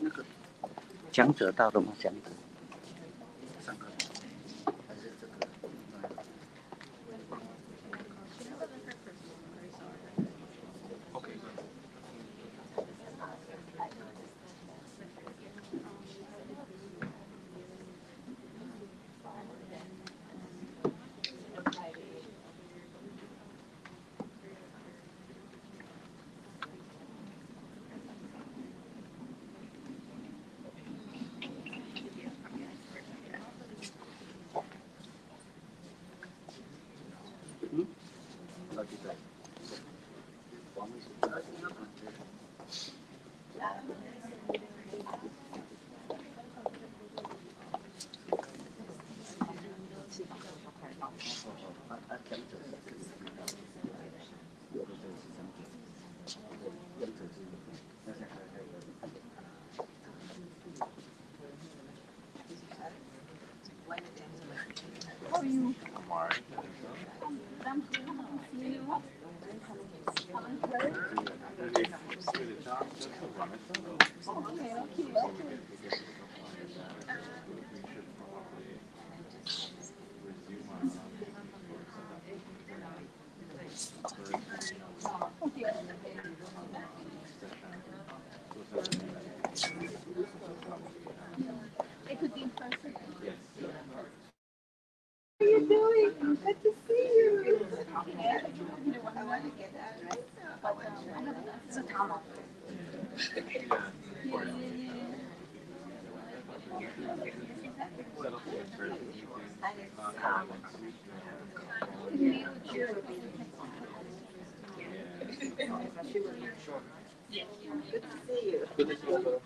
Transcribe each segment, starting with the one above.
那个讲者到了吗？讲者上课还是这个？OK。到底在王秘书长。讲者有的时候是讲者，讲者是那些还有看点看。How are you? I'm alright. I'm good. You? Okay, okay. It could be in person. How are you doing? Good to see you. I want to get that right. But I have it's a time off. Yes. Good to see you. Good to see you.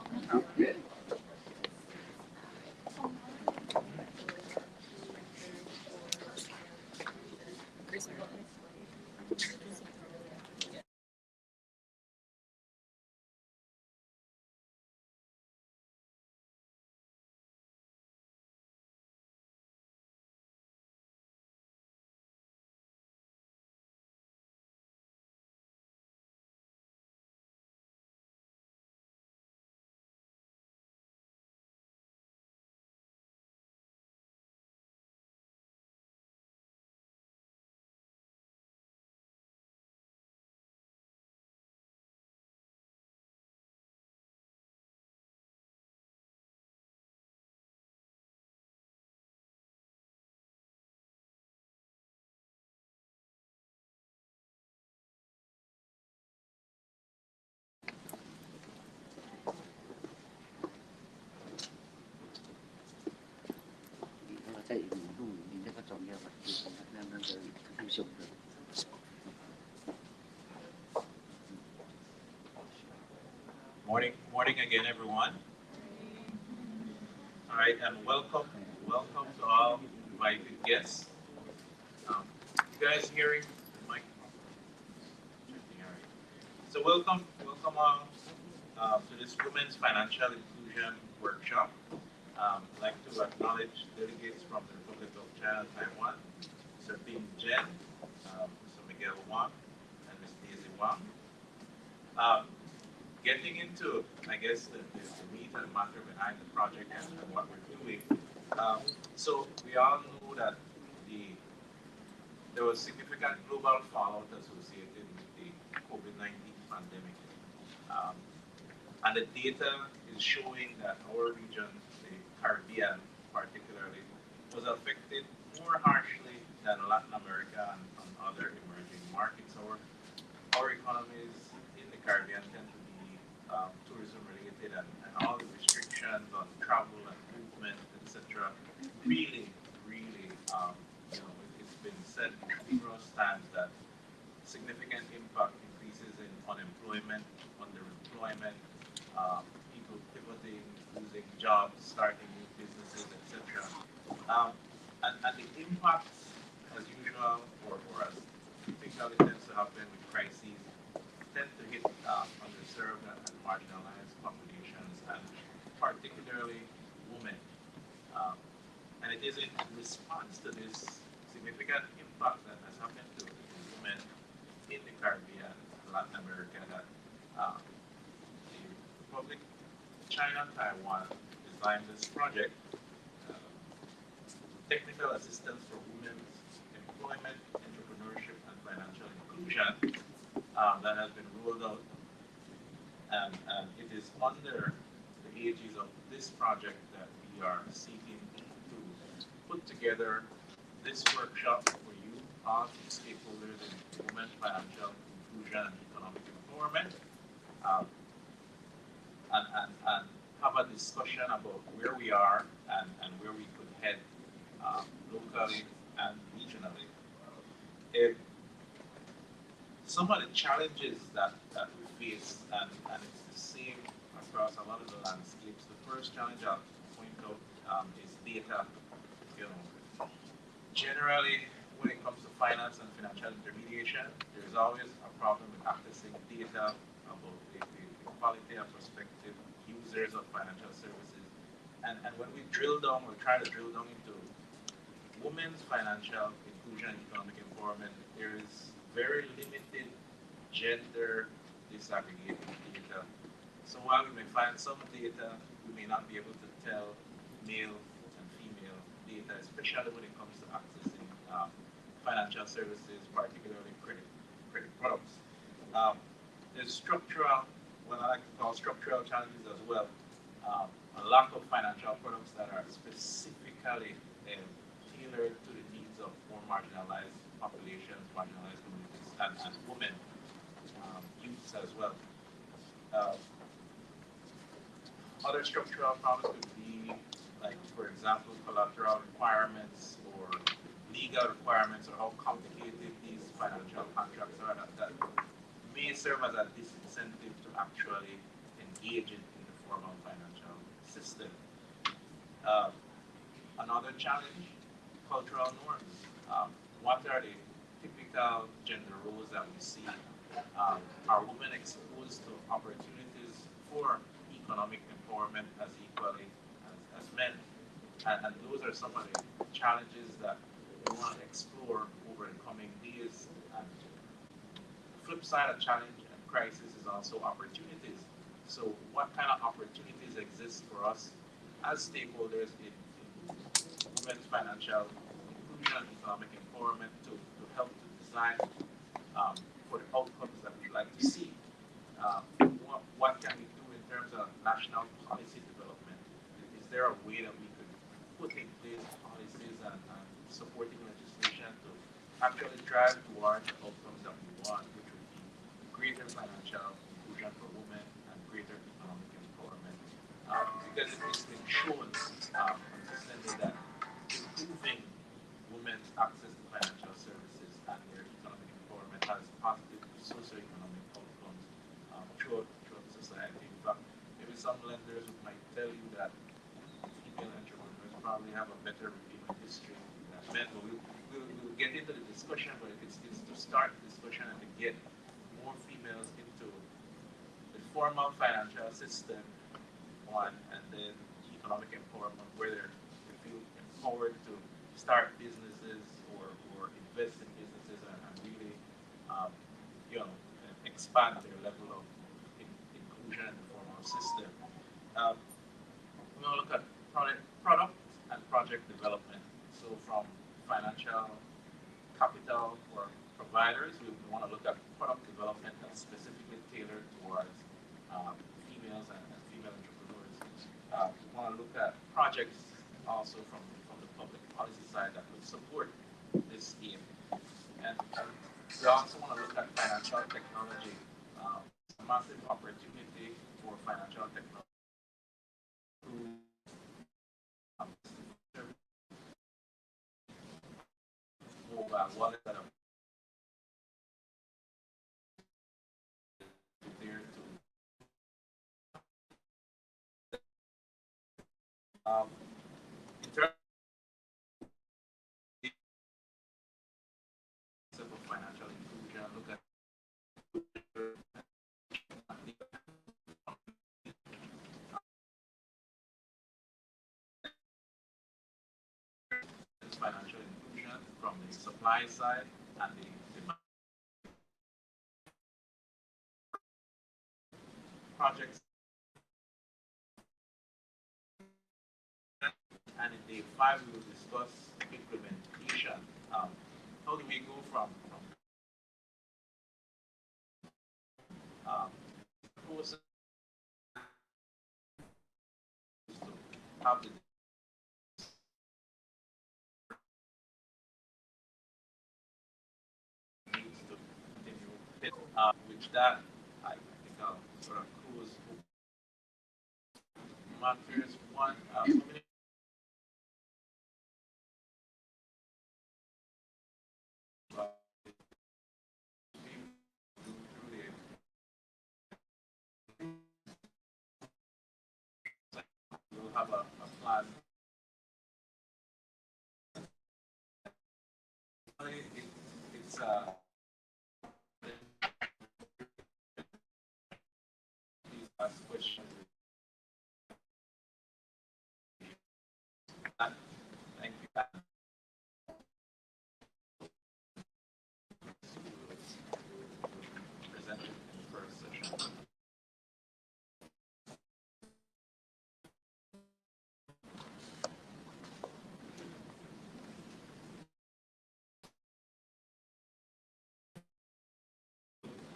Morning again, everyone. All right, and welcome to all invited guests. You guys hearing the mic? All right. So welcome all to this Women's Financial Inclusion workshop. I'd like to acknowledge delegates from the Republic of China, Taiwan, Mr. Ping Jen, Mr. Miguel Wang, and Ms. Daisy Wang. Getting into, I guess, the meat and matter behind the project and what we're doing. So we all know that there was significant global fallout associated with the COVID-19 pandemic. And the data is showing that our region, the Caribbean particularly, was affected more harshly than Latin America and other emerging markets. Our economies in the Caribbean tend to be tourism related, and all the restrictions on travel and movement, etc. Really, it's been said numerous times that significant impact increases in unemployment, underemployment, people pivoting, losing jobs, starting new businesses, etc. And the impacts, as usual, or as typically tends to happen with crises, tend to hit underserved and marginalized populations, and particularly women. And it is in response to this significant impact that has happened to women in the Caribbean, Latin America that the Republic of China, Taiwan designed this project, uh, technical assistance for women's employment, entrepreneurship, and financial inclusion, that has been rolled out, and it is under the aegis of this project that we are seeking to put together this workshop for you, all stakeholders in women, financial inclusion, and economic empowerment, um, and have a discussion about where we are and where we could head locally and regionally. Some of the challenges that we face, and it's the same across a lot of the landscapes. The first challenge I'll point out is data. You know, generally, when it comes to finance and financial intermediation, there's always a problem with accessing data about the quality and prospective users of financial services. And when we drill down, we try to drill down into women's financial inclusion and economic empowerment, there is very limited gender disaggregated data. So while we may find some data, we may not be able to tell male and female data, especially when it comes to accessing financial services, particularly credit products. There's structural, what I like to call structural challenges as well. A lack of financial products that are specifically tailored to the needs of more marginalized populations, marginalized communities, and women, youths as well. Other structural problems could be, like, for example, collateral requirements or legal requirements, or how complicated these financial contracts are that may serve as a disincentive to actually engage in the formal financial system. Another challenge, cultural norms. What are the typical gender roles that we see? Are women exposed to opportunities for economic empowerment as equally as men? And those are some of the challenges that we want to explore over the coming days. And the flip side of challenge and crisis is also opportunities. So what kind of opportunities exist for us as stakeholders in women's financial inclusion and economic empowerment to help to design for the outcomes that we'd like to see? What can we do in terms of national policy development? Is there a way that we could put in place policies and supporting legislation to actually drive towards the outcomes that we want, which would be greater financial inclusion for women and greater economic empowerment? Because it's been shown consistently that improving women's access to financial services and their economic empowerment has positive socioeconomic outcomes throughout society. In fact, maybe some lenders might tell you that female entrepreneurs probably have a better repayment history than men. But we'll get into the discussion, but it's to start the discussion and to get more females into the formal financial system, one, and then economic empowerment, where they feel empowered to start businesses or invest in businesses and really expand their level of inclusion in the formal system. We want to look at product and project development. So from financial capital for providers, we want to look at product development that's specifically tailored towards females and female entrepreneurs. We want to look at projects also from the public policy side that would support this scheme. And we also want to look at financial technology. It's a massive opportunity for financial technology to mobile wallets that are there to in terms of financial inclusion, look at financial inclusion from the supply side and the demand projects. And in day 5, we will discuss implementation. How do we go from process to have the needs to continue. Which that I think I'll sort of close. Matters one. We'll have a plan. It's please ask questions. Thank you. Presented in the first session.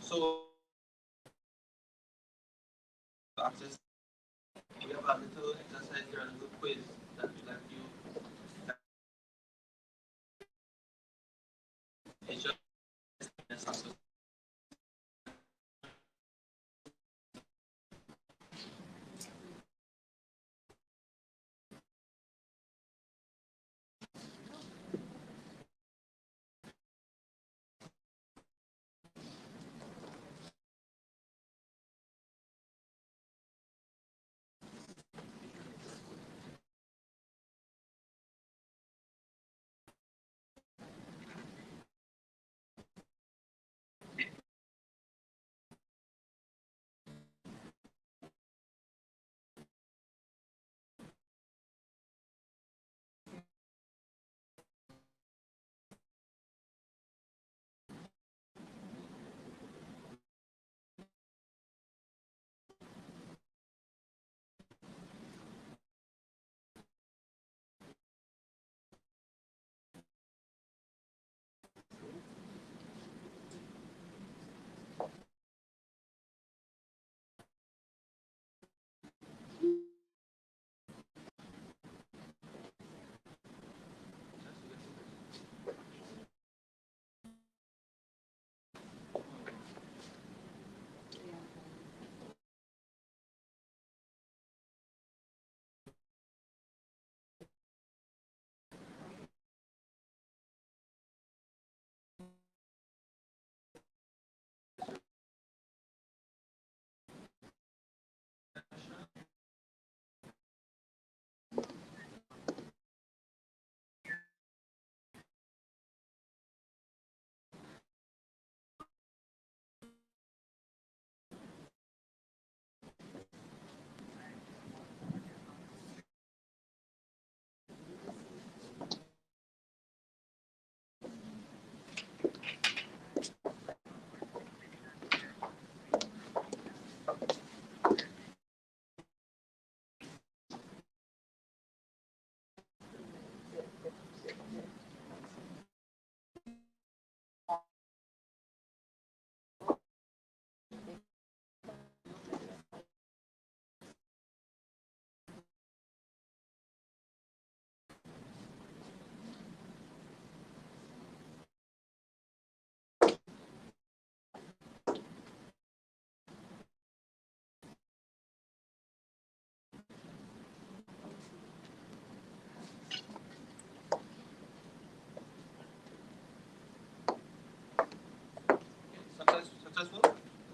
So, access, we have a little exercise here, a little quiz that we like you. It's just successful.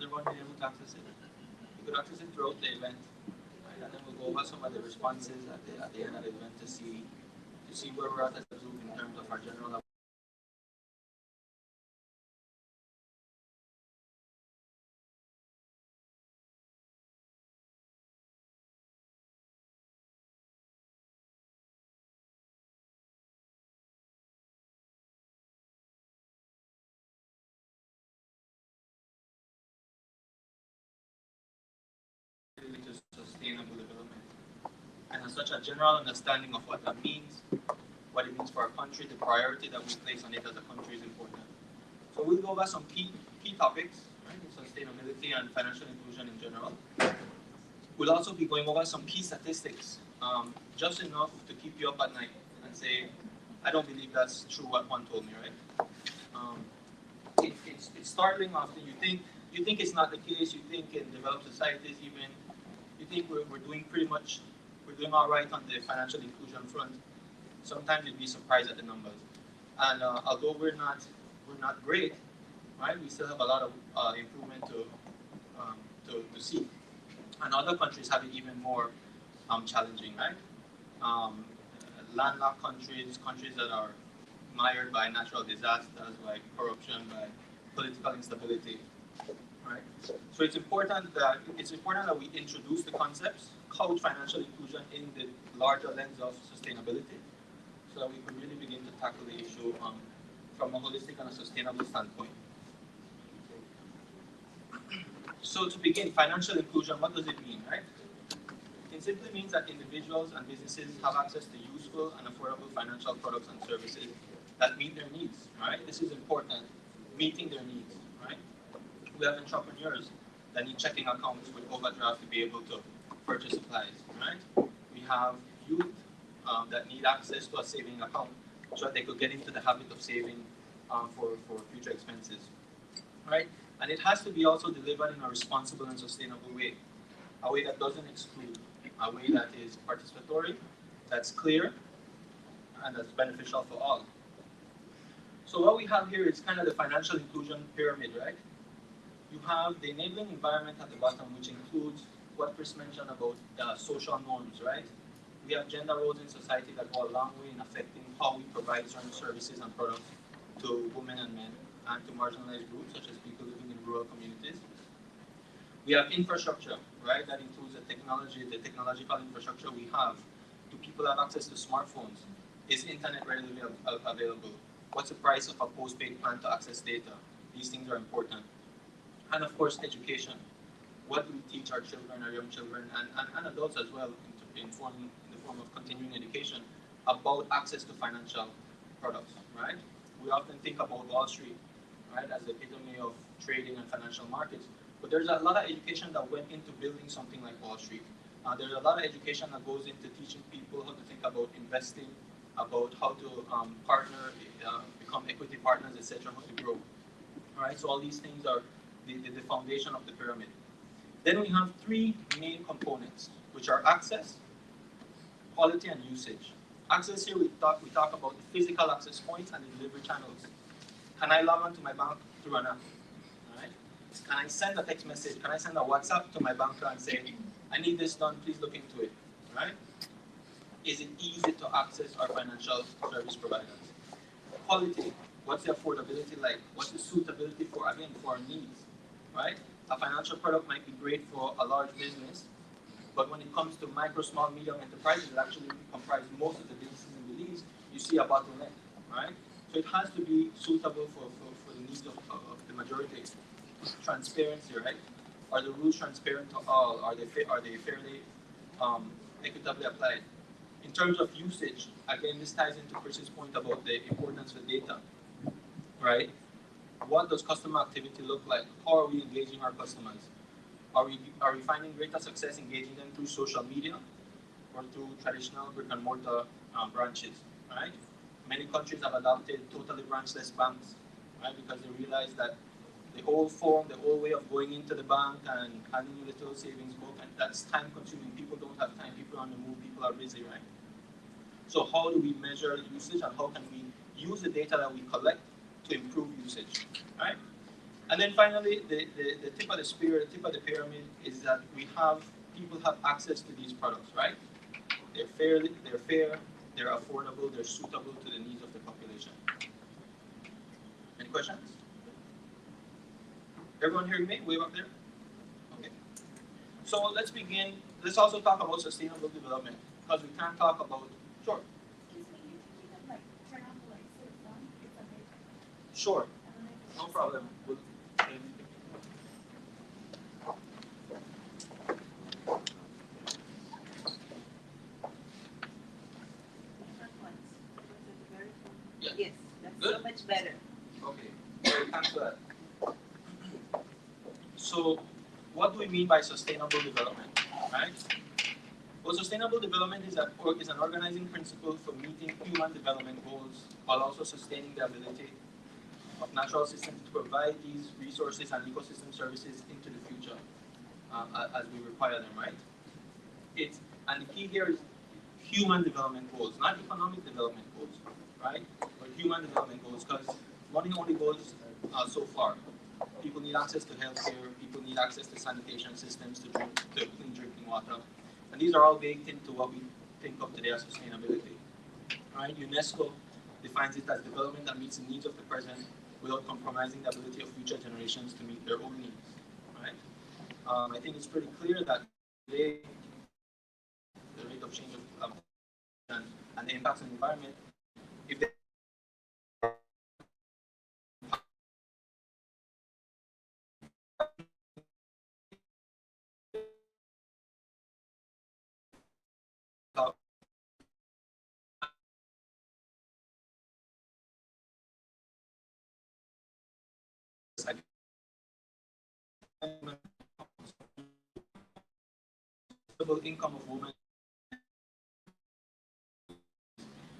Everyone been able to access it. You could access it throughout the event, right? And then we'll go over some of the responses at the end of the event to see where we're at as a group in terms of our general such a general understanding of what that means, what it means for our country, the priority that we place on it as a country is important. So we'll go over some key topics, right, in sustainability and financial inclusion in general. We'll also be going over some key statistics, just enough to keep you up at night and say, I don't believe that's true what one told me, right? It's startling often. You think it's not the case. You think in developed societies even, you think we're doing we're doing all right on the financial inclusion front. Sometimes you'd be surprised at the numbers. And although we're not great, right? We still have a lot of improvement to see. And other countries have it even more challenging, right? Landlocked countries that are mired by natural disasters, by corruption, by political instability, right? So it's important that we introduce the concepts, couch financial inclusion in the larger lens of sustainability, so that we can really begin to tackle the issue from a holistic and a sustainable standpoint. So to begin, financial inclusion, what does it mean, right? It simply means that individuals and businesses have access to useful and affordable financial products and services that meet their needs, right? This is important, meeting their needs, right? We have entrepreneurs that need checking accounts with overdraft to be able to purchase supplies, right? We have youth that need access to a saving account so that they could get into the habit of saving for future expenses, right? And it has to be also delivered in a responsible and sustainable way, a way that doesn't exclude, a way that is participatory, that's clear, and that's beneficial for all. So what we have here is kind of the financial inclusion pyramid, right? You have the enabling environment at the bottom, which includes what Chris mentioned about social norms, right? We have gender roles in society that go a long way in affecting how we provide certain services and products to women and men, and to marginalized groups, such as people living in rural communities. We have infrastructure, right? That includes the technological infrastructure we have. Do people have access to smartphones? Is internet readily available? What's the price of a postpaid plan to access data? These things are important. And of course, education. What do we teach our children, our young children, and adults as well, in the form of continuing education about access to financial products, right? We often think about Wall Street, right, as the epitome of trading and financial markets. But there's a lot of education that went into building something like Wall Street. There's a lot of education that goes into teaching people how to think about investing, about how to partner, become equity partners, etc., how to grow. All right, so all these things are the foundation of the pyramid. Then we have three main components, which are access, quality, and usage. Access here, we talk about the physical access points and the delivery channels. Can I log on to my bank through an app? All right. Can I send a text message? Can I send a WhatsApp to my banker and say, I need this done, please look into it? Right? Is it easy to access our financial service providers? Quality. What's the affordability like? What's the suitability for our needs? Right? A financial product might be great for a large business, but when it comes to micro, small, medium enterprises, it actually comprises most of the businesses in Belize. You see a bottleneck, right? So it has to be suitable for the needs of the majority. Transparency, right? Are the rules transparent to all? Are they fairly, equitably applied? In terms of usage, again, this ties into Chris's point about the importance of data, right? What does customer activity look like? How are we engaging our customers? Are we finding greater success engaging them through social media or through traditional brick and mortar branches, right? Many countries have adopted totally branchless banks, right? Because they realize that the old way of going into the bank and having a little savings book, and that's time consuming. People don't have time, people are on the move, people are busy, right? So how do we measure usage, and how can we use the data that we collect to improve usage, right? And then finally, the tip of the spear, the tip of the pyramid is that people have access to these products, right? They're fair, they're affordable, they're suitable to the needs of the population. Any questions? Everyone hearing me? Wave up there. Okay. So let's begin. Let's also talk about sustainable development, because we can't talk about, sure. Sure, no problem. Good? So much better. Okay, very thanks for that. So, what do we mean by sustainable development, right? Well, sustainable development is an organizing principle for meeting human development goals while also sustaining the ability of natural systems to provide these resources and ecosystem services into the future as we require them, right? And the key here is human development goals, not economic development goals, right? But human development goals, because money only goes so far. People need access to healthcare, people need access to sanitation systems, to clean drinking water. And these are all baked into what we think of today as sustainability. Right? UNESCO defines it as development that meets the needs of the present without compromising the ability of future generations to meet their own needs. Right? I think it's pretty clear that today the rate of change of and the impacts on the environment, if they income of women,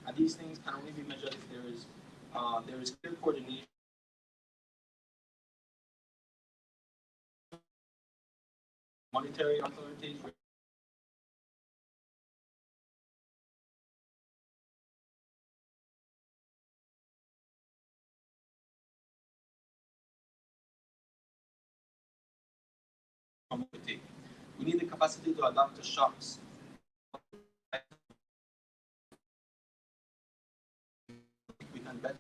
and these things can only be measured if there is clear coordination. Monetary authorities we need the capacity to adapt to shocks. We can better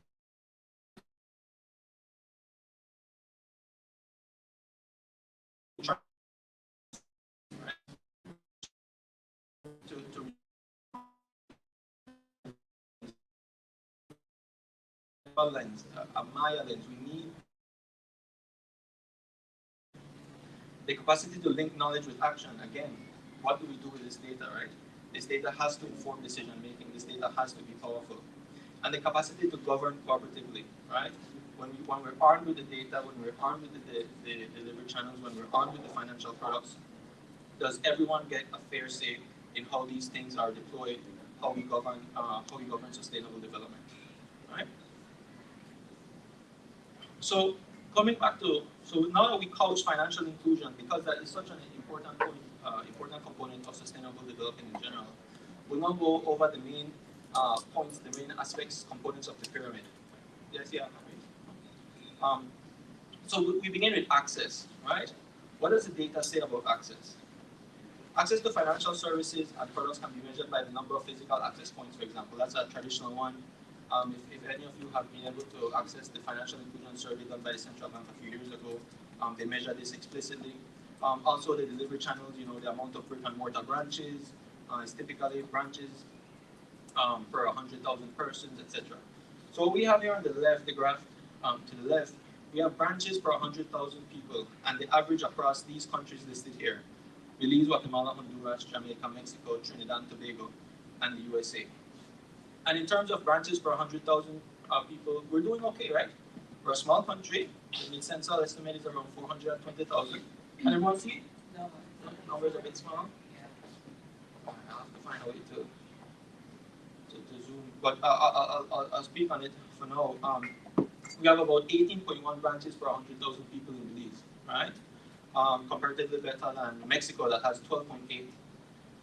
to lens, a Maya lens. We need the capacity to link knowledge with action. Again, what do we do with this data, right? This data has to inform decision making. This data has to be powerful. And the capacity to govern cooperatively, right? When we're armed with the data, when we're armed with the delivery channels, when we're armed with the financial products, does everyone get a fair say in how these things are deployed, how we govern sustainable development, right? So coming back to, so now that we couch financial inclusion, because that is such an important point, important component of sustainable development in general, we'll now go over the main points, the main aspects, components of the pyramid. Yes, yeah. So we begin with access, right? What does the data say about access? Access to financial services and products can be measured by the number of physical access points, for example. That's a traditional one. If any of you have been able to access the financial inclusion survey done by the central bank a few years ago, they measure this explicitly. Also, the delivery channels, you know, the amount of brick and mortar branches, is typically branches per 100,000 persons, etc. So what we have here on the left, the graph to the left, we have branches per 100,000 people, and the average across these countries listed here: Belize, Guatemala, Honduras, Jamaica, Mexico, Trinidad and Tobago, and the USA. And in terms of branches per 100,000 people, we're doing okay, right? We're a small country. The mid-census estimate is around 420,000. And everyone see? No. Numbers are a bit small. I'll have to find a way to zoom. But I'll speak on it for now. We have about 18.1 branches per 100,000 people in Belize, right? Comparatively better than Mexico, that has 12.8.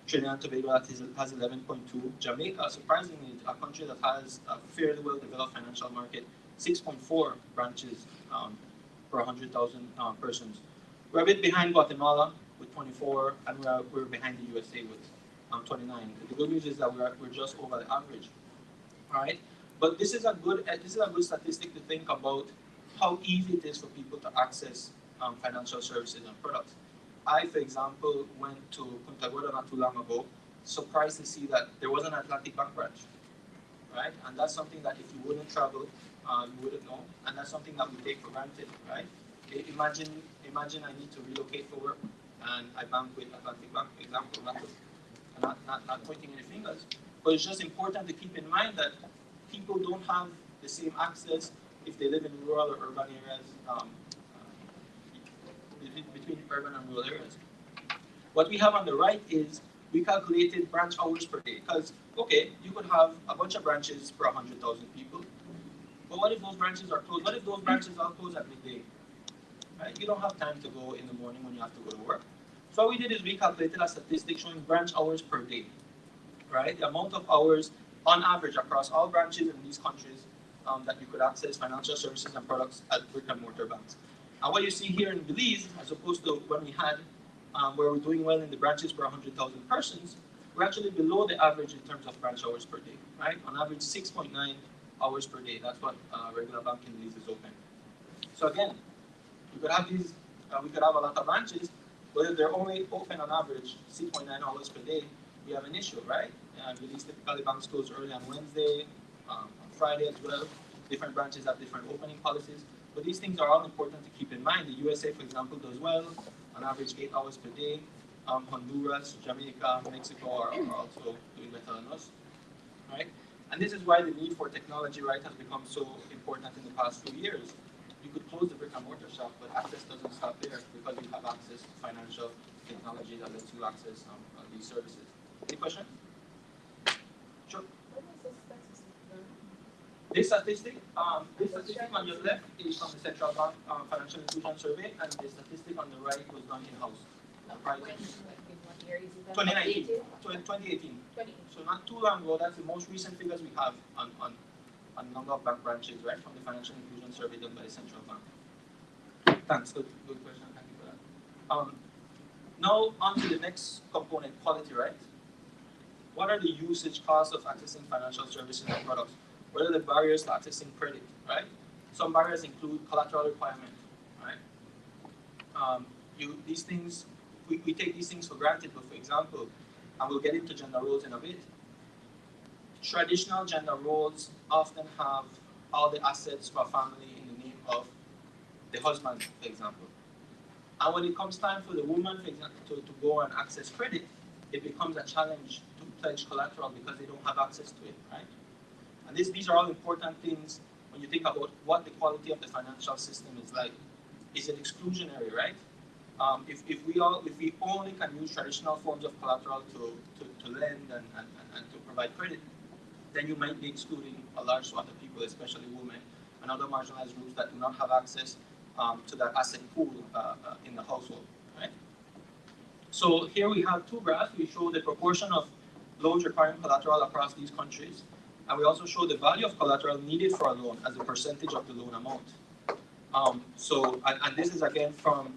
Trinidad and Tobago has 11.2. Jamaica, surprisingly, a country that has a fairly well-developed financial market, 6.4 branches per 100,000 persons. We're a bit behind Guatemala with 24, and we're behind the USA with 29. The good news is that we're just over the average, right? But this is a good statistic to think about how easy it is for people to access financial services and products. I, for example, went to Punta Gorda not too long ago, surprised to see that there was an Atlantic Bank branch, right? And that's something that if you wouldn't travel, you wouldn't know, and that's something that we take for granted, right? Imagine I need to relocate for work, and I bank with Atlantic Bank, for example, not pointing any fingers, but it's just important to keep in mind that people don't have the same access if they live in rural or urban areas, between urban and rural areas. What we have on the right is we calculated branch hours per day, because, okay, you could have a bunch of branches per 100,000 people, but what if those branches are closed? What if those branches are closed at midday? Right? You don't have time to go in the morning when you have to go to work. So what we did is we calculated a statistic showing branch hours per day, right? The amount of hours on average across all branches in these countries that you could access financial services and products at brick and mortar banks. And what you see here in Belize, as opposed to when we had where we're doing well in the branches per 100,000 persons, we're actually below the average in terms of branch hours per day, right? On average, 6.9 hours per day. That's what regular bank in Belize is open. So again, we could have these, we could have a lot of branches, but if they're only open on average 6.9 hours per day, we have an issue, right? Belize typically banks close early on Wednesday, on Friday as well. Different branches have different opening policies, but these things are all important to keep in mind. The USA, for example, does well, on average 8 hours per day. Honduras, Jamaica, Mexico are also doing better than us, right? And this is why the need for technology, right, has become so important in the past few years. You could close the brick and mortar shop, but access doesn't stop there because you have access to financial technology that lets you access these services. Any question? Sure. This statistic on your left is from the Central Bank Financial Inclusion Survey, and the statistic on the right was done in-house. 2019, 2018. So not too long ago, that's the most recent figures we have on number of bank branches, right, from the Financial Inclusion Survey done by the Central Bank. Thanks, good question, thank you for that. Now on to the next component, quality, right? What are the usage costs of accessing financial services and products? What are the barriers to accessing credit, right? Some barriers include collateral requirement, right? These things, we take these things for granted, but for example, and we'll get into gender roles in a bit, traditional gender roles often have all the assets for a family in the name of the husband, for example. And when it comes time for the woman, for example, to go and access credit, it becomes a challenge to pledge collateral because they don't have access to it, right? And these are all important things when you think about what the quality of the financial system is like. Is it exclusionary, right? If we only can use traditional forms of collateral to lend and to provide credit, then you might be excluding a large swath of people, especially women and other marginalized groups that do not have access to that asset pool in the household, right? So here we have two graphs. We show the proportion of loans requiring collateral across these countries, and we also show the value of collateral needed for a loan as a percentage of the loan amount. And this is again from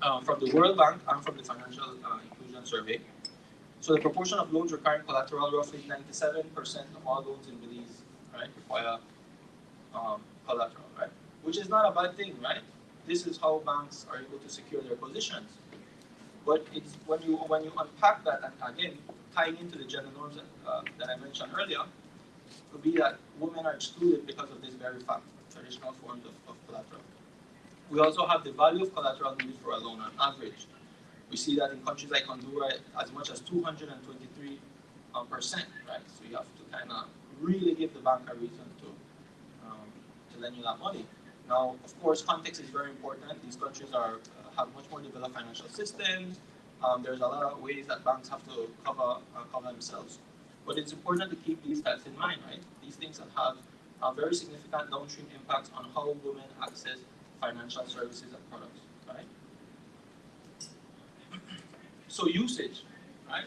the World Bank and from the Financial Inclusion Survey. So the proportion of loans requiring collateral, roughly 97% of all loans in Belize, right, require collateral, right? Which is not a bad thing, right? This is how banks are able to secure their positions. But it's when you unpack that, and again, tying into the gender norms that I mentioned earlier, could be that women are excluded because of this very fact, traditional forms of collateral. We also have the value of collateral needed for a loan on average. We see that in countries like Honduras, as much as 223%, right? So you have to kind of really give the bank a reason to lend you that money. Now, of course, context is very important. These countries have much more developed financial systems. There's a lot of ways that banks have to cover themselves. But it's important to keep these facts in mind, right? These things that have very significant downstream impacts on how women access financial services and products, right? So usage, right?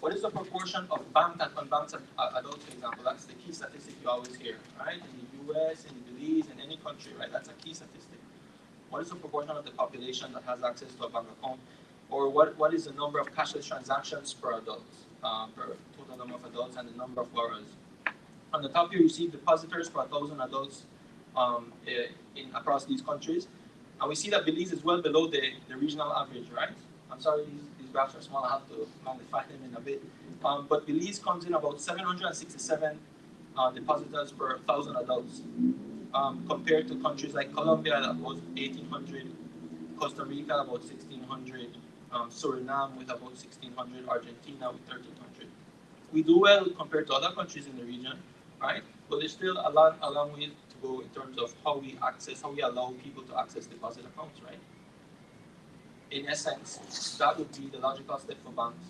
What is the proportion of banks and unbanked adults, for example? That's the key statistic you always hear, right? In the US, in Belize, in any country, right? That's a key statistic. What is the proportion of the population that has access to a bank account? Or what is the number of cashless transactions per adult, per total number of adults, and the number of borrowers? On the top here, you see depositors per 1,000 adults across these countries. And we see that Belize is well below the regional average, right? I'm sorry, these graphs are small. I have to magnify them in a bit. But Belize comes in about 767 depositors per 1,000 adults, compared to countries like Colombia that was 1,800, Costa Rica about 1,600, Suriname with about 1,600, Argentina with 1,300. We do well compared to other countries in the region, right? But So there's still a long way to go in terms of how we allow people to access deposit accounts, right? In essence, that would be the logical step for banks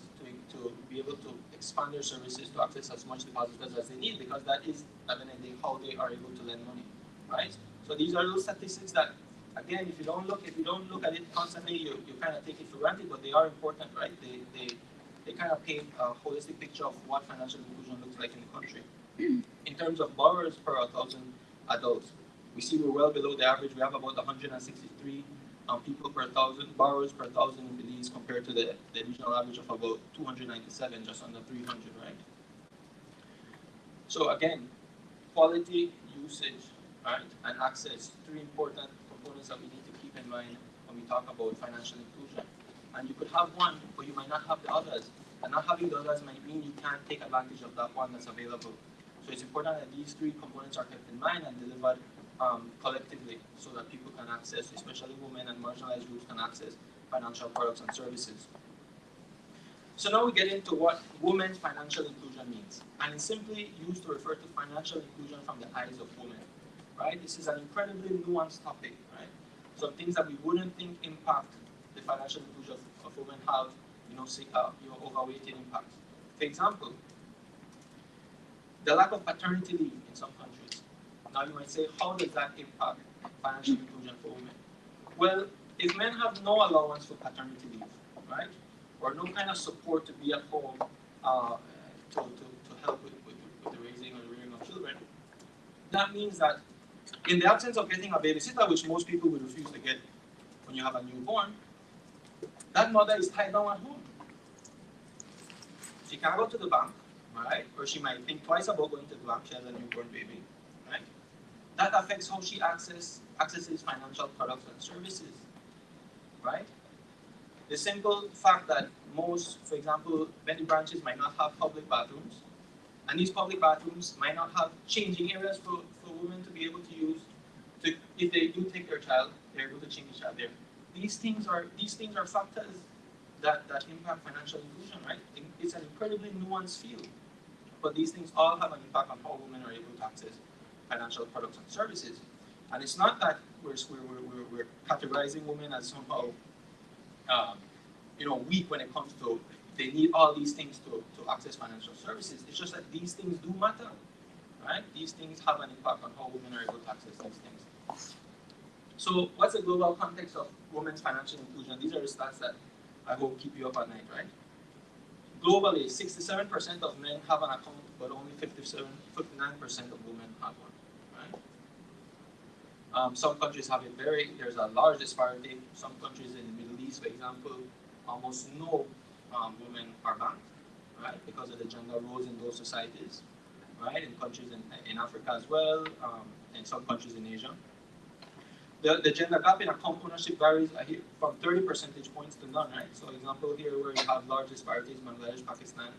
to be able to expand their services to access as much depositors as they need, because that is at the end of the day how they are able to lend money, right? So these are those statistics that, again, if you don't look at it constantly, you kind of take it for granted, but they are important, right? They kind of paint a holistic picture of what financial inclusion looks like in the country. In terms of borrowers per 1,000 adults, we see we're well below the average. We have about 163 people per 1,000, borrowers per 1,000 in Belize, compared to the regional average of about 297, just under 300, right? So again, quality, usage, right, and access, three important components that we need to keep in mind when we talk about financial inclusion. And you could have one, but you might not have the others. And not having the others might mean you can't take advantage of that one that's available. So it's important that these three components are kept in mind and delivered collectively, so that people can access, especially women and marginalized groups, can access financial products and services. So now we get into what women's financial inclusion means. And it's simply used to refer to financial inclusion from the eyes of women, right? This is an incredibly nuanced topic, right? Some things that we wouldn't think impact the financial inclusion of women have, overweighted impact. For example, the lack of paternity leave in some countries. Now you might say, how does that impact financial inclusion for women? Well, if men have no allowance for paternity leave, right, or no kind of support to be at home to help with the raising or rearing of children, that means that in the absence of getting a babysitter, which most people would refuse to get when you have a newborn, that mother is tied down at home. She can't go to the bank, right? Or she might think twice about going to the bank. She has a newborn baby, right? That affects how she accesses financial products and services, right? The simple fact that most, for example, many branches might not have public bathrooms, and these public bathrooms might not have changing areas for women to be able to use. If they do take their child, they're able to change the child there. These things are factors that impact financial inclusion, right? It's an incredibly nuanced field, but these things all have an impact on how women are able to access financial products and services. And it's not that we're categorizing women as somehow weak when it comes to they need all these things to access financial services. It's just that these things do matter, right? These things have an impact on how women are able to access these things. So what's the global context of women's financial inclusion? These are the stats that I hope keep you up at night, right? Globally, 67% of men have an account, but only 59% of women have one, right? Some countries have it there's a large disparity. Some countries in the Middle East, for example, almost no women are banked, right? Because of the gender roles in those societies, right? In countries in Africa as well, in some countries in Asia. The gender gap in account ownership varies from 30 percentage points to none, right? So example here where you have large disparities, Bangladesh, Pakistan,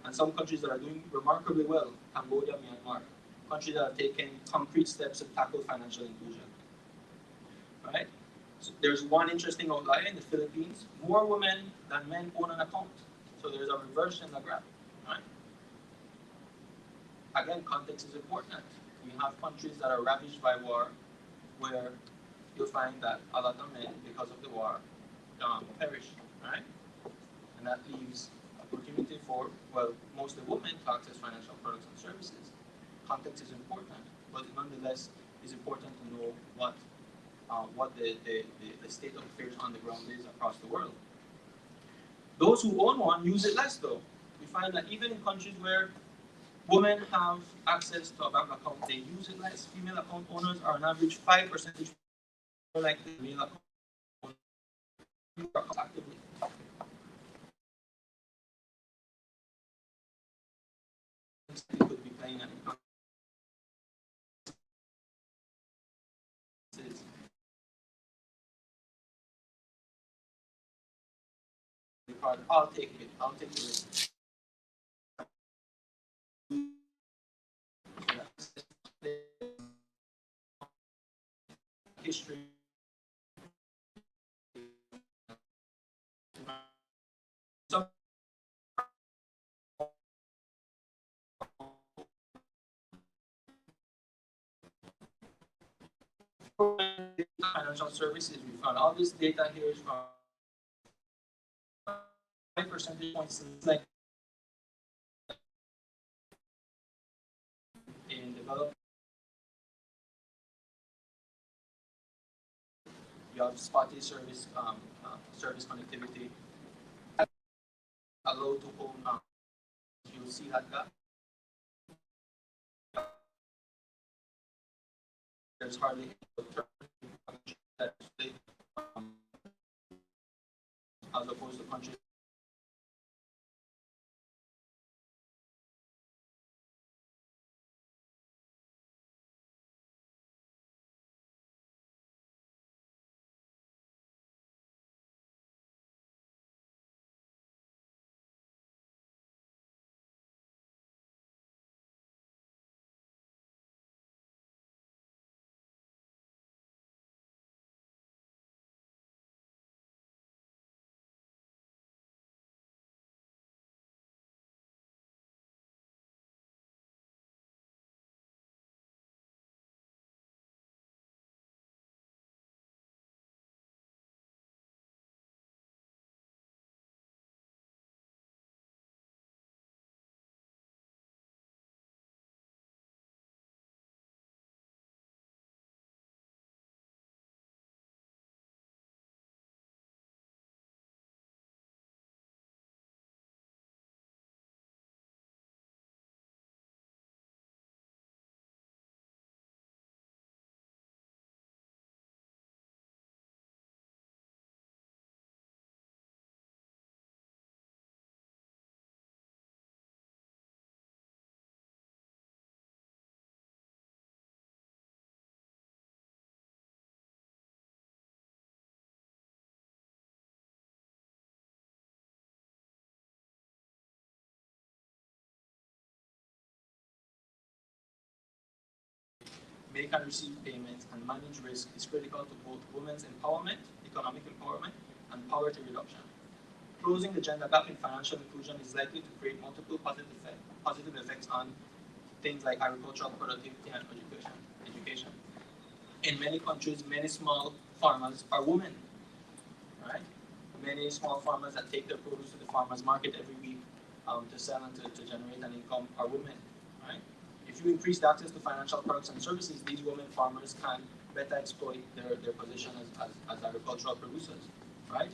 and some countries that are doing remarkably well, Cambodia, Myanmar, countries that have taken concrete steps to tackle financial inclusion, right? So there's one interesting outlier in the Philippines. More women than men own an account. So there's a reverse in the graph, right? Again, context is important. We have countries that are ravaged by war, where you'll find that a lot of men, because of the war, perish, right? And that leaves opportunity for, mostly women to access financial products and services. Context is important, but nonetheless, it's important to know what the state of affairs on the ground is across the world. Those who own one use it less, though. We find that even in countries where women have access to a bank account, they use it less. Female account owners are on average 5% more likely to male account actively. Could be playing an impact. I'll take it. I'll take the risk. History. Some financial services, we found all this data here is from 5 percentage points like in development. You have spotty service service connectivity. Allow to own. You'll see that gap. There's hardly that as opposed to countries. Make and receive payments and manage risk is critical to both women's empowerment, economic empowerment, and poverty reduction. Closing the gender gap in financial inclusion is likely to create multiple positive effects on things like agricultural productivity and education. In many countries, many small farmers are women, right? Many small farmers that take their produce to the farmers market every week to sell and to generate an income are women, right? If you increase the access to financial products and services, these women farmers can better exploit their position as agricultural producers, right?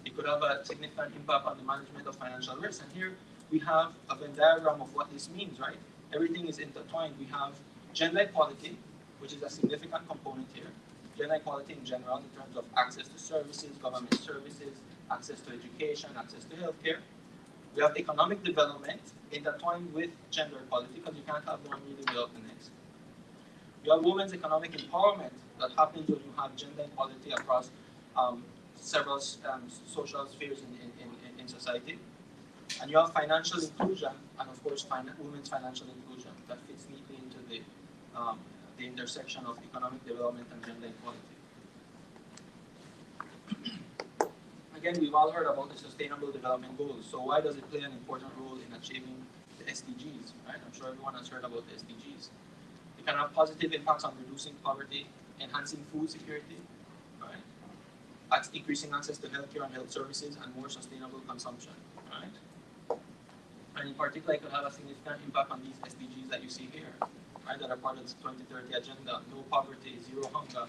It could have a significant impact on the management of financial risk. And here we have a Venn diagram of what this means, right? Everything is intertwined. We have gender equality, which is a significant component here. Gender equality in general in terms of access to services, government services, access to education, access to healthcare. We have economic development intertwined with gender equality because you can't have one really without the next. You have women's economic empowerment that happens when you have gender equality across several social spheres in society. And you have financial inclusion and, of course, women's financial inclusion that fits neatly into the intersection of economic development and gender equality. Again, we've all heard about the Sustainable Development Goals. So why does it play an important role in achieving the SDGs? Right? I'm sure everyone has heard about the SDGs. It can have positive impacts on reducing poverty, enhancing food security, right? Increasing access to healthcare and health services, and more sustainable consumption. Right? And in particular, it could have a significant impact on these SDGs that you see here, right? That are part of the 2030 agenda: no poverty, zero hunger,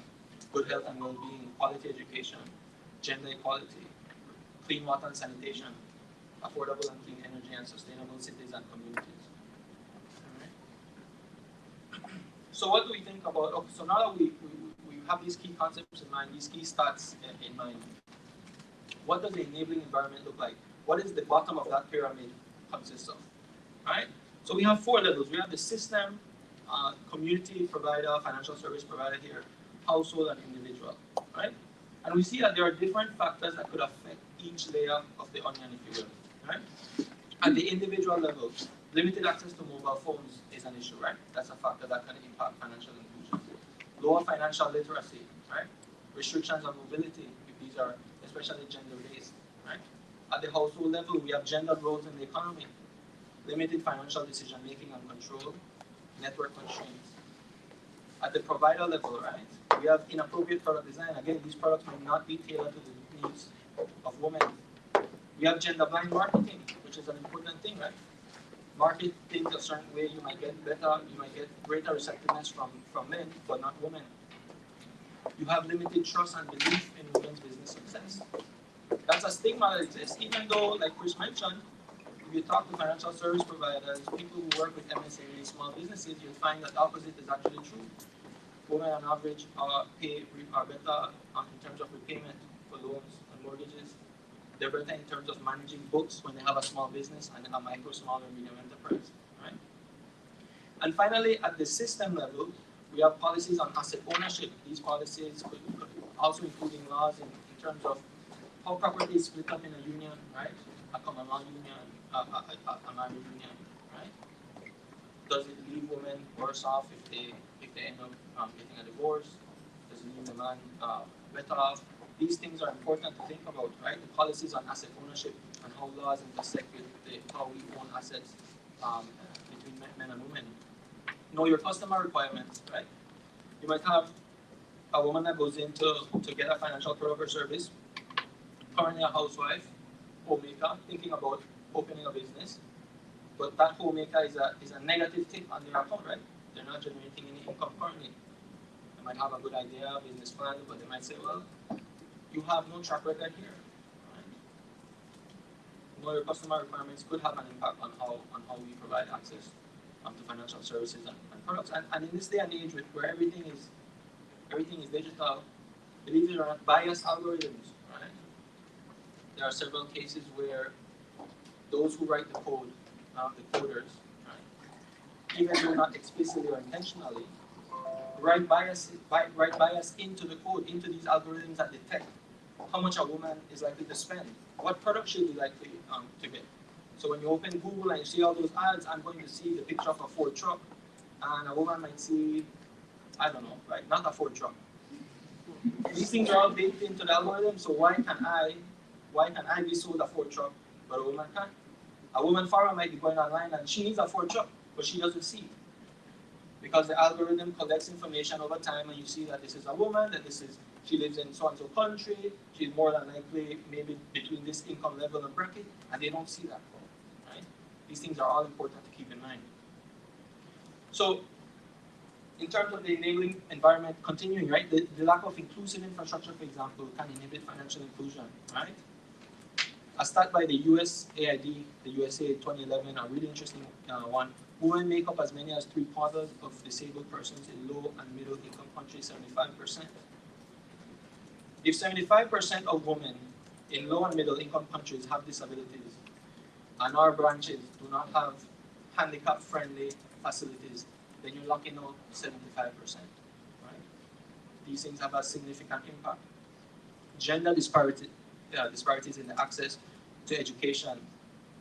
good health and well-being, quality education, gender equality, clean water and sanitation, affordable and clean energy, and sustainable cities and communities. Right. So what do we think about, okay, so now that we have these key concepts in mind, these key stats in mind, what does the enabling environment look like? What is the bottom of that pyramid consist of? Right? So we have 4 levels. We have the system, community provider, financial service provider here, household, and individual. Right? And we see that there are different factors that could affect each layer of the onion, if you will, right? At the individual level, limited access to mobile phones is an issue, right? That's a factor that can impact financial inclusion. Lower financial literacy, right? Restrictions on mobility, if these are especially gender-based, right? At the household level, we have gender roles in the economy, limited financial decision-making and control, network constraints. At the provider level, right, we have inappropriate product design. Again, these products may not be tailored to the needs of women. We have gender-blind marketing, which is an important thing, right? Market things a certain way, you might get greater receptiveness from men, but not women. You have limited trust and belief in women's business success. That's a stigma that exists, even though, like Chris mentioned, if you talk to financial service providers, people who work with MSME, small businesses, you'll find that the opposite is actually true. Women on average are better in terms of repayment for loans and mortgages. They're better in terms of managing books when they have a small business and a micro, small, and medium enterprise, right? And finally, at the system level, we have policies on asset ownership. These policies could also including laws in terms of how property is split up in a union, right? A common law union, a married union, right? Does it leave women worse off if they end up getting a divorce? Does it leave the man better off? These things are important to think about, right? The policies on asset ownership and how laws intersect with how we own assets between men and women. Know your customer requirements, right? You might have a woman that goes in to get a financial product or service, currently a housewife, homemaker, thinking about opening a business, but that homemaker is a negative tip on their account, right? They're not generating any income currently. They might have a good idea, business plan, but they might say, well, you have no track record here, right? Know your customer requirements could have an impact on how we provide access to financial services and products. And in this day and age where everything is digital, believe it or not, biased algorithms, right? There are several cases where those who write the code, the coders, right, even though not explicitly or intentionally, write bias into the code, into these algorithms that detect how much a woman is likely to spend, what product she'll be likely to get. So when you open Google and you see all those ads, I'm going to see the picture of a Ford truck, and a woman might see, I don't know, right, not a Ford truck. These things are all baked into the algorithm, so why can I be sold a Ford truck, but a woman can't? A woman farmer might be going online and she needs a Ford truck, but she doesn't see it. Because the algorithm collects information over time, and you see that this is a woman, that she lives in so-and-so country, she's more than likely maybe between this income level and bracket, and they don't see that, right? These things are all important to keep in mind. So, in terms of the enabling environment continuing, right, the lack of inclusive infrastructure, for example, can inhibit financial inclusion, right? A stat by the USAID, the USA 2011, a really interesting one. Women make up as many as 3/4 of disabled persons in low and middle income countries, 75%. If 75% of women in low and middle income countries have disabilities, and our branches do not have handicap-friendly facilities, then you're locking out 75%, right? These things have a significant impact. Gender disparities in the access to education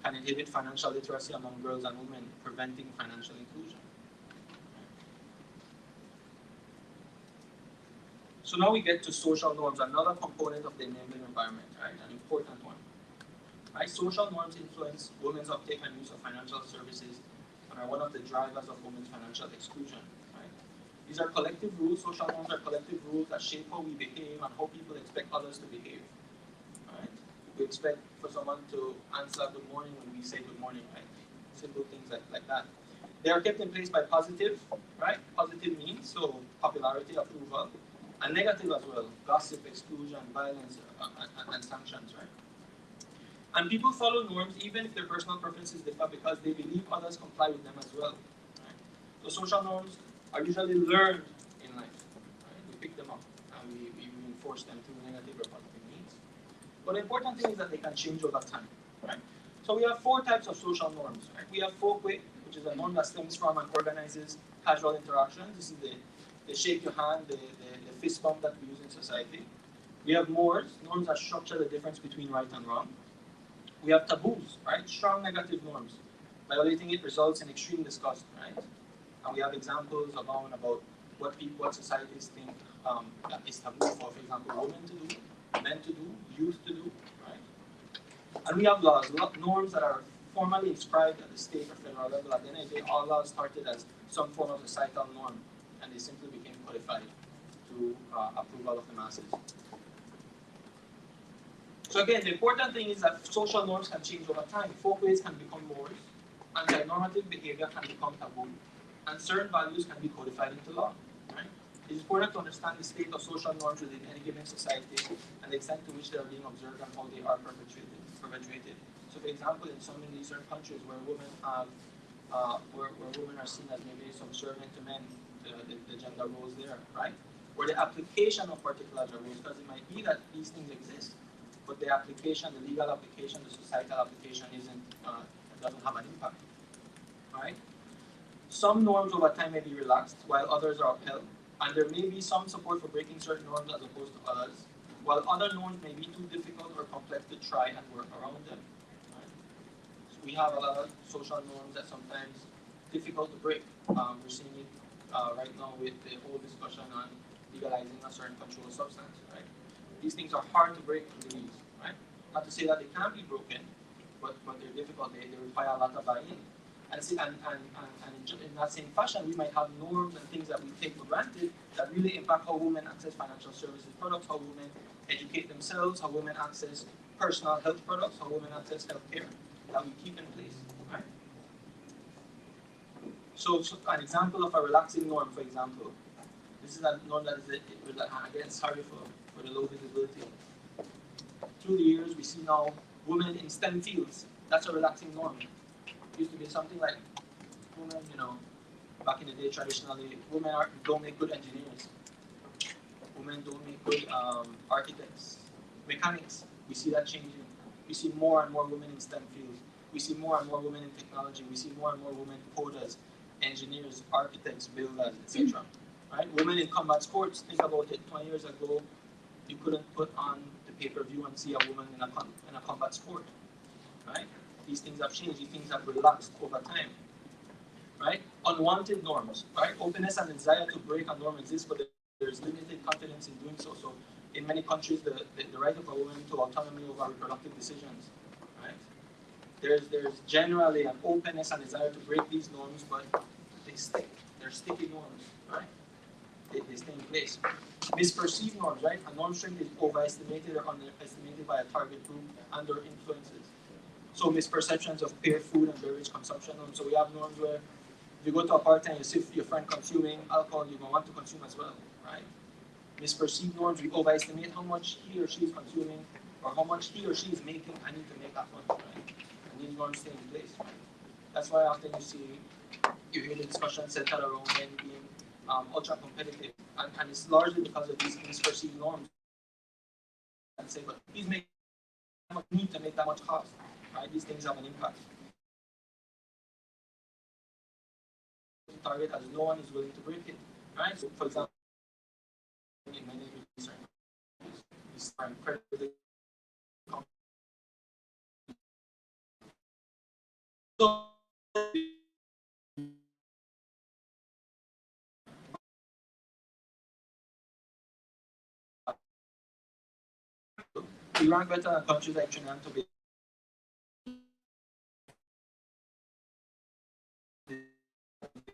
can inhibit financial literacy among girls and women, preventing financial inclusion. So now we get to social norms, another component of the enabling environment, right? An important one. Right? Social norms influence women's uptake and use of financial services and are one of the drivers of women's financial exclusion. Right? These are collective rules. Social norms are collective rules that shape how we behave and how people expect others to behave. Right? We expect for someone to answer good morning when we say good morning, right? Simple things like that. They are kept in place by positive, right? Positive means, so popularity, approval, and negative as well, gossip, exclusion, violence, and sanctions, right? And people follow norms even if their personal preferences differ because they believe others comply with them as well. Right? So social norms are usually learned in life. Right? We pick them up and we reinforce them through negative or positive means. But the important thing is that they can change over time. Right? So we have 4 types of social norms. Right? We have folkways, which is a norm that stems from and organizes casual interactions. This is the shake your hand, the fist bump that we use in society. We have mores, norms that structure the difference between right and wrong. We have taboos, right? Strong negative norms. Violating it results in extreme disgust, right? And we have examples about what societies think that is taboo for example, women to do, men to do, youth to do, right? And we have laws, norms that are formally inscribed at the state or federal level. At the end of the day, all laws started as some form of societal norm, and they simply became codified through approval of the masses. So again, the important thing is that social norms can change over time. Folkways can become mores, anti-normative behavior can become taboo, and certain values can be codified into law. Right? It is important to understand the state of social norms within any given society and the extent to which they are being observed and how they are perpetuated. So, for example, in some Middle Eastern countries where women have, where women are seen as maybe subservient to men, the gender roles there, right? Or the application of particular roles, because it might be that these things exist, but the application, the legal application, the societal application doesn't have an impact, right? Some norms over time may be relaxed, while others are upheld, and there may be some support for breaking certain norms as opposed to others, while other norms may be too difficult or complex to try and work around them. Right? So we have a lot of social norms that sometimes difficult to break. We're seeing it right now with the whole discussion on legalizing a certain controlled substance. Right? These things are hard to break in the leaves, right? Not to say that they can't be broken, but they're difficult. They require a lot of buy-in. And in that same fashion, we might have norms and things that we take for granted that really impact how women access financial services products, how women educate themselves, how women access personal health products, how women access healthcare that we keep in place, right? So an example of a relaxing norm, for example, this is a norm that is, again, sorry for the low visibility. Through the years, we see now women in STEM fields. That's a relaxing norm. It used to be something like women, back in the day, traditionally, women don't make good engineers. Women don't make good architects, mechanics. We see that changing. We see more and more women in STEM fields. We see more and more women in technology. We see more and more women coders, engineers, architects, builders, etc. Right? Women in combat sports. Think about it. 20 years ago, you couldn't put on the pay-per-view and see a woman in a combat sport. Right? These things have changed. These things have relaxed over time. Right? Unwanted norms. Right? Openness and desire to break a norm exists, but there's limited confidence in doing so. So, in many countries, the right of a woman to autonomy over reproductive decisions. Right? There's generally an openness and desire to break these norms, but they stick. They're sticky norms. Right? They stay in place. Misperceived norms, right? A norm strength is overestimated or underestimated by a target group and or influences. So misperceptions of peer food and beverage consumption norms. So we have norms where if you go to a party and you see your friend consuming alcohol, you're going to want to consume as well, right? Misperceived norms, we overestimate how much he or she is consuming or how much he or she is making. I need to make that much, right? And these norms stay in place, right? That's why often you hear the discussion centered around men being ultra competitive, and it's largely because of these misperceived norms. And say, but he's making that much need to make that much cost, right? These things have an impact. Target as no one is willing to break it, right? So, for example, in many research, these are incredibly so. We rank better than countries like Trinidad and Tobago.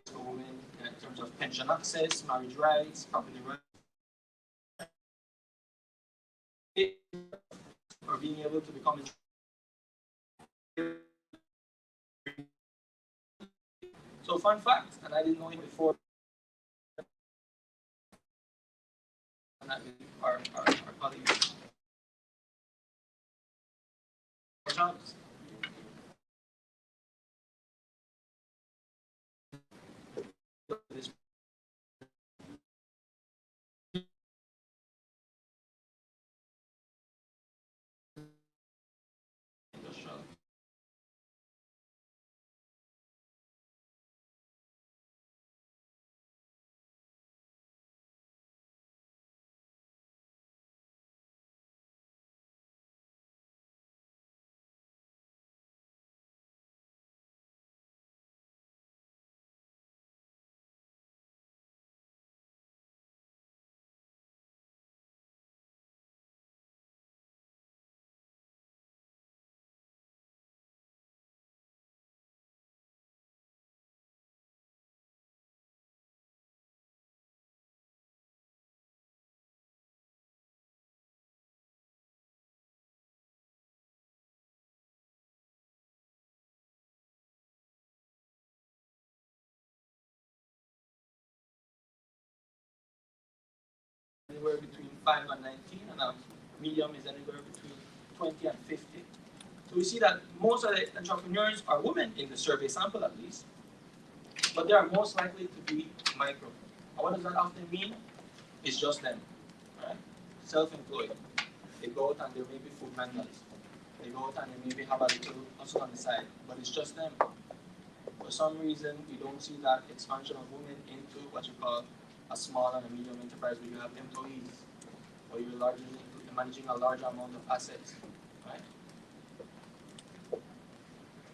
For women in terms of pension access, marriage rights, property rights, or being able to become so fun fact, and I didn't know it before, our colleagues. Jobs. anywhere between 5 and 19, and a medium is anywhere between 20 and 50. So we see that most of the entrepreneurs are women in the survey sample, at least, but they are most likely to be micro. And what does that often mean? It's just them, right? Self-employed. They go out and they may be food manuals. They go out and they maybe have a little hustle on the side, but it's just them. For some reason, we don't see that expansion of women into what you call a small and a medium enterprise where you have employees, or you're largely managing a larger amount of assets, right?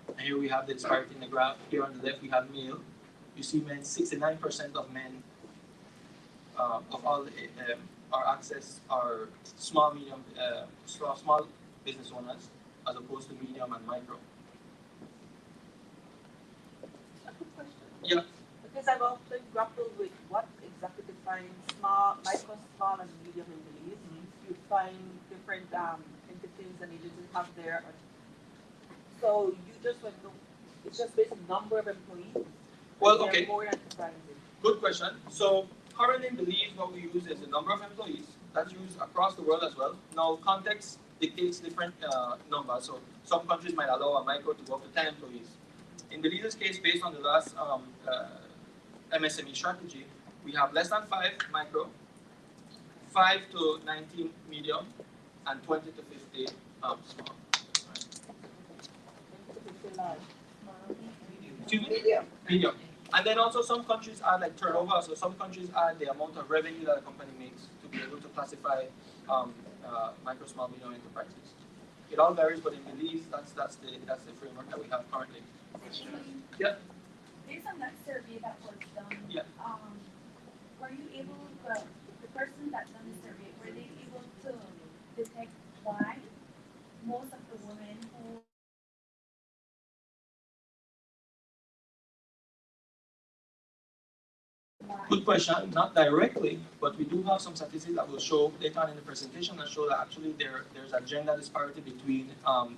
And here we have the disparity in the graph. Here on the left, we have male. You see men, 69% of men of all our access are small, medium, small business owners, as opposed to medium and micro. A quick question. Yeah. Because I've often grappled with what exactly defines small, micro, small, and medium in Belize. You find different entities and agencies have their. So you just went to, it's just based on number of employees. Well, okay. More enterprises. Good question. So currently in Belize, what we use is the number of employees. That's used across the world as well. Now, context dictates different numbers. So some countries might allow a micro to go up to 10 employees. In Belize's case, based on the last MSME strategy, we have less than 5 micro, 5 to 19 medium, and 20 to 50 small. Excuse me? Medium. And then also some countries add like turnover, so some countries add the amount of revenue that a company makes to be able to classify micro, small, medium enterprises. It all varies, but in Belize, that's the framework that we have currently. Yeah. Based on that survey that was done, Yeah. were you able, the person that done the survey, were they able to detect why most of the women who Good question. Not directly, but we do have some statistics that will show later on in the presentation that show that actually there's a gender disparity between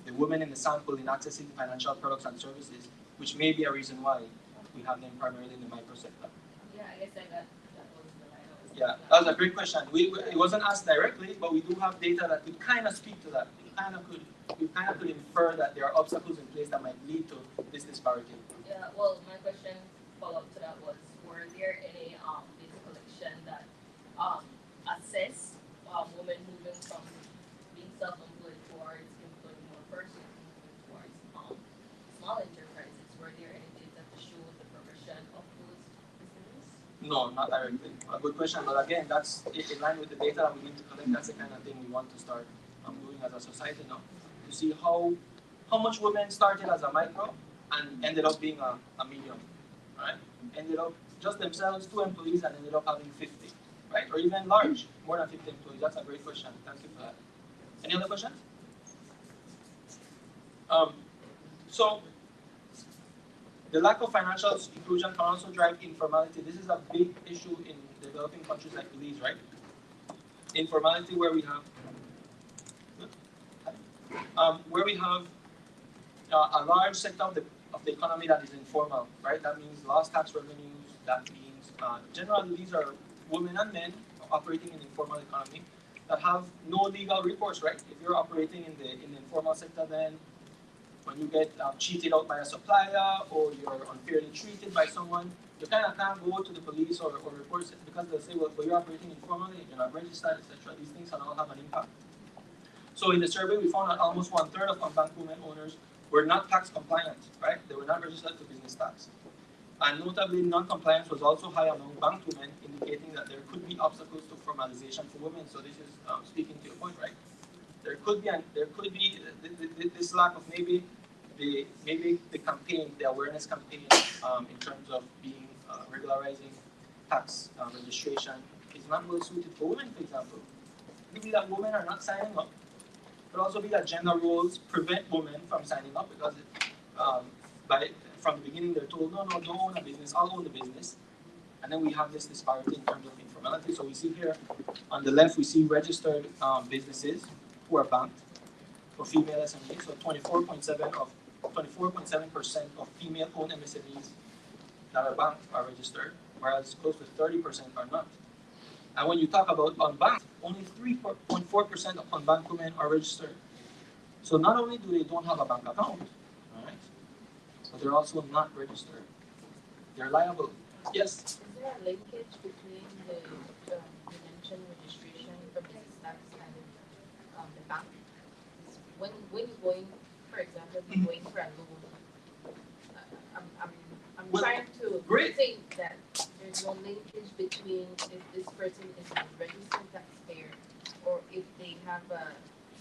the women in the sample in accessing financial products and services, which may be a reason why we have them primarily in the micro sector. Yeah, I guess that was the line I was. Yeah, that was a great question. It wasn't asked directly, but we do have data that could kind of speak to that. We kind of could infer that there are obstacles in place that might lead to this disparity. Yeah, well, my question follow-up to that was, were there any data collection that assess women moving from being self-employed towards employing more persons, moving towards small enterprises? Were there any data to show the progression of those businesses? No, not directly. A good question, but again, that's in line with the data that we need to collect. That's the kind of thing we want to start doing as a society now, to see how much women started as a micro and ended up being a medium, right? Ended up just themselves, 2 employees, and ended up having 50, right? Or even large, more than 50 employees. That's a great question. Thank you for that. Any other questions? So the lack of financial inclusion can also drive informality. This is a big issue in developing countries like Belize, right? Informality, where we have a large sector of the economy that is informal, right? That means lost tax revenues. That means generally these are women and men operating in the informal economy that have no legal recourse, right? If you're operating in the informal sector, then when you get cheated out by a supplier or you're unfairly treated by someone, you kind of can't go to the police or report it because they'll say, well, you're operating informally, you're not registered, etc. These things can all have an impact. So in the survey, we found that almost 1/3 of unbanked women owners were not tax compliant, right? They were not registered to business tax. And notably, non-compliance was also high among banked women, indicating that there could be obstacles to formalization for women. So this is speaking to your point, right? There could be this lack of maybe the campaign, the awareness campaign, in terms of being regularizing tax registration is not well suited for women, for example. Maybe that women are not signing up. Could also be that gender roles prevent women from signing up because from the beginning they're told, no, don't own a business, I'll own the business. And then we have this disparity in terms of informality. So we see here on the left, we see registered businesses who are banked for female SMEs. So 24.7% of female-owned MSMEs that are banked are registered, whereas close to 30% are not. And when you talk about unbanked, only 3.4% of unbanked women are registered. So not only do they don't have a bank account, right, but they're also not registered. They're liable. Yes? Is there a linkage between the you mentioned registration for business tax and the bank? When you're going, for example, you're going for a loan, I'm Well, trying to great. think that there's no linkage between if this person is a registered taxpayer or if they have a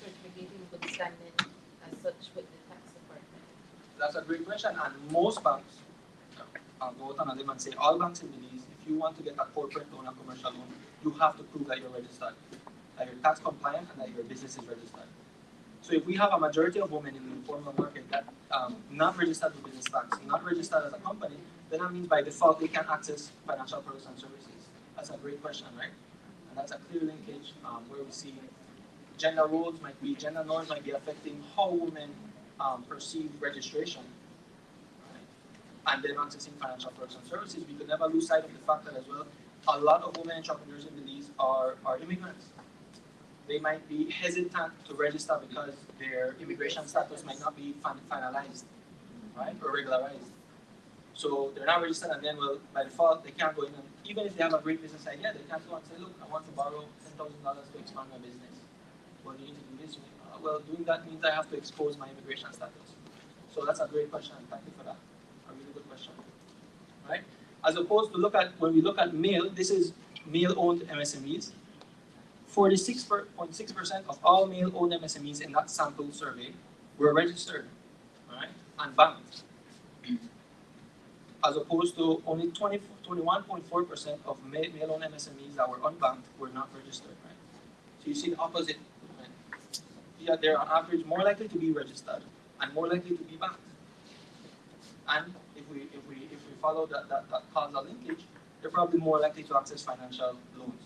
certificate in good standing as such with the tax department. That's a great question. And most banks, I'll go out on a limb and say all banks in Belize, if you want to get a corporate loan, a commercial loan, you have to prove that you're registered, that you're tax compliant, and that your business is registered. So if we have a majority of women in the informal market that not registered with business tax, not registered as a company, then that means by default they can access financial products and services. That's a great question, right? And that's a clear linkage where we see gender roles might be, gender norms might be affecting how women perceive registration, right? And then accessing financial products and services. We could never lose sight of the fact that as well, a lot of women entrepreneurs in Belize are immigrants. They might be hesitant to register because their immigration status might not be finalized, right, or regularized. So they're not registered, and then, well, by default, they can't go in. And even if they have a great business idea, they can't go and say, look, I want to borrow $10,000 to expand my business. Well, you need to do this. Well, doing that means I have to expose my immigration status. So that's a great question, and thank you for that. A really good question, right? As opposed to when we look at male, this is male-owned MSMEs. 46.6% of all male-owned MSMEs in that sample survey were registered, right, and banked, as opposed to only 21.4% of male-owned MSMEs that were unbanked were not registered, right? So you see the opposite, right? Yeah, they're on average more likely to be registered and more likely to be banked. And if we follow that causal linkage, they're probably more likely to access financial loans,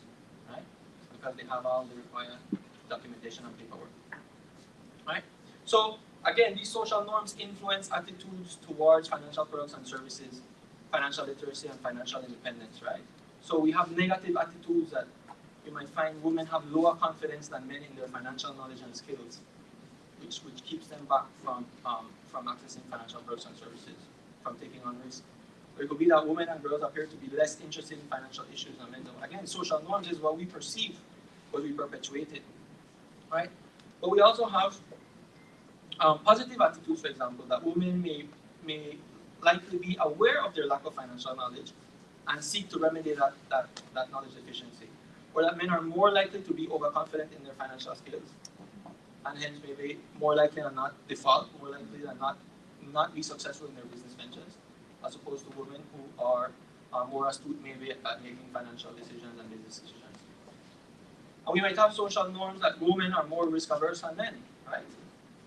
right? Because they have all the required documentation and paperwork, right? So again, these social norms influence attitudes towards financial products and services, financial literacy, and financial independence, right? So we have negative attitudes that you might find women have lower confidence than men in their financial knowledge and skills, which keeps them back from accessing financial products and services, from taking on risk. Or it could be that women and girls appear to be less interested in financial issues than men. Again, social norms is what we perceive, what we perpetuate it, right? But we also have positive attitudes, for example, that women may likely be aware of their lack of financial knowledge and seek to remedy that knowledge deficiency. Or that men are more likely to be overconfident in their financial skills, and hence maybe more likely than not default, more likely than not be successful in their business ventures, as opposed to women who are more astute maybe at making financial decisions and business decisions. And we might have social norms that women are more risk averse than men, right?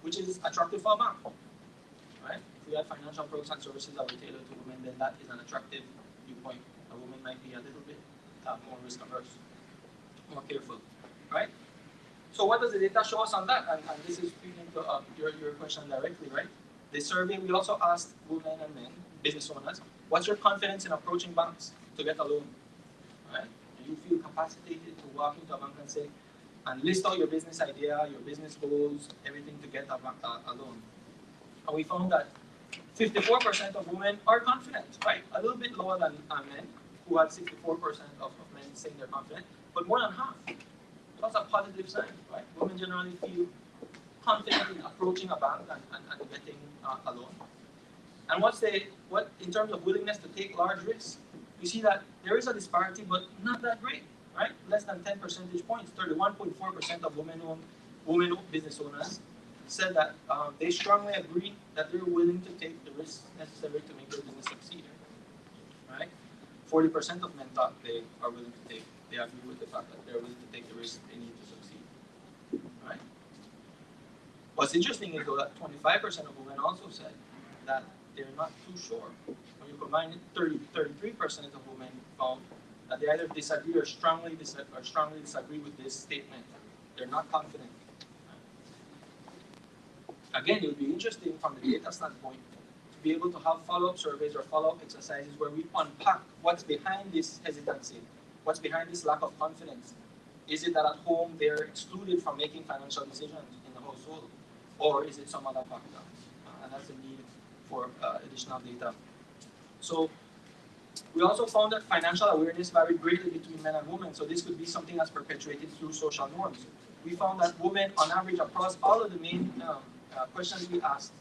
Which is attractive for a bank, right? If we have financial products and services that were tailored to women, then that is an attractive viewpoint. A woman might be a little bit more risk averse, more careful, right? So what does the data show us on that? And this is speaking to your question directly, right? The survey, we also asked women and men, business owners, what's your confidence in approaching banks to get a loan, right? Do you feel capacitated to walk into a bank and say, and list out your business idea, your business goals, everything to get a loan? And we found that 54% of women are confident, right? A little bit lower than men, who had 64% of men saying they're confident, but more than half. That's a positive sign, right? Women generally feel confident in approaching a bank and getting a loan. And what in terms of willingness to take large risks, you see that there is a disparity, but not that great, right? Less than 10 percentage points. 31.4% of women-owned business owners said that they strongly agree that they're willing to take the risks necessary to make their business succeed, right? 40% of men thought they are willing to take. They agree with the fact that they're willing to take the risks they need to succeed, right? What's interesting is though that 25% of women also said that they're not too sure. When you combine it, 33% of women found that they either disagree or strongly disagree with this statement. They're not confident. Again, it would be interesting from the data standpoint to be able to have follow-up surveys or follow-up exercises where we unpack what's behind this hesitancy. What's behind this lack of confidence? Is it that at home they're excluded from making financial decisions in the household? Or is it some other factor? And that's the need for additional data. So we also found that financial awareness varied greatly between men and women. So this could be something that's perpetuated through social norms. We found that women, on average, across all of the main questions we asked,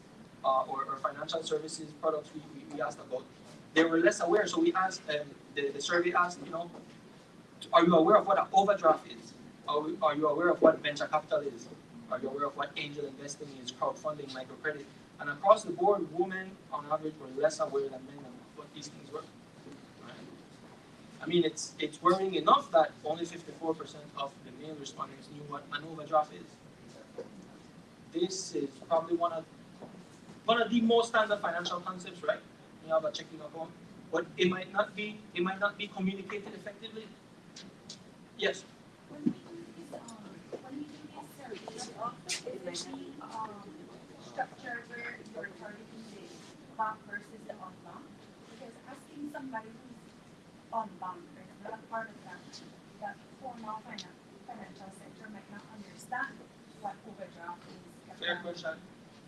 or financial services products we asked about, they were less aware. So we asked, the survey asked, are you aware of what an overdraft is? Are you aware of what venture capital is? Are you aware of what angel investing is, crowdfunding, microcredit? And across the board, women, on average, were less aware than men of what these things were. Right? I mean, it's worrying enough that only 54% of the male respondents knew what an overdraft is. This is probably one of the most standard financial concepts, right? You have a checking account, but it might not be communicated effectively. Yes. When we do these surveys, is there any structure where you're targeting the bank versus the on-bank? Because asking somebody who's on-bank, right, not part of that formal financial sector might not understand what overdraft is. Fair question.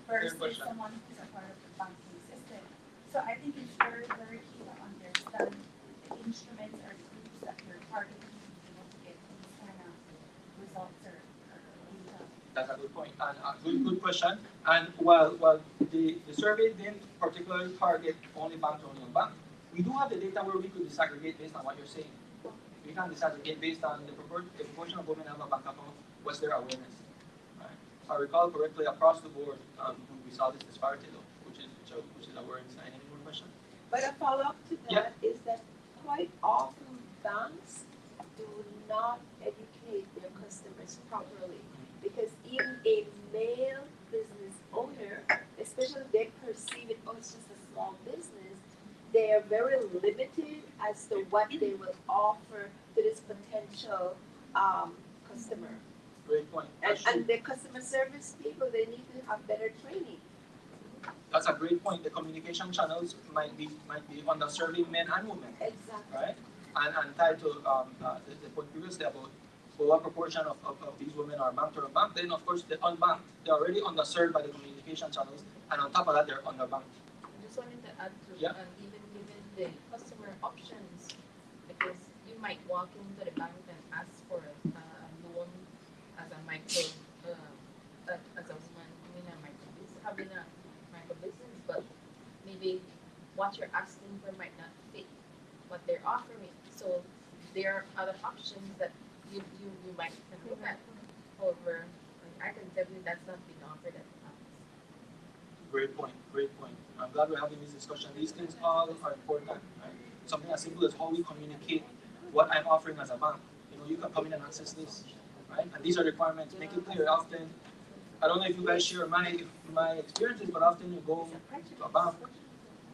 Versus someone who's a part of the banking system. So I think it's very, very key to understand the instruments or the groups that you're targeting to be able to get these kind of results or data. That's a good point, and a good question. And while the survey didn't particularly target only banks or non-bank, we do have the data where we could disaggregate based on what you're saying. We can disaggregate based on the proportion of women have a bank account, what's their awareness. Right? If I recall correctly, across the board, we saw this disparity though, which is awareness. Any more questions? But a follow-up to that is that quite often banks do not educate their customers properly, because even a male business owner, especially if they perceive it as just a small business, they are very limited as to what they will offer to this potential customer. Great point. And the customer service people, they need to have better training. That's a great point. The communication channels might be under serving men and women. Exactly. Right? And tied to the point previously about what proportion of these women are banked or unbanked, then of course the unbanked, they're already underserved by the communication channels, and on top of that they're underbanked. I just wanted to add to Yeah. even given the customer options, because you might walk into the bank and ask for a loan as a micro, as a woman doing a micro business, having a micro business, but maybe what you're asking for might not fit what they're offering. So there are other options that you might can look at. However, I can tell you that's not being offered at the banks. Great point. Great point. I'm glad we're having this discussion. These things all are important. Right? Something as simple as how we communicate what I'm offering as a bank. You can come in and access this, right? And these are requirements. Make it clear. Often, I don't know if you guys share my experiences, but often you go to a bank,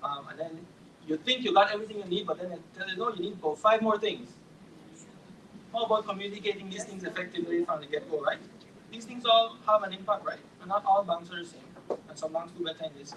and then you think you got everything you need, but then they tell you, no, you need about 5 more things. How about communicating these things effectively from the get-go, right? These things all have an impact, right? And not all banks are the same. And some banks do better in this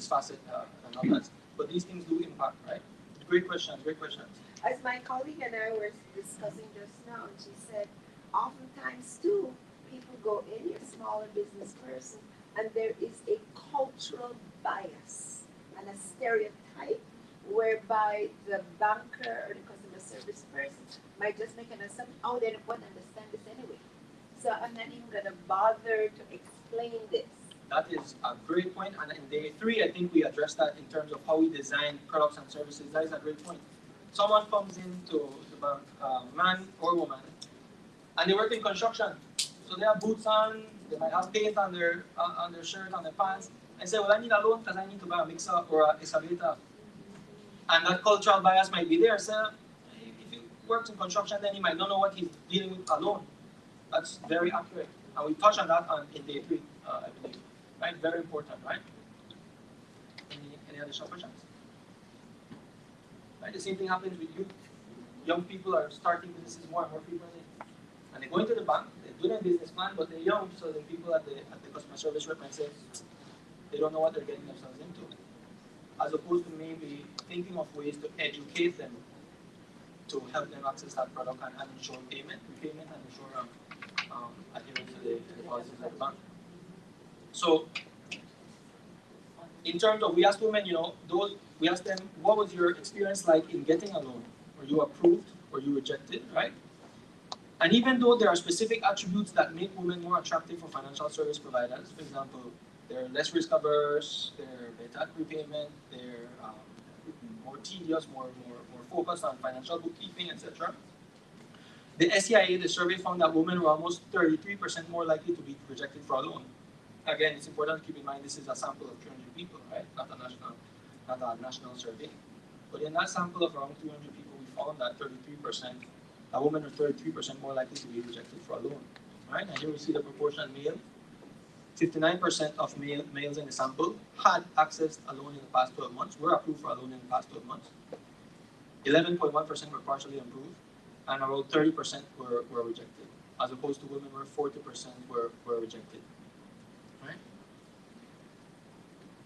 facet than others. But these things do impact, right? Great questions, great questions. As my colleague and I were discussing just now, and she said, oftentimes too, people go in, you're a smaller business person, and there is a cultural bias and a stereotype whereby the banker or the customer service person might just make an assumption, oh, they don't understand this anyway. So I'm not even going to bother to explain this. That is a great point, and in day 3, I think we addressed that in terms of how we design products and services. That is a great point. Someone comes into the bank, man or woman, and they work in construction. So they have boots on, they might have paint on their shirt, on their pants, and say, well, I need a loan because I need to buy a mixer or an excavator. And that cultural bias might be there. So if he works in construction, then he might not know what he's dealing with alone. That's very accurate. And we touched on that in day 3, I believe. Right? Very important, right? Any additional questions? Right? The same thing happens with youth. Young people are starting businesses more and more frequently. And they go into the bank, they do their business plan, but they're young, so the people at the customer service rep might say they don't know what they're getting themselves into. As opposed to maybe thinking of ways to educate them to help them access that product and ensure repayment and ensure adherence to the policies of the bank. So in terms of, we asked women, we asked them, what was your experience like in getting a loan? Were you approved? Were you rejected, right? And even though there are specific attributes that make women more attractive for financial service providers, for example, they're less risk averse, they're better at repayment, they're more tedious, more focused on financial bookkeeping, etc. The SEIA, the survey found that women were almost 33% more likely to be rejected for a loan. Again, it's important to keep in mind this is a sample of 300 people, right? Not a national survey. But in that sample of around 300 people, we found that 33%, a woman are 33% more likely to be rejected for a loan, right? And here we see the proportion male. 59% of males in the sample had accessed a loan in the past 12 months, were approved for a loan in the past 12 months. 11.1% were partially approved, and around 30% were rejected, as opposed to women where 40% were rejected.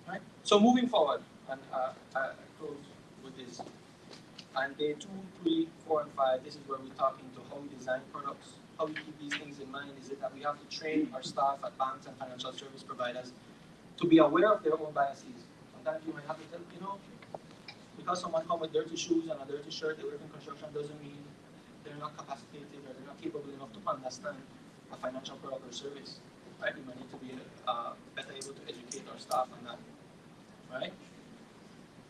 Right? So moving forward, and I close with this. And day 2, 3, 4, and 5, this is where we talk into how we design products, how we keep these things in mind. Is it that we have to train our staff at banks and financial service providers to be aware of their own biases? Sometimes you might have to tell, because someone comes with dirty shoes and a dirty shirt, they work in construction, doesn't mean they're not capacitated or they're not capable enough to understand a financial product or service. Right? We might need to be better able to educate our staff on that. Right?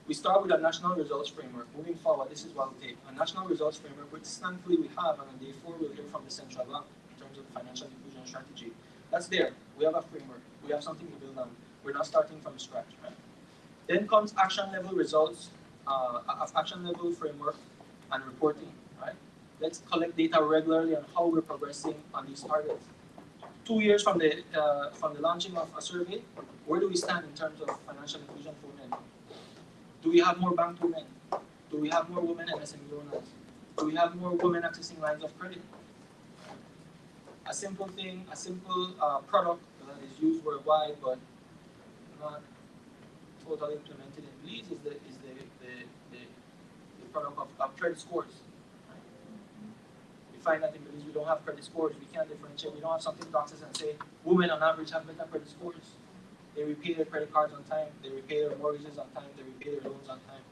We start with a national results framework. Moving forward, this is what we'll take. A national results framework, which thankfully we have, and on day 4 we'll hear from the central bank in terms of the financial inclusion strategy. That's there. We have a framework. We have something to build on. We're not starting from scratch. Right? Then comes action level results, action level framework, and reporting. Right? Let's collect data regularly on how we're progressing on these targets. 2 years from the launching of a survey, where do we stand in terms of financial inclusion for women? Do we have more banked women? Do we have more women MSME owners? Do we have more women accessing lines of credit? A simple thing, a simple product that is used worldwide but not totally implemented in Belize is the product of credit scores. We find that in Belize we don't have credit scores. We can't differentiate. We don't have something to access and say women on average have better credit scores. They repay their credit cards on time. They repay their mortgages on time. They repay their loans on time.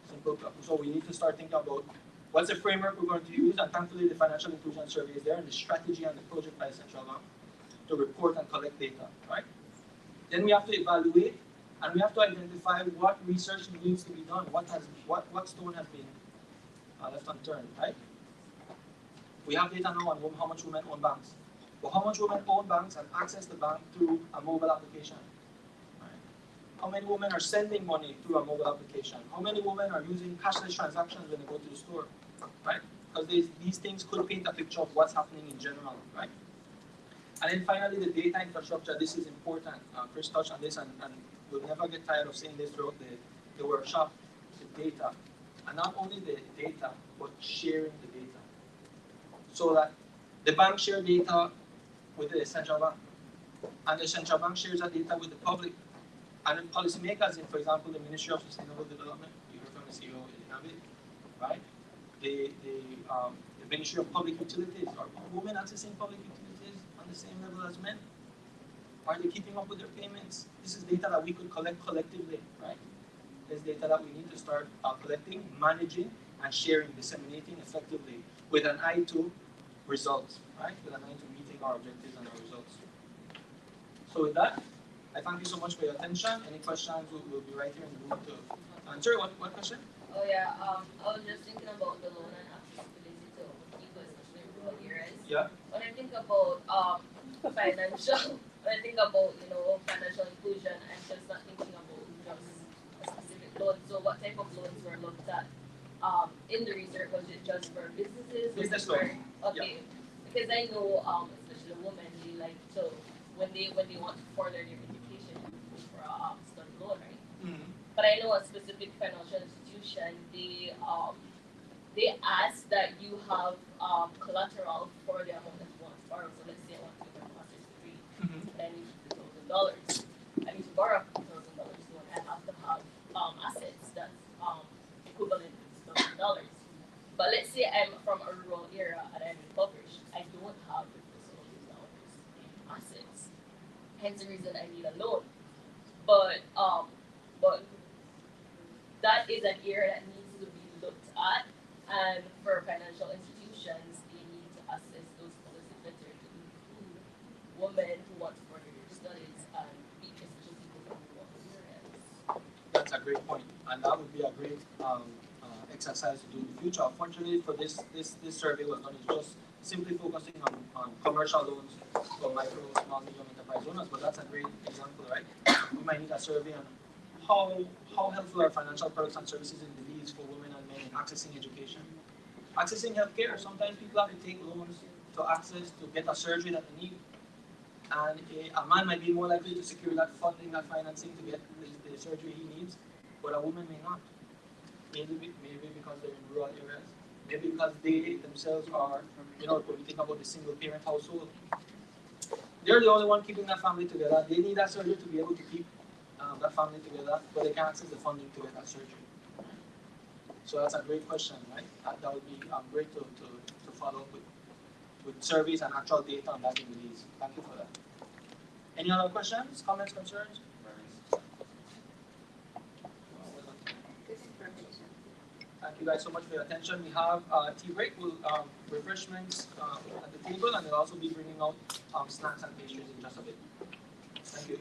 Simple. So we need to start thinking about what's the framework we're going to use, and thankfully the financial inclusion survey is there, and the strategy and the project by the central bank to report and collect data. Right? Then we have to evaluate, and we have to identify what research needs to be done. What stone has been left unturned. Right? We have data now on how much women own banks. But how much women own banks and access the bank through a mobile application? Right? How many women are sending money through a mobile application? How many women are using cashless transactions when they go to the store? Right? Because these things could paint a picture of what's happening in general. Right? And then finally, the data infrastructure. This is important. Chris touched on this, and we'll never get tired of saying this throughout the workshop. The data. And not only the data, but sharing the data. So that the bank share data with the central bank, and the central bank shares that data with the public, and the policymakers in, for example, the Ministry of Sustainable Development. You heard from the CEO, right? The Ministry of Public Utilities. Are women accessing public utilities on the same level as men? Are they keeping up with their payments? This is data that we could collect collectively, right? This data that we need to start collecting, managing, and sharing, disseminating effectively with an eye to results, right? With an eye to meeting our objectives and our results. So with that, I thank you so much for your attention. Any questions, we'll be right here in the room to answer. What question? Oh yeah, I was just thinking about the loan and accessibility to people, especially in rural areas. Yeah. When I think about financial, when I think about financial inclusion, I'm just not thinking about just a specific loan. So what type of loans were looked at in the research? Was it just for businesses? Business loan. Okay, yeah. Because I know, especially women, they like to when they want to further their education, go for a student loan, right? Mm-hmm. But I know a specific financial institution, they ask that you have collateral for the amount that you want to borrow. So let's say I want to get a master's degree, and I need $50,000. I need to borrow $50,000 loan. I have to have assets that's equivalent to $50,000. But let's say I'm from a rural area and I'm impoverished. I don't have the facilities nowadays, assets. Hence the reason I need a loan. But that is an area that needs to be looked at, and for financial institutions, they need to assess those policies better to include women who want to further their studies and especially people from rural areas. That's a great point, and that would be a great exercise to do in the future. Unfortunately, for this survey was done is just simply focusing on commercial loans for micro, small, medium enterprise owners, but that's a great example, right? We might need a survey on how helpful are financial products and services in Belize for women and men in accessing education, accessing healthcare. Sometimes people have to take loans to get a surgery that they need, and a man might be more likely to secure that funding, that financing to get the surgery he needs, but a woman may not. Maybe because they're in rural areas. Maybe because they themselves are, when we think about the single parent household, they're the only one keeping that family together. They need that surgery to be able to keep that family together, but they can't access the funding to get that surgery. So that's a great question, right? That would be great to follow up with surveys and actual data on that in Belize. Thank you for that. Any other questions, comments, concerns? Thank you guys so much for your attention. We have tea break, refreshments at the table, and they'll also be bringing out snacks and pastries in just a bit. Thank you.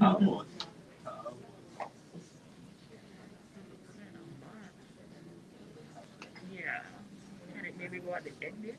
Almost. Yeah. Can it maybe go at the end there?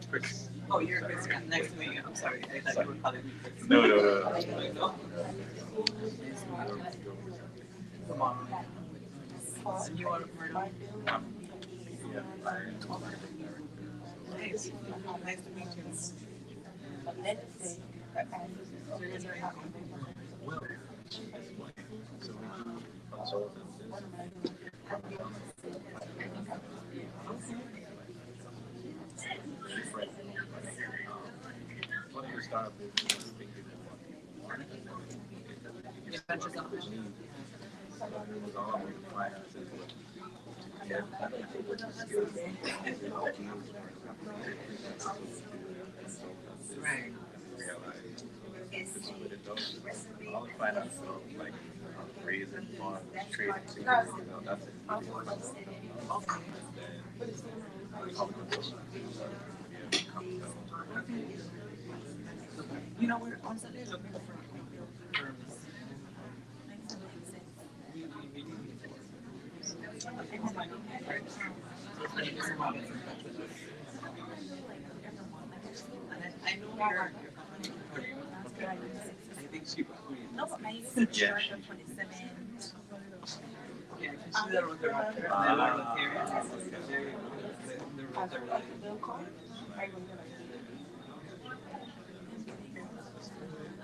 Chris. Oh, you're Chris. Yeah. Nice to meet you. I'm sorry. I thought you were calling me Chris. No. Come on. And you are Murdo? Nice. Nice to meet you. Right. All the finance stuff, like raising funds, trading securities, that's it. You know, we're constantly looking for firms. I know your company. I think she probably. No, but mine is insured for 27. Yeah, she's a Rotaract. And I'm a Rotarian. The Rotaract.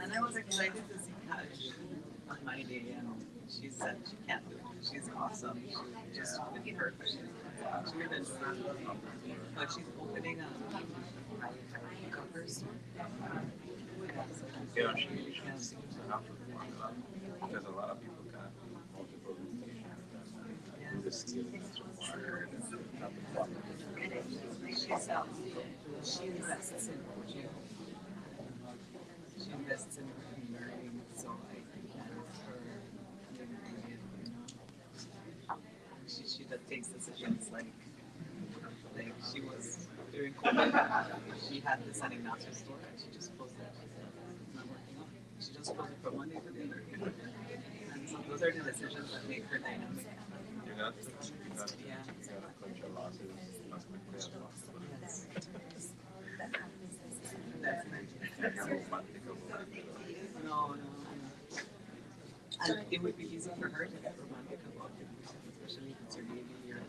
And I was excited to see Cash on my day, and she said she can't do it. She's awesome. She just did perfect. She did it. But she's opening a copper store. Yeah, she seems to have to work a lot because a lot of people got multiple limitations. The skill that's required and have the quality. She invests in coaching. She invests in learning, so I can for during COVID, she had this San Ignacio store and she just closed it. It's not working out. She just closed it from one day to the other. And so those are the decisions that make her dynamic. Yeah. No. And it would be easy for her to get romantic about it, especially if it's her baby or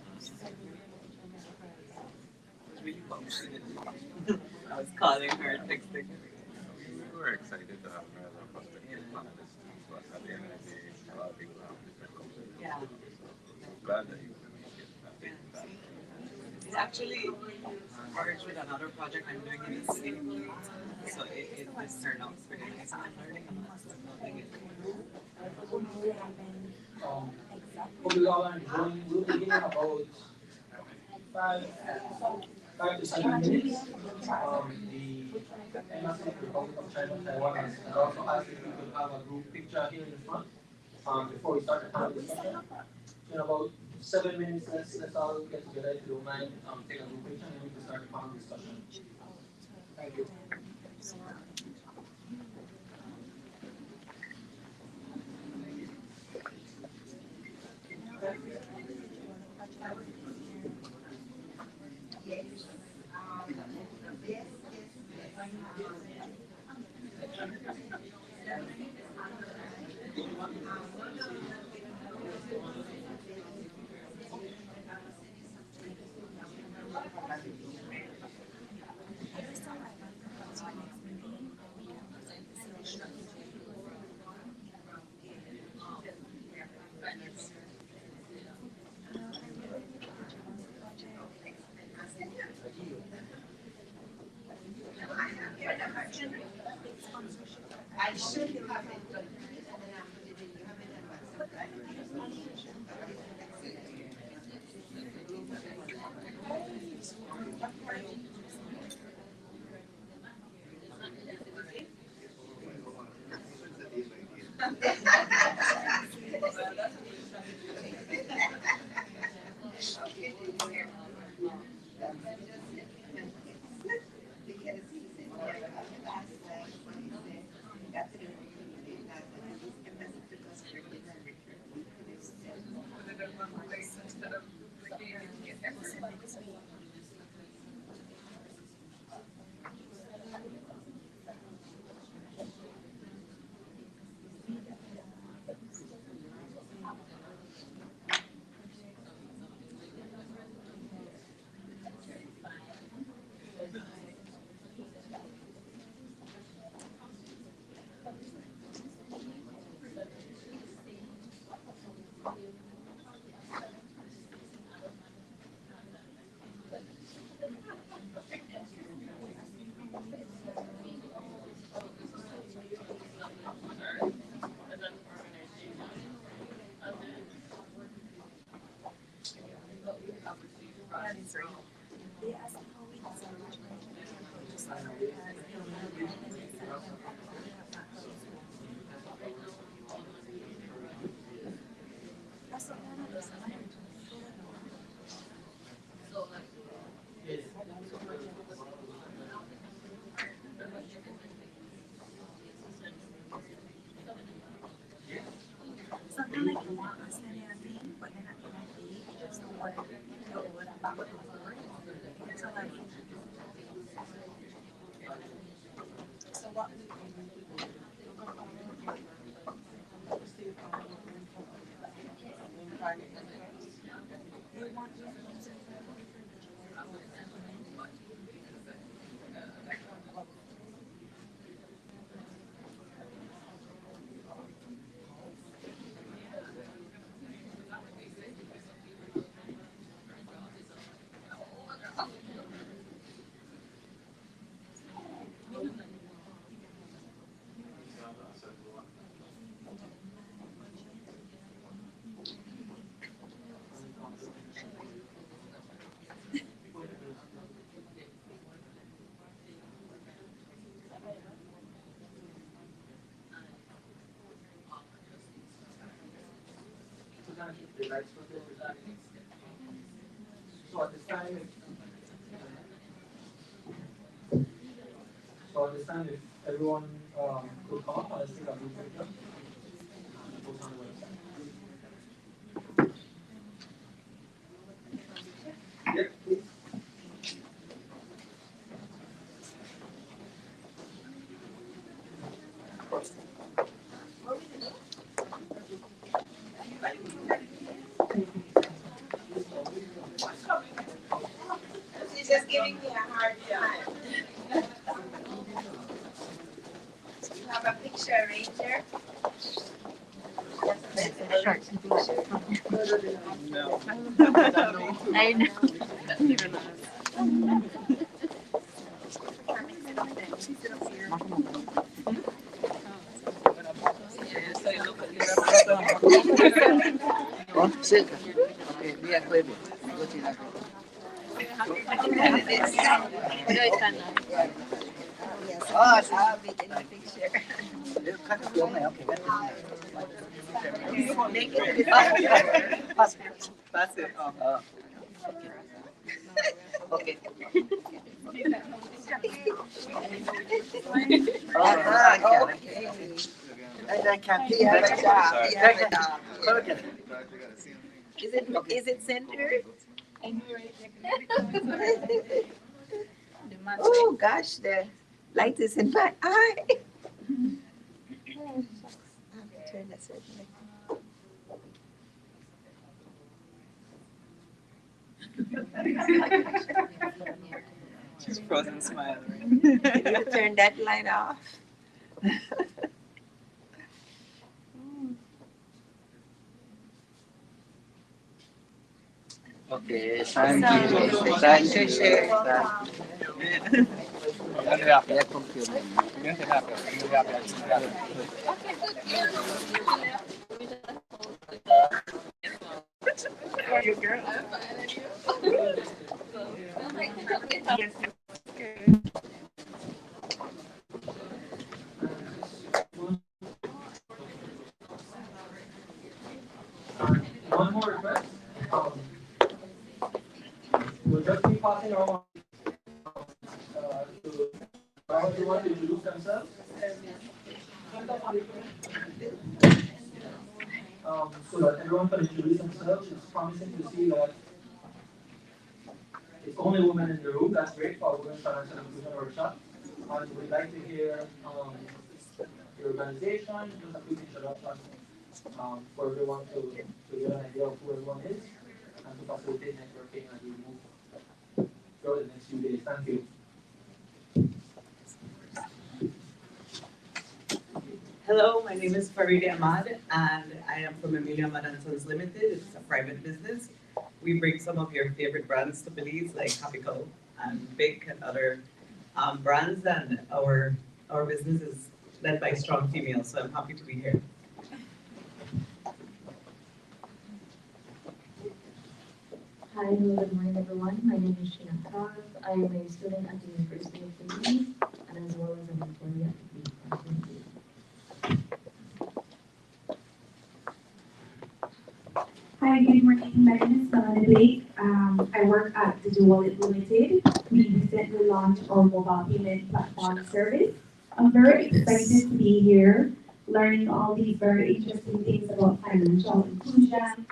it's really close. She didn't. I was calling her, texting her. We were excited to have her as a prospective panelist, but at the end of the day, a lot of people have different cultures. Yeah. So glad that you can make it. I think that. It's actually merged with another project I'm doing in the city. So it just turned out pretty nice. I'm learning a lot. I'm loving it. We'll begin about 5 to 7 minutes. The Embassy of the Republic of China, Taiwan has also asked if we could have a group picture here in the front before we start the panel discussion. In about 7 minutes, let's all get together if you don't mind, take a group picture and we can start the panel discussion. Thank you. I should have it done, and then I put it in. You have it done, but something like you want us to thing, but then at the end of the day, you just don't want to know what about the board. So like, So what they want you The lights for the so at this time, So at this time, if everyone could come up and let's take a group picture. Post on the website. Yeah, please. She's just giving me a hard time. You have a picture, Ranger? I know. Oh, sit. Okay, Mia, claim it. Go to that. Oh, I'll be in the picture. Cut it your nail. Make it to the picture. That's it. Okay. I can't. You have a job. You have a job. Okay. Is it centered? Oh gosh, the light is in my eye. Turn that certain way. She's frozen smile. You turn that light off. Okay, thank you. Thank you. Yeah, computer. One more request. We'll just be passing around to everyone to introduce themselves. So that everyone can introduce themselves. It's promising to see that it's only women in the room. That's great for our Women's Financial Inclusion Workshop. And we'd like to hear your organization, just a quick introduction for everyone to get an idea of who everyone is and to facilitate networking as we move throughout the next few days. Thank you. Hello, my name is Farida Ahmad, and I am from Amelia Ahmad & Sons Limited. It's a private business. We bring some of your favorite brands to Belize, like Happy Co and Big and other brands, and our business is led by strong females, so I'm happy to be here. Hi, hello, good morning everyone. My name is Sheena Kaz. I am a student at the University of Belize and as well as an employee at the company. Hi, good morning. My name is Melanie Blake. I work at the Wallet Limited. We recently launched our mobile payment platform service. I'm very excited to be here, learning all these very interesting things about financial inclusion,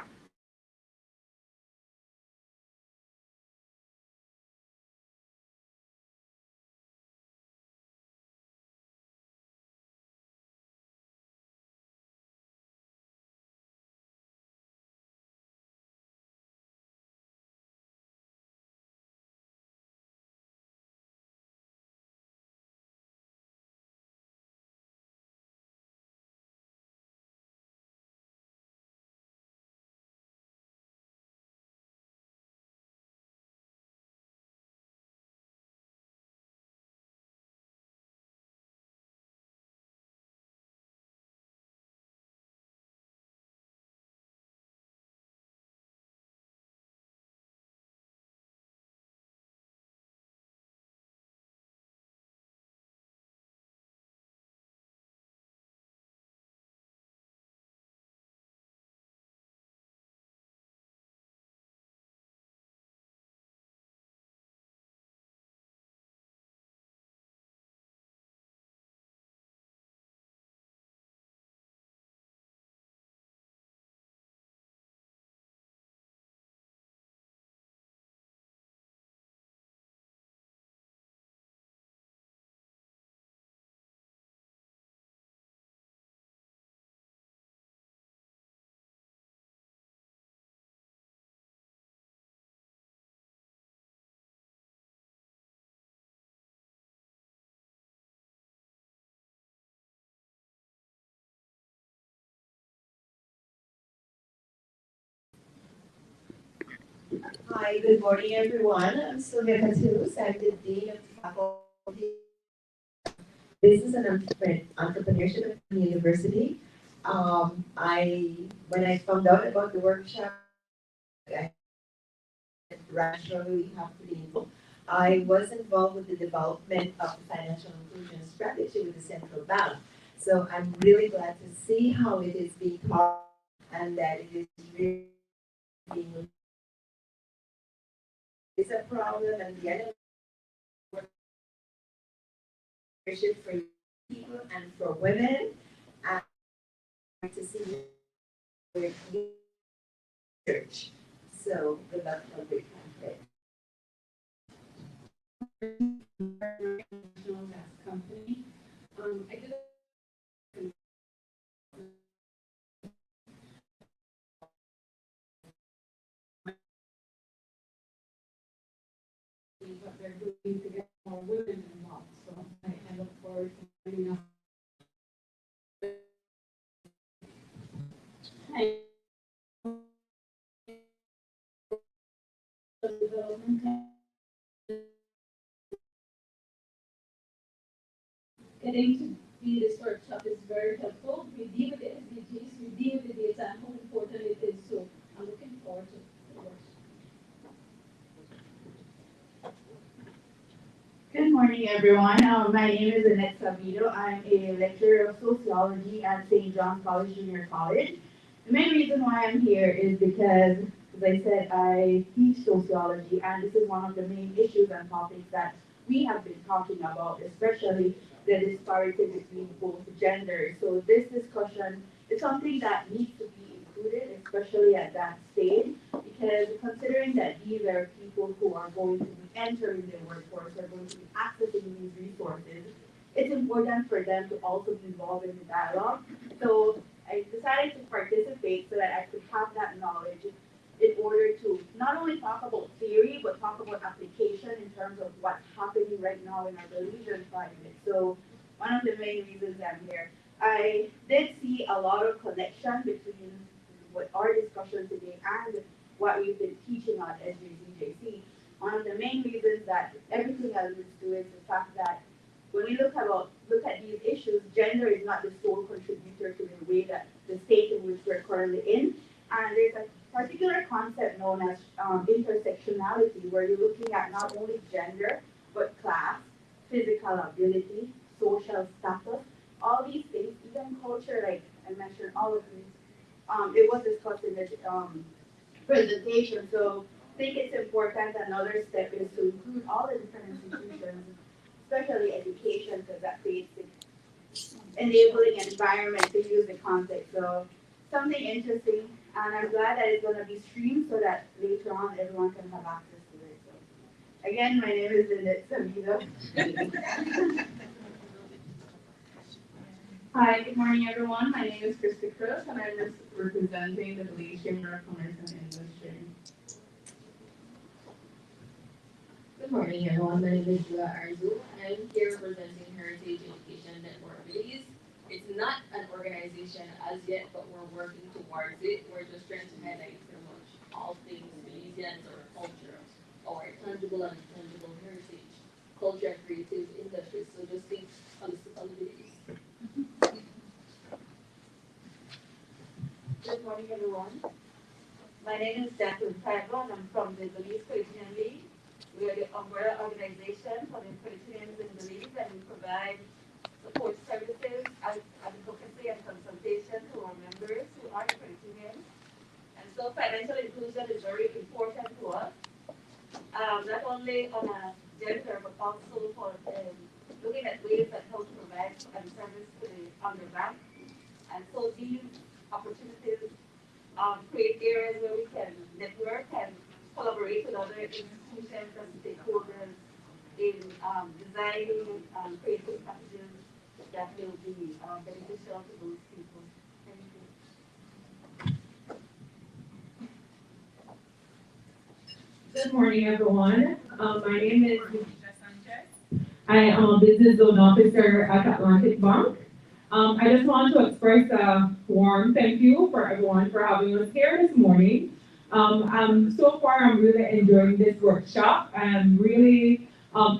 Hi, good morning, everyone. I'm Sylvia Catus. I'm the Dean of Faculty Business and Entrepreneurship at the University. When I found out about the workshop, I rationally have to be involved. I was involved with the development of the financial inclusion strategy with the central bank. So I'm really glad to see how it is being taught and that it is really being it's a problem and the other leadership for people and for women and to see research. So good luck on the campaign. Company. I did what they're doing to get more women involved. So I look forward to finding out. Getting to be this workshop is very helpful. We deal with the SDGs, we deal with the data and how important it is. So I'm looking forward to the workshop. Good morning, everyone. My name is Annette Savido. I'm a lecturer of sociology at St. John's College Junior College. The main reason why I'm here is because, as I said, I teach sociology, and this is one of the main issues and topics that we have been talking about, especially the disparity between both genders. So this discussion is something that needs to be included, especially at that stage, because considering that these are people who are going to be entering the workforce, are going to be accessing these resources, it's important for them to also be involved in the dialogue. So I decided to participate so that I could have that knowledge in order to not only talk about theory, but talk about application in terms of what's happening right now in our Belizean climate. So one of the main reasons I'm here, I did see a lot of connection between what our discussion today and what we've been teaching on SJCJC. One of the main reasons that everything alludes to is the fact that when we look at these issues, gender is not the sole contributor to the way that the state in which we're currently in. And there's a particular concept known as intersectionality, where you're looking at not only gender, but class, physical ability, social status, all these things, even culture, like I mentioned, all of these. It was discussed in the presentation, so I think it's important. Another step is to include all the different institutions, especially education, because that creates the enabling environment to use the context. So something interesting, and I'm glad that it's going to be streamed so that later on everyone can have access to it. So again, my name is Annette Savido. Hi, good morning, everyone. My name is Krista Cruz, and I'm representing the Belize Chamber of Commerce and Industry. Good morning, everyone. My name is Jula Arzu, and I'm here representing Heritage Education Network Belize. It's not an organization as yet, but we're working towards it. We're just trying to highlight pretty much all things Belizean, our culture, our tangible and intangible heritage, culture, and creative industries. So just think holistically. Good morning, everyone. My name is Jacqueline Taiwan, and I'm from the Belize Philippine League. We are the umbrella organization for the Philippines in Belize, and we provide support services, advocacy, and consultation to our members who are Philippines. And so financial inclusion is very important to us, not only on a gender, but also for looking at ways that how to provide service to the underbanked. And so these opportunities create areas where we can network and collaborate with other institutions and stakeholders in designing and creating packages that will be beneficial to those people. Thank you. Good morning, everyone. My name is Lucia Sanchez. I am a business zone officer at Atlantic Bank. I just want to express a warm thank you for everyone for having us here this morning. So far, I'm really enjoying this workshop. I'm really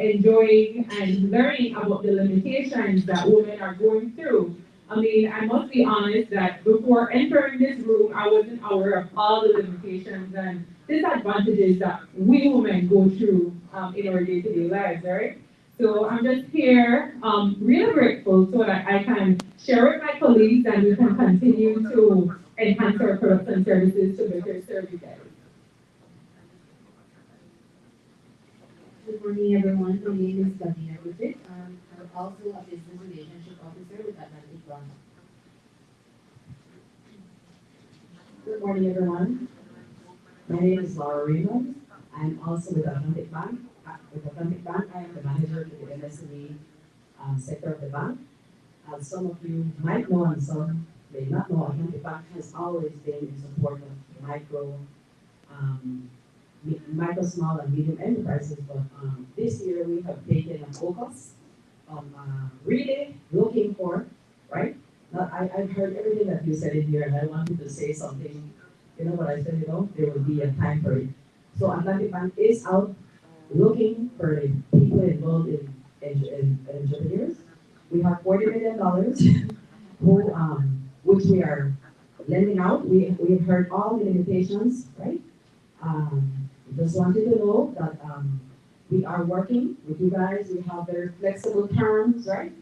enjoying and learning about the limitations that women are going through. I mean, I must be honest that before entering this room, I wasn't aware of all the limitations and disadvantages that we women go through in our day-to-day lives, right? So I'm just here, really grateful so that I can share with my colleagues and we can continue to enhance our products and services to better serve you guys. Good morning, everyone. My name is Davina Griffith. I'm also a business relationship officer with Atlantic Bank. Good morning, everyone. My name is Laura Raymond. I'm also with Atlantic Bank. I am the manager to the MSME sector of the bank. As some of you might know and some may not know, Atlantic Bank has always been in support of micro, small, and medium enterprises. But this year we have taken a focus on really looking for, right? Now, I've heard everything that you said in here, and I wanted to say something. You know what I said? There will be a time for it. So Atlantic Bank is out looking for people involved in entrepreneurs. We have $40 million which we are lending out. We have heard all the limitations, right? Just wanted to know that we are working with you guys. We have very flexible terms, right?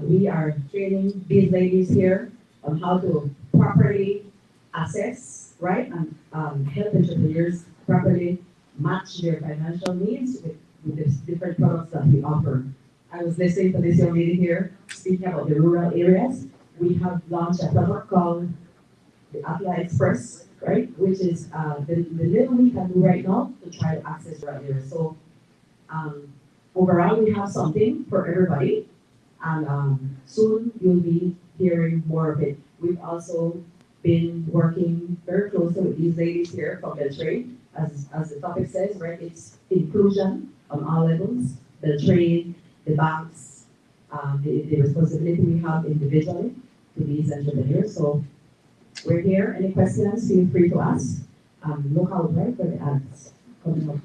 We are training these ladies here on how to properly assess, right? And help entrepreneurs properly match their financial needs with the different products that we offer. I was listening to this young lady here speaking about the rural areas. We have launched a product called the Atla Express, right? Which is the little we can do right now to try to access rural areas. So overall, we have something for everybody, and soon you'll be hearing more of it. We've also been working very closely with these ladies here from Beltrade. As the topic says, right, it's inclusion on all levels, Beltrade, the banks, the responsibility we have individually to these entrepreneurs. So we're here. Any questions, feel free to ask. Look out, right, for the ads coming up.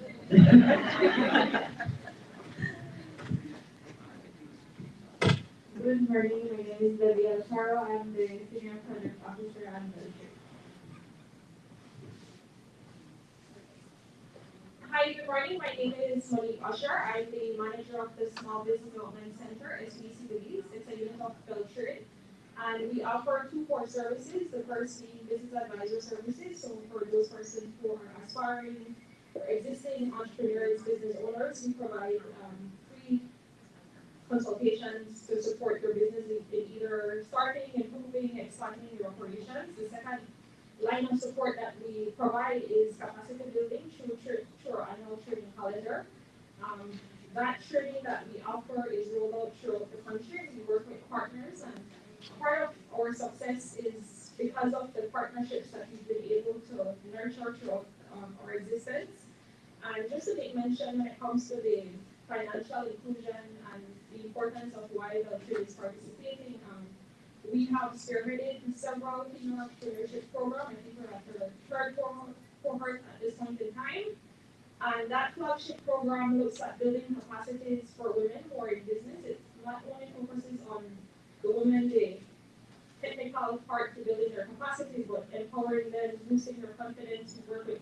Good morning, my name is Debbie Alfaro. I'm the Senior Project Officer at Beltrade. Hi, good morning. My name is Monique Usher. I'm the manager of the Small Business Development Center, SBC Belize. It's a unit of Beltrade. And we offer two core services. The first being business advisor services. So for those persons who are aspiring or existing entrepreneurs, business owners, we provide free consultations to support your business in either starting, improving, expanding your operations. The second line of support that we provide is capacity building through our annual training calendar. That training that we offer is rolled out throughout the country. We work with partners, and part of our success is because of the partnerships that we've been able to nurture throughout our existence. And just to make mention when it comes to the financial inclusion and the importance of why Beltrade is participating, we have spearheaded several female entrepreneurship programs. I think we're at the third cohort at this point in time. And that flagship program looks at building capacities for women who are in business. It not only focuses on the women, the technical part to building their capacity, but empowering them, boosting their confidence. We work with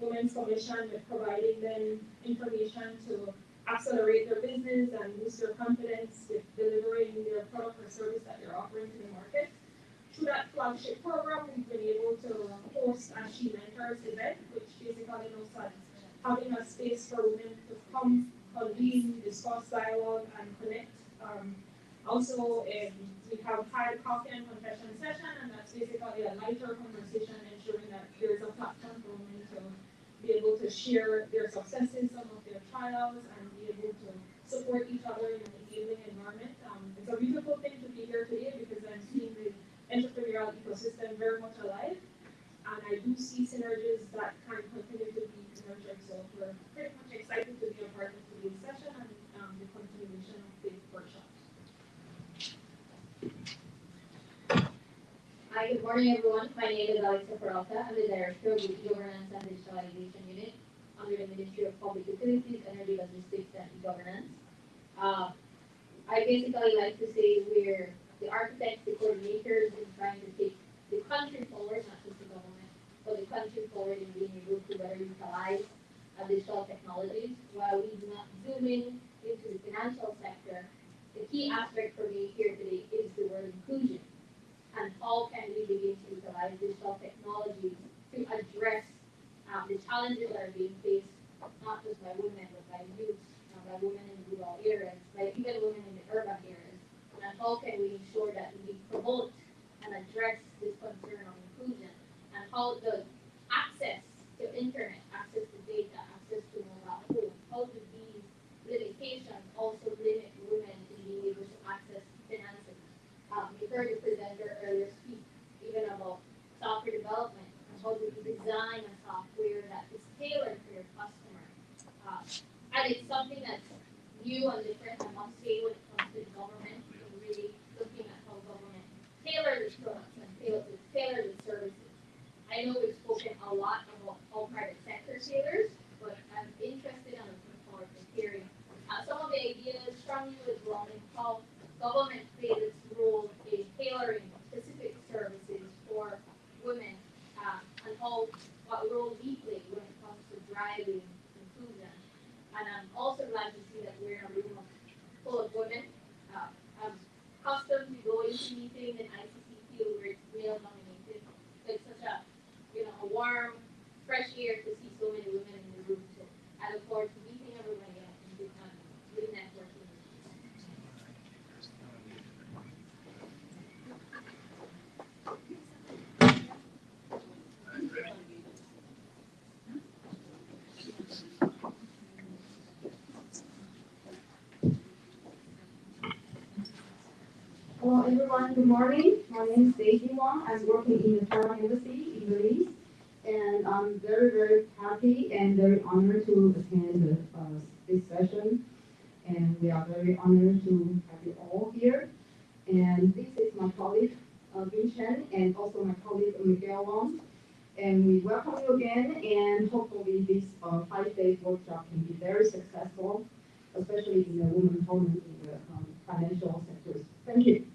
Women's Commission with providing them information to accelerate their business and boost their confidence with delivering their product or service that they're offering to the market. Through that flagship program, we've been able to host a She Mentors event, which basically looks at having a space for women to come, convene, discuss, dialogue, and connect. Also, we have had coffee and confession session, and that's basically a lighter conversation, ensuring that there's a platform for women to be able to share their successes, some of their trials, and be able to support each other in an enabling environment. It's a beautiful thing to be here today because I'm seeing the entrepreneurial ecosystem very much alive, and I do see synergies that can continue to be nurtured. So we're pretty much excited to be a part of today's session and the continuation of the workshop. Hi, good morning, everyone. My name is Alexa Peralta. I'm the Director of the E-Governance and Digitalization Unit under the Ministry of Public Utilities, Energy, Logistics, and E-Governance. I basically like to say we're the architects, the coordinators in trying to take the country forward, not just the government, but the country forward in being able to better utilize digital technologies. While we do not zoom in into the financial sector, the key aspect for me here today is the word inclusion. And how can we begin to utilize digital technologies to address the challenges that are being faced, not just by women, but by youth, by women in rural areas, by even women in the urban areas. And how can we ensure that we promote and address this concern of inclusion, and how the access to internet, access to data, access to mobile phone, how do these limitations also limit women in being able to access finances? We heard the presenter earlier speak even about software development and how do we design a software that is tailored for your customer. And it's something that's new and different, I must say, when it comes to the government, and really looking at how government tailors its products and tailors its services. I know we've spoken a lot about how private sector tailors, but I'm interested and looking forward to hearing some of the ideas from you as well, and how government plays its role in tailoring specific services for women, and what role we play when it comes to driving inclusion. And I'm also glad to see that we're in a room full of women. I'm accustomed to going to meetings in ICC field where it's male dominated. It's such a a warm, fresh air to see so many women in the room. So I look forward to meeting everyone again and good networking. Hello everyone, good morning. My name is Daisy Wong. I'm working in the Taiwan Embassy in Belize, and I'm very, very happy and very honored to attend this session. And we are very honored to have you all here. And this is my colleague, Bin Chen, and also my colleague, Miguel Wong. And we welcome you again, and hopefully this 5-day workshop can be very successful, especially in the women empowerment in the financial sectors. Thank you.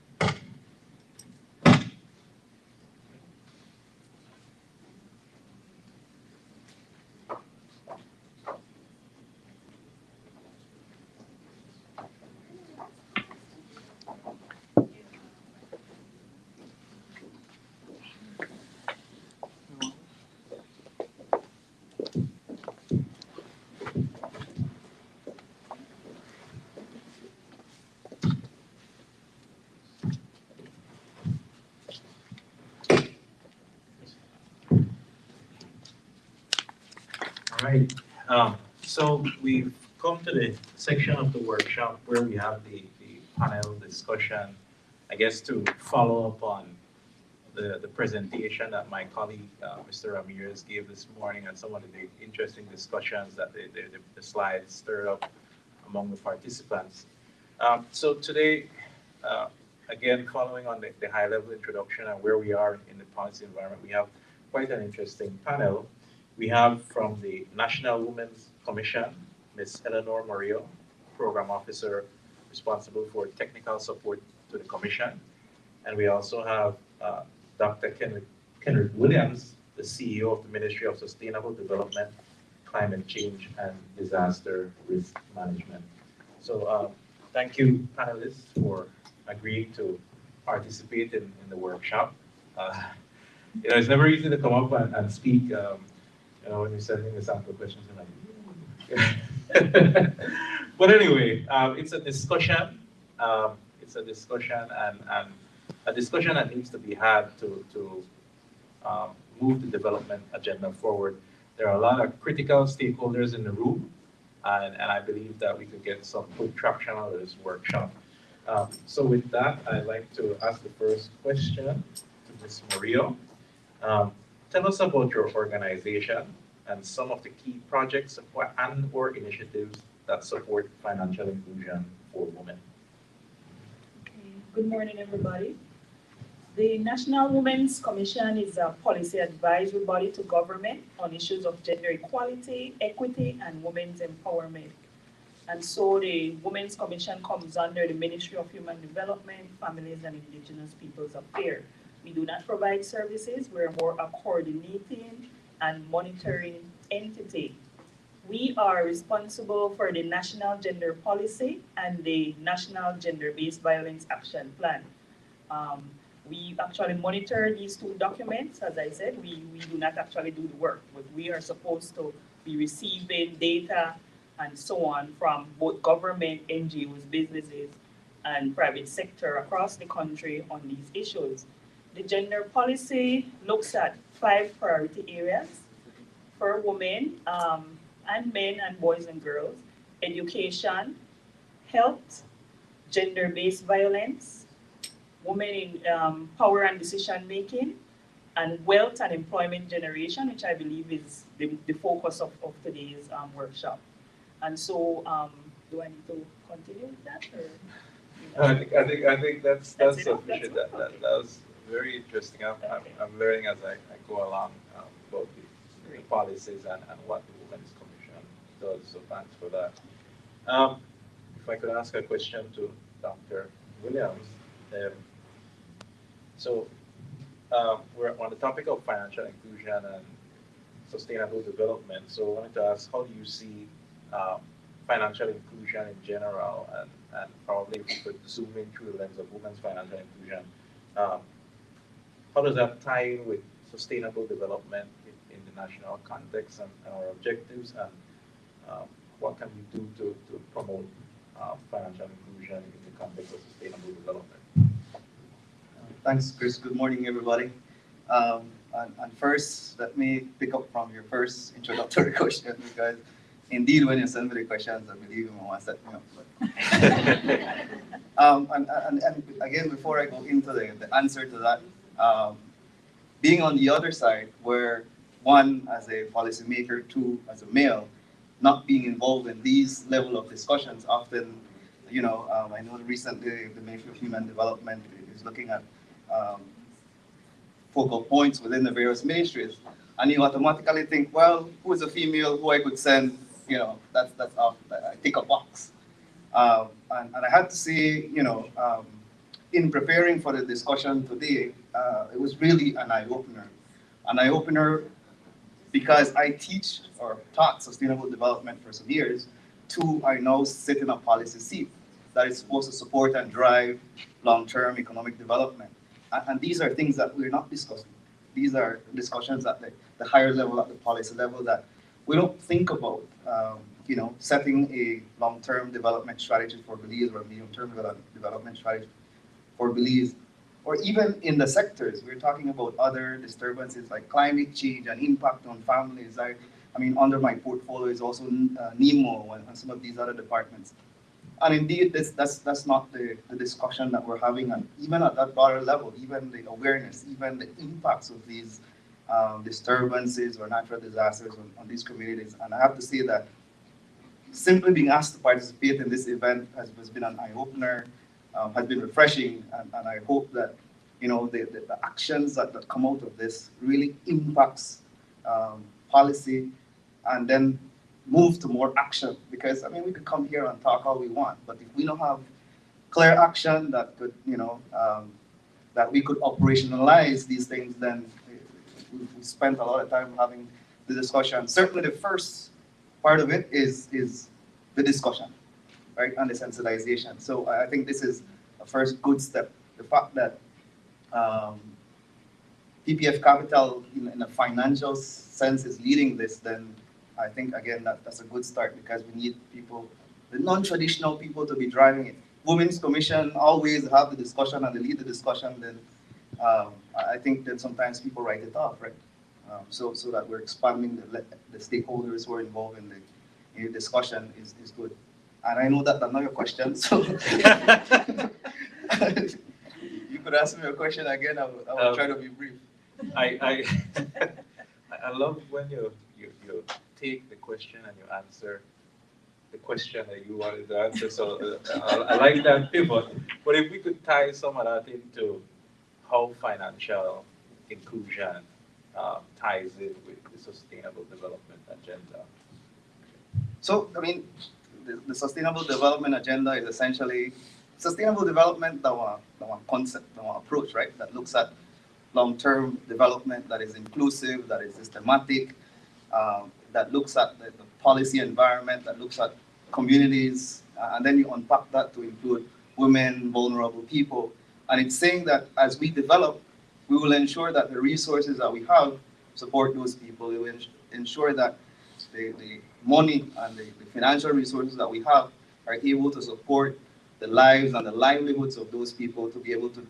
All right. So we've come to the section of the workshop where we have the panel discussion, I guess, to follow up on the presentation that my colleague, Mr. Ramirez, gave this morning, and some of the interesting discussions that the slides stirred up among the participants. So today, again, following on the high-level introduction and where we are in the policy environment, we have quite an interesting panel. We have from the National Women's Commission, Ms. Eleanor Murillo, Program Officer responsible for technical support to the Commission. And we also have Dr. Kenrick Williams, the CEO of the Ministry of Sustainable Development, Climate Change, and Disaster Risk Management. So thank you, panelists, for agreeing to participate in the workshop. It's never easy to come up and speak. When you're sending the sample questions, but anyway, it's a discussion. It's a discussion and a discussion that needs to be had to move the development agenda forward. There are a lot of critical stakeholders in the room, and I believe that we could get some good traction out of this workshop. So with that, I'd like to ask the first question to Ms. Murillo. Tell us about your organization and some of the key projects and/or initiatives that support financial inclusion for women. Okay. Good morning, everybody. The National Women's Commission is a policy advisory body to government on issues of gender equality, equity, and women's empowerment. And so the Women's Commission comes under the Ministry of Human Development, Families and Indigenous Peoples Affairs. We do not provide services, we're more a coordinating and monitoring entity. We are responsible for the National Gender Policy and the National Gender-Based Violence Action Plan. We actually monitor these two documents. As I said, we do not actually do the work, but we are supposed to be receiving data and so on from both government, NGOs, businesses, and private sector across the country on these issues. The gender policy looks at 5 priority areas for women and men and boys and girls: education, health, gender-based violence, women in power and decision making, and wealth and employment generation, which I believe is the focus of today's workshop. And so, do I need to continue with that? Or, I think that's sufficient. That was very interesting. I'm learning as I go along about the policies and what the Women's Commission does. So thanks for that. If I could ask a question to Dr. Williams. We're on the topic of financial inclusion and sustainable development. So I wanted to ask, how do you see financial inclusion in general, and probably if we could zoom in through the lens of women's financial inclusion, how does that tie in with sustainable development in the national context and our objectives, and what can we do to promote financial inclusion in the context of sustainable development? Thanks, Chris. Good morning, everybody. And first, let me pick up from your first introductory question, because indeed, when you send me the questions, I believe you want to set me up. And again, before I go into the answer to that, being on the other side, where one, as a policymaker, two, as a male, not being involved in these level of discussions, often, I know recently the Ministry of Human Development is looking at focal points within the various ministries, and you automatically think, well, who is a female who I could send? That's off. I tick a box. And I had to say, in preparing for the discussion today, it was really an eye-opener. An eye-opener because I teach or taught sustainable development for some years. Two, I now sit in a policy seat that is supposed to support and drive long-term economic development. And these are things that we're not discussing. These are discussions at the higher level, at the policy level, that we don't think about, setting a long-term development strategy for Belize, or a medium-term development strategy for Belize, or even in the sectors. We're talking about other disturbances like climate change and impact on families. I mean, under my portfolio is also NEMO and some of these other departments. And indeed, that's not the discussion that we're having, and even at that broader level, even the awareness, even the impacts of these disturbances or natural disasters on these communities. And I have to say that simply being asked to participate in this event has been an eye-opener, has been refreshing, and I hope that the actions that come out of this really impacts policy, and then move to more action. Because we could come here and talk all we want, but if we don't have clear action that could, that we could operationalize these things, then we spent a lot of time having the discussion. Certainly, the first part of it is the discussion, right, and the sensitization. So I think this is a first good step. The fact that PPF Capital, in a financial sense, is leading this, then I think, again, that's a good start, because we need people, the non-traditional people, to be driving it. Women's Commission always have the discussion and they lead the discussion, then I think that sometimes people write it off, right? So that we're expanding the stakeholders who are involved in the discussion is good. And I know that's not your question, so you could ask me a question again. I will try to be brief. I love when you take the question and you answer the question that you wanted to answer. So I like that pivot. But if we could tie some of that into how financial inclusion ties in with the sustainable development agenda. So, I mean, the sustainable development agenda is essentially sustainable development, our concept, our approach, right? That looks at long-term development that is inclusive, that is systematic, that looks at the policy environment, that looks at communities, and then you unpack that to include women, vulnerable people. And it's saying that as we develop, we will ensure that the resources that we have support those people. We will ensure that the money and the financial resources that we have are able to support the lives and the livelihoods of those people to be able to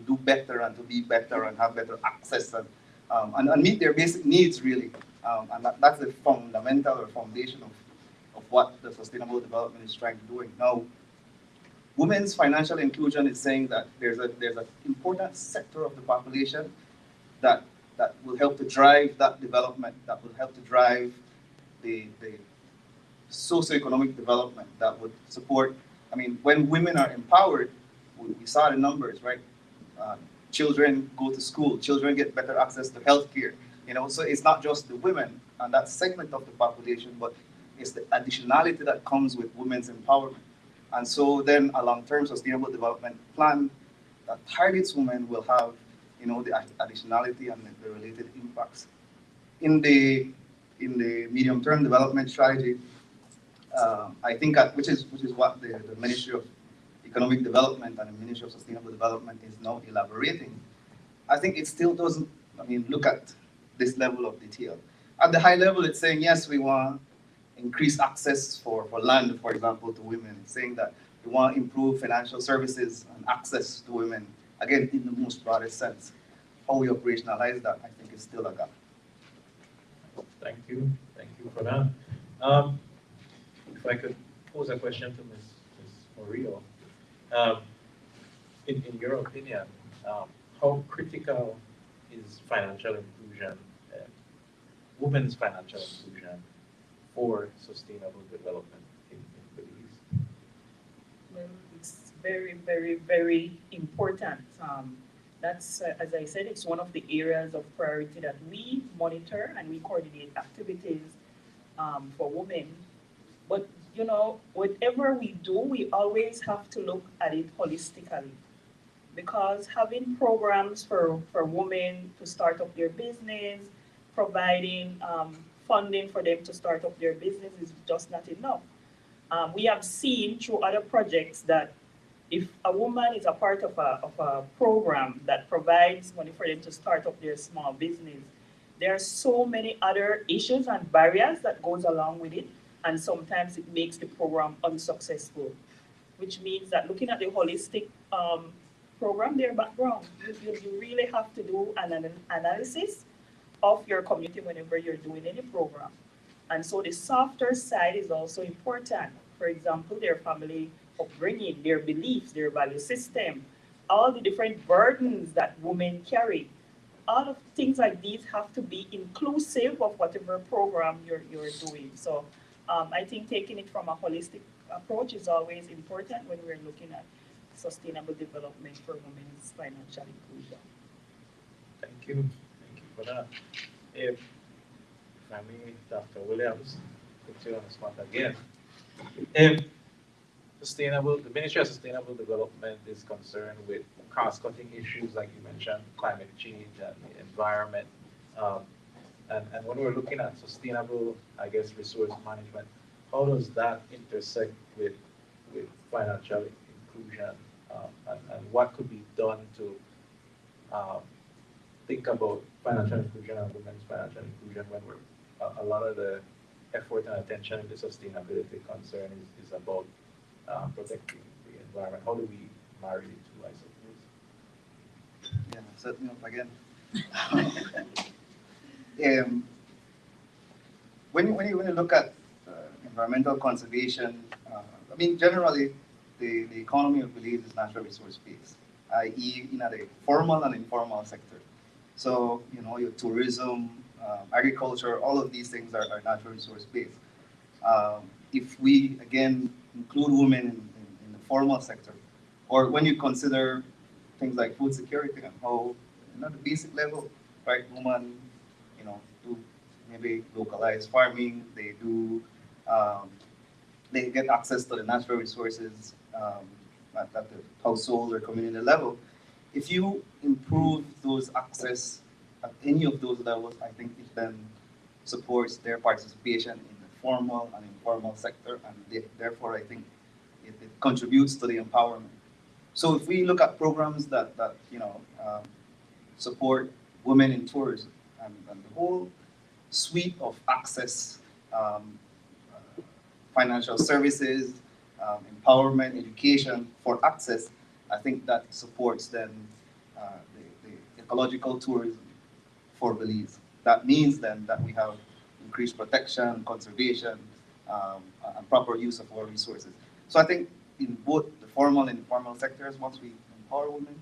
do better and to be better and have better access and meet their basic needs, really. And that's the fundamental or foundation of what the sustainable development is trying to do. Now, women's financial inclusion is saying that there's an important sector of the population that will help to drive that development, that will help to drive the socioeconomic development that would support. I mean, when women are empowered, we saw the numbers, right? Children go to school, children get better access to healthcare. So it's not just the women and that segment of the population, but it's the additionality that comes with women's empowerment. And so then a long-term sustainable development plan that targets women will have, the additionality and the related impacts. In the medium-term development strategy, I think which is what the Ministry of Economic Development and the Ministry of Sustainable Development is now elaborating. I think it still doesn't, look at this level of detail. At the high level, it's saying, yes, we want increased access for land, for example, to women. It's saying that we want to improve financial services and access to women, again, in the most broadest sense. How we operationalize that, I think, is still a gap. Thank you for that. If I could pose a question to Ms. Murillo. In your opinion, how critical is financial inclusion, women's financial inclusion, for sustainable development in Belize? Well, it's very, very, very important. That's, as I said, it's one of the areas of priority that we monitor and we coordinate activities for women. But, whatever we do, we always have to look at it holistically. Because having programs for women to start up their business, providing funding for them to start up their business is just not enough. We have seen through other projects that if a woman is a part of a program that provides money for them to start up their small business, there are so many other issues and barriers that goes along with it, and sometimes it makes the program unsuccessful, which means that looking at the holistic program, their background, you really have to do an analysis of your community whenever you're doing any program. And so the softer side is also important. For example, their family upbringing, their beliefs, their value system, all the different burdens that women carry. All of things like these have to be inclusive of whatever program you're doing. So I think taking it from a holistic approach is always important when we're looking at sustainable development for women's financial inclusion. Thank you for that. If I may, Dr. Williams, put you on the spot again. If the Ministry of Sustainable Development is concerned with cost-cutting issues like you mentioned, climate change and the environment, and when we're looking at sustainable, resource management, how does that intersect with financial inclusion, and what could be done to think about financial inclusion and women's financial inclusion when a lot of the effort and attention in the sustainability concern is about protecting the environment? How do we marry the two, I suppose? Yeah, set me up again. When you look at environmental conservation, generally the economy of Belize is natural resource based, i.e., the formal and informal sector. So, your tourism, agriculture, all of these things are natural resource based. If we, again, include women in the formal sector, or when you consider things like food security and how, the basic level, right? Women, do maybe localized farming. They do, they get access to the natural resources at the household or community level. If you improve those access at any of those levels, I think it then supports their participation in the formal and informal sector, and therefore I think it contributes to the empowerment. So if we look at programs that support women in tourism and the whole suite of access, financial services, empowerment, education for access, I think that supports then the ecological tourism for Belize. That means then that we have increased protection, conservation, and proper use of our resources. So I think in both the formal and informal sectors, once we empower women,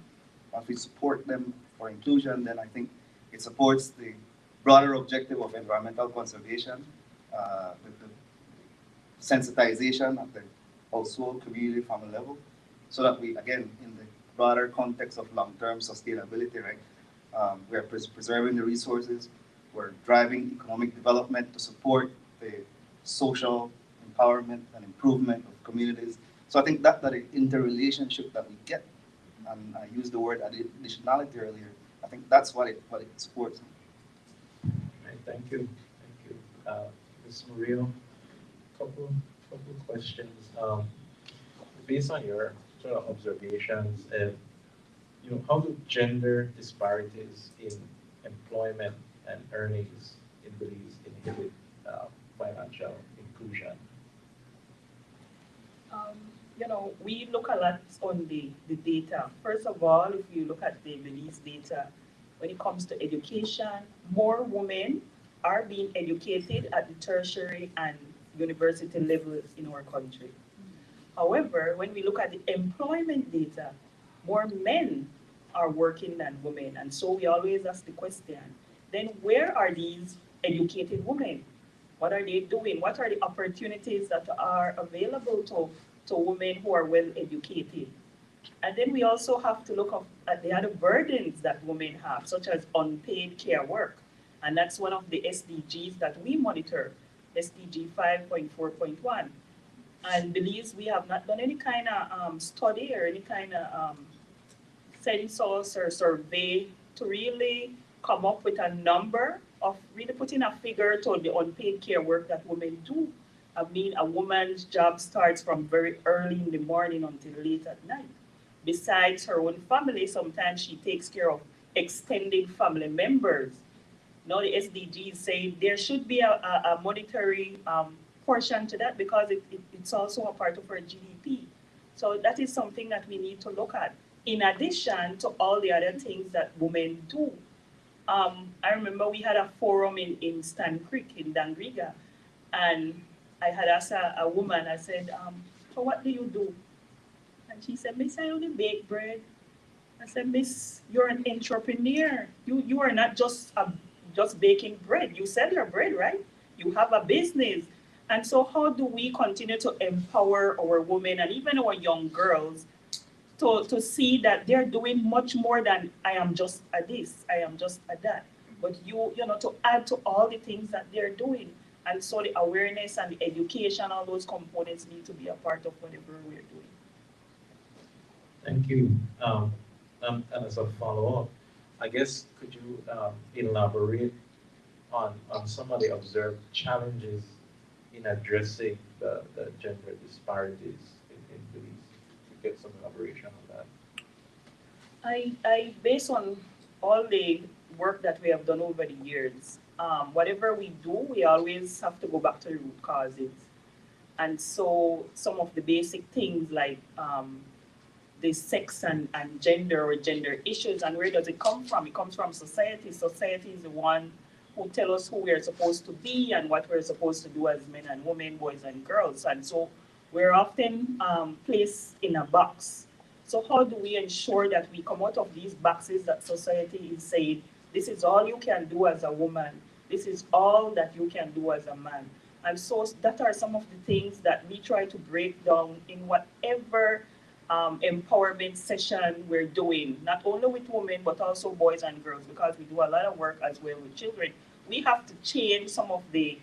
once we support them for inclusion, then I think it supports the broader objective of environmental conservation, the sensitization at the household, community, family level, so that we, again, in the broader context of long-term sustainability, right, we're preserving the resources, we're driving economic development to support the social empowerment and improvement of communities. So I think that interrelationship that we get, and I used the word additionality earlier, I think that's what it supports. Right, thank you. Ms. Murillo, couple questions. Based on your sort of observations, how do gender disparities in employment and earnings in Belize inhibit financial inclusion? We look a lot on the data. First of all, if you look at the Belize data, when it comes to education, more women are being educated at the tertiary and university level in our country. However, when we look at the employment data, more men are working than women. And so we always ask the question, then where are these educated women? What are they doing? What are the opportunities that are available to women who are well educated? And then we also have to look at the other burdens that women have, such as unpaid care work. And that's one of the SDGs that we monitor, SDG 5.4.1. And Belize, we have not done any kind of study or any kind of census or survey to really come up with a number of really putting a figure to the unpaid care work that women do. I mean, a woman's job starts from very early in the morning until late at night. Besides her own family, sometimes she takes care of extended family members. Now the SDGs say there should be a monetary portion to that because it's also a part of our GDP. So that is something that we need to look at, in addition to all the other things that women do. I remember we had a forum in Stan Creek in Dangriga, and I had asked a woman, I said, so what do you do? And she said, Miss, I only bake bread. I said, Miss, you're an entrepreneur. You are not just baking bread. You sell your bread, right? You have a business. And so how do we continue to empower our women and even our young girls to see that they're doing much more than I am just a this, I am just a that. But to add to all the things that they're doing. And so the awareness and the education, all those components need to be a part of whatever we're doing. Thank you. And as a follow-up, I guess could you elaborate on some of the observed challenges in addressing the gender disparities in Belize? To get some elaboration on that. I based on all the work that we have done over the years, whatever we do, we always have to go back to the root causes. And so some of the basic things like the sex and gender or gender issues, and where does it come from? It comes from society. Society is the one who tell us who we're supposed to be and what we're supposed to do as men and women, boys and girls. And so we're often placed in a box. So how do we ensure that we come out of these boxes that society is saying, this is all you can do as a woman, this is all that you can do as a man? And so that are some of the things that we try to break down in whatever empowerment session we're doing, not only with women, but also boys and girls, because we do a lot of work as well with children. We have to change some of the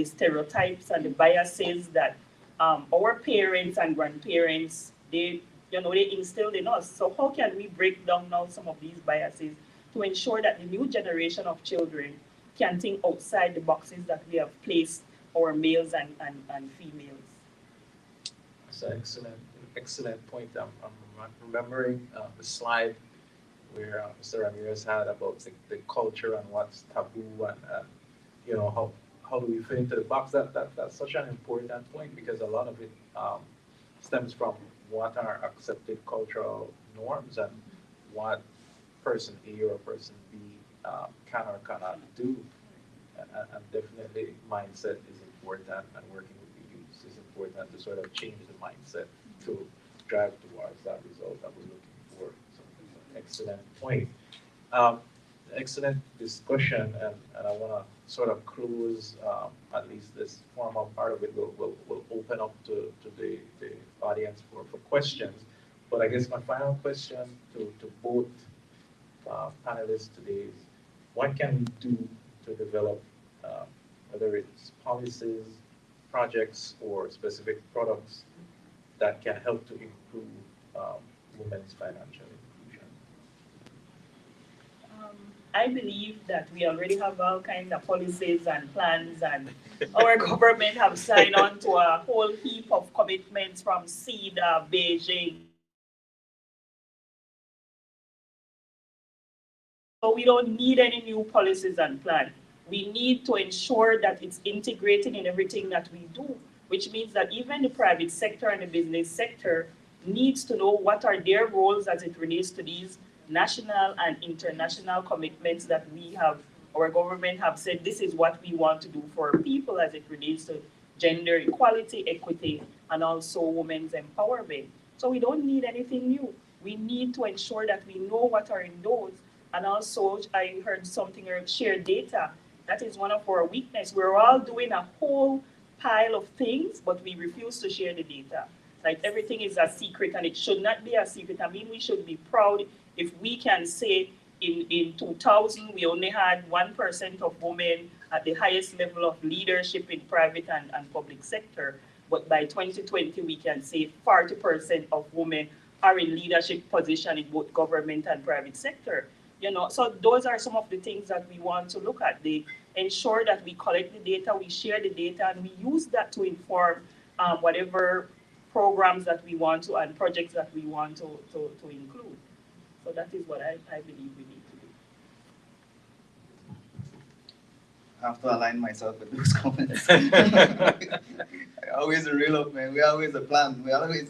stereotypes and the biases that our parents and grandparents, they instilled in us. So how can we break down now some of these biases to ensure that the new generation of children can think outside the boxes that we have placed our males and females? That's an excellent point. I'm remembering the slide where Mr. Ramirez had about the culture and what's taboo and how do we fit into the box. That's such an important point, because a lot of it stems from what are accepted cultural norms and what person A or person B can or cannot do. And definitely mindset is important, and working with the youth is important to sort of change the mindset to drive towards that result that we're looking for. So excellent point. Excellent discussion, and I want to sort of close at least this formal part of it. We'll open up to the audience for questions. But I guess my final question to both panelists today is, what can we do to develop, whether it's policies, projects, or specific products that can help to improve women's financial inclusion? I believe that we already have all kinds of policies and plans, and our government have signed on to a whole heap of commitments from CEDA, Beijing. So we don't need any new policies and plans. We need to ensure that it's integrated in everything that we do, which means that even the private sector and the business sector needs to know what are their roles as it relates to these national and international commitments that we have, our government have said this is what we want to do for people as it relates to gender equality, equity, and also women's empowerment. So we don't need anything new. We need to ensure that we know what are in those. And also, I heard something, shared data. That is one of our weaknesses. We're all doing a whole pile of things, but we refuse to share the data. Like everything is a secret, and it should not be a secret. I mean, we should be proud if we can say in 2000, we only had 1% of women at the highest level of leadership in private and public sector. But by 2020, we can say 40% of women are in leadership position in both government and private sector. So those are some of the things that we want to look at. They ensure that we collect the data, we share the data, and we use that to inform whatever programs that we want to and projects that we want to include. So that is what I believe we need to do. I have to align myself with those comments. I always reel up, man. We always a plan. We always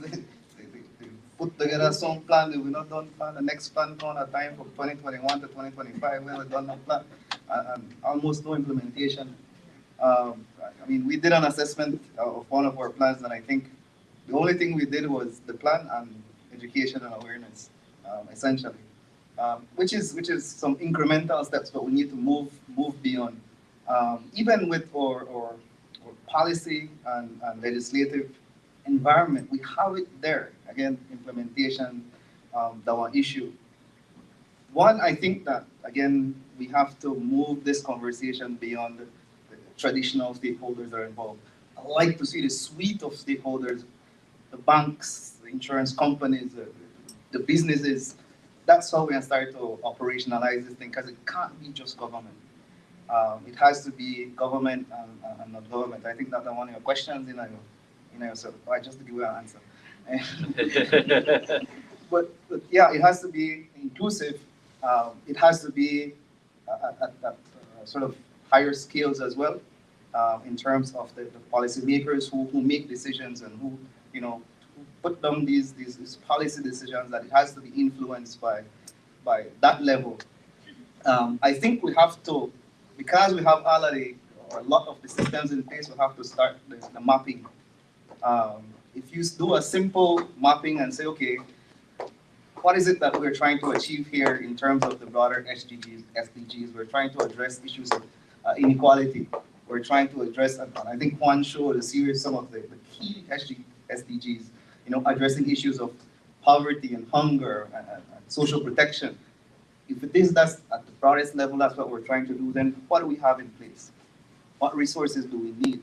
put together some plan. If we not done plan, the next plan come at time from 2021 to 2025. We haven't done no plan, and almost no implementation. I mean, we did an assessment of one of our plans, and I think the only thing we did was the plan and education and awareness, essentially, which is some incremental steps, but we need to move beyond. Even with our policy and legislative environment, we have it there. Again, implementation, the one issue. One, I think that, again, we have to move this conversation beyond the traditional stakeholders that are involved. I like to see the suite of stakeholders, the banks, the insurance companies, the businesses. That's how we can start to operationalize this thing, because it can't be just government. It has to be government and not government. I think that's one of your questions in yourself. Just to give you an answer. But yeah, it has to be inclusive. It has to be at sort of higher scales as well, in terms of the policymakers who make decisions and who put down these policy decisions, that it has to be influenced by that level. I think we have to, because we have already a lot of the systems in place, we have to start the mapping. If you do a simple mapping and say, okay, what is it that we're trying to achieve here in terms of the broader SDGs? We're trying to address issues of inequality. We're trying to address, and I think Juan showed a series, some of the key SDGs. addressing issues of poverty and hunger and social protection. If it is that's at the broadest level, that's what we're trying to do, then what do we have in place? What resources do we need?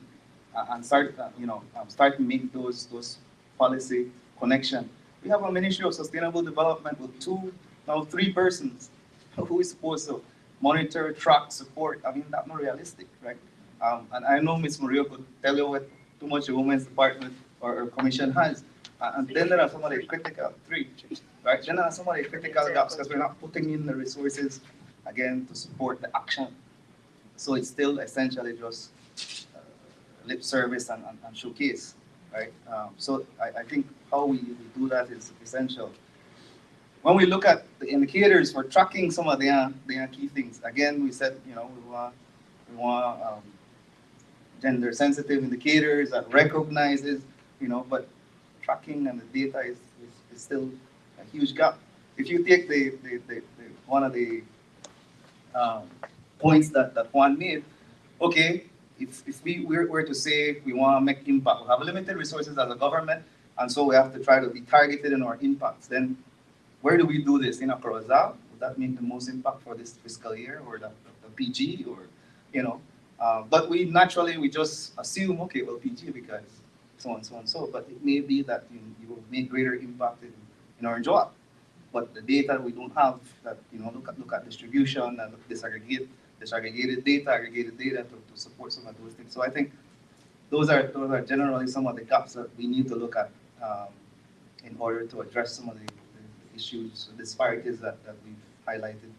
And start to make those policy connection. We have a Ministry of Sustainable Development with 3 persons who is supposed to monitor, track, support. I mean, that's not realistic, right? And I know Ms. Murillo could tell you what too much the Women's Department or Commission has. And then there are some of the critical, 3, right? Then there are some of the critical gaps because we're not putting in the resources, again, to support the action. So it's still essentially just lip service and showcase, right? So I think how we do that is essential. When we look at the indicators for tracking some of the key things, again, we said, we want gender sensitive indicators that recognizes, but tracking and the data is still a huge gap. If you take the one of the points that Juan made, okay, if we were to say we want to make impact, we have limited resources as a government, and so we have to try to be targeted in our impacts. Then where do we do this? In Accra? Would that make the most impact for this fiscal year, or the PG, or but we just assume, okay, well, PG because so and so and so, but it may be that you will make greater impact in our job. But the data we don't have, that look at distribution and disaggregated data, aggregated data to support some of those things. So I think those are generally some of the gaps that we need to look at in order to address some of the issues, the disparities that we've highlighted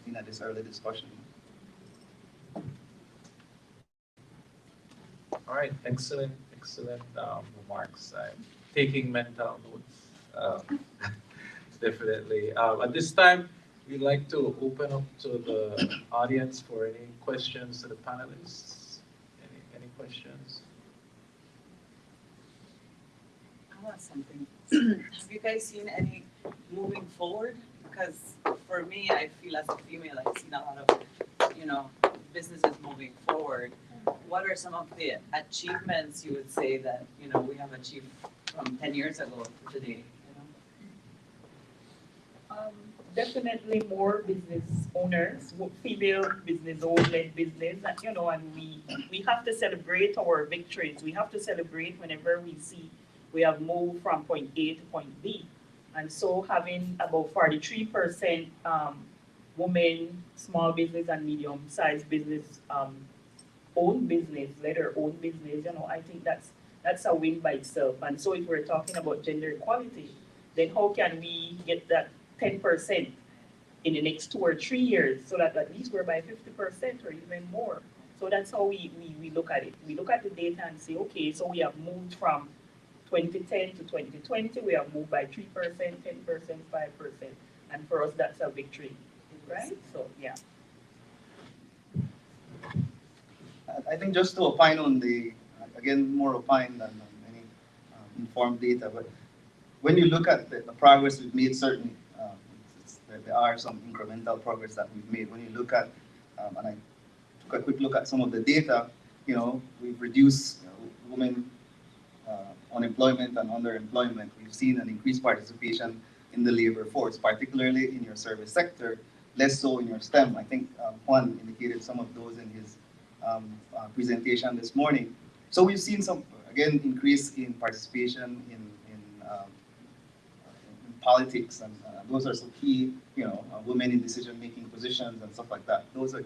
in this early discussion. All right, excellent remarks. I'm taking mental notes. Definitely. At this time, we'd like to open up to the audience for any questions to the panelists. Any questions? I want something. Have you guys seen any moving forward? Because for me, I feel as a female, I've seen a lot of, businesses moving forward. What are some of the achievements you would say that, we have achieved from 10 years ago to today? Definitely more business owners, female business owned business, and we have to celebrate our victories. We have to celebrate whenever we see we have moved from point A to point B. And so having about 43% women, small business and medium-sized business, own business, letter own business, I think that's a win by itself. And so if we're talking about gender equality, then how can we get that 10% in the next 2 or 3 years, so that at least we're by 50% or even more? So that's how we look at it. We look at the data and say, okay, so we have moved from 2010 to 2020, we have moved by 3%, 10%, 5%. And for us, that's a victory, right? So, yeah. I think just to opine on again, more opine than any informed data, but when you look at the progress we've made, certainly there are some incremental progress that we've made. When you look at, and I took a quick look at some of the data, we've reduced women unemployment and underemployment. We've seen an increased participation in the labor force, particularly in your service sector, less so in your STEM. I think Juan indicated some of those in his presentation this morning. So we've seen some, again, increase in participation in politics, and those are some key, women in decision-making positions and stuff like that. Those are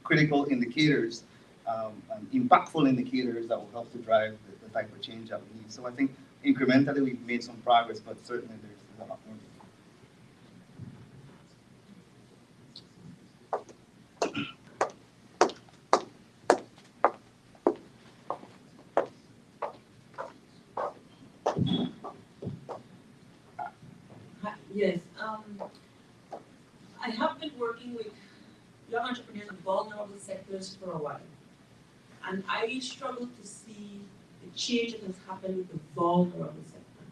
critical indicators and impactful indicators that will help to drive the type of change that we need. So I think incrementally we've made some progress, but certainly there's a lot more. Yes, I have been working with young entrepreneurs in vulnerable sectors for a while, and I struggle to see the change that has happened with the vulnerable sector.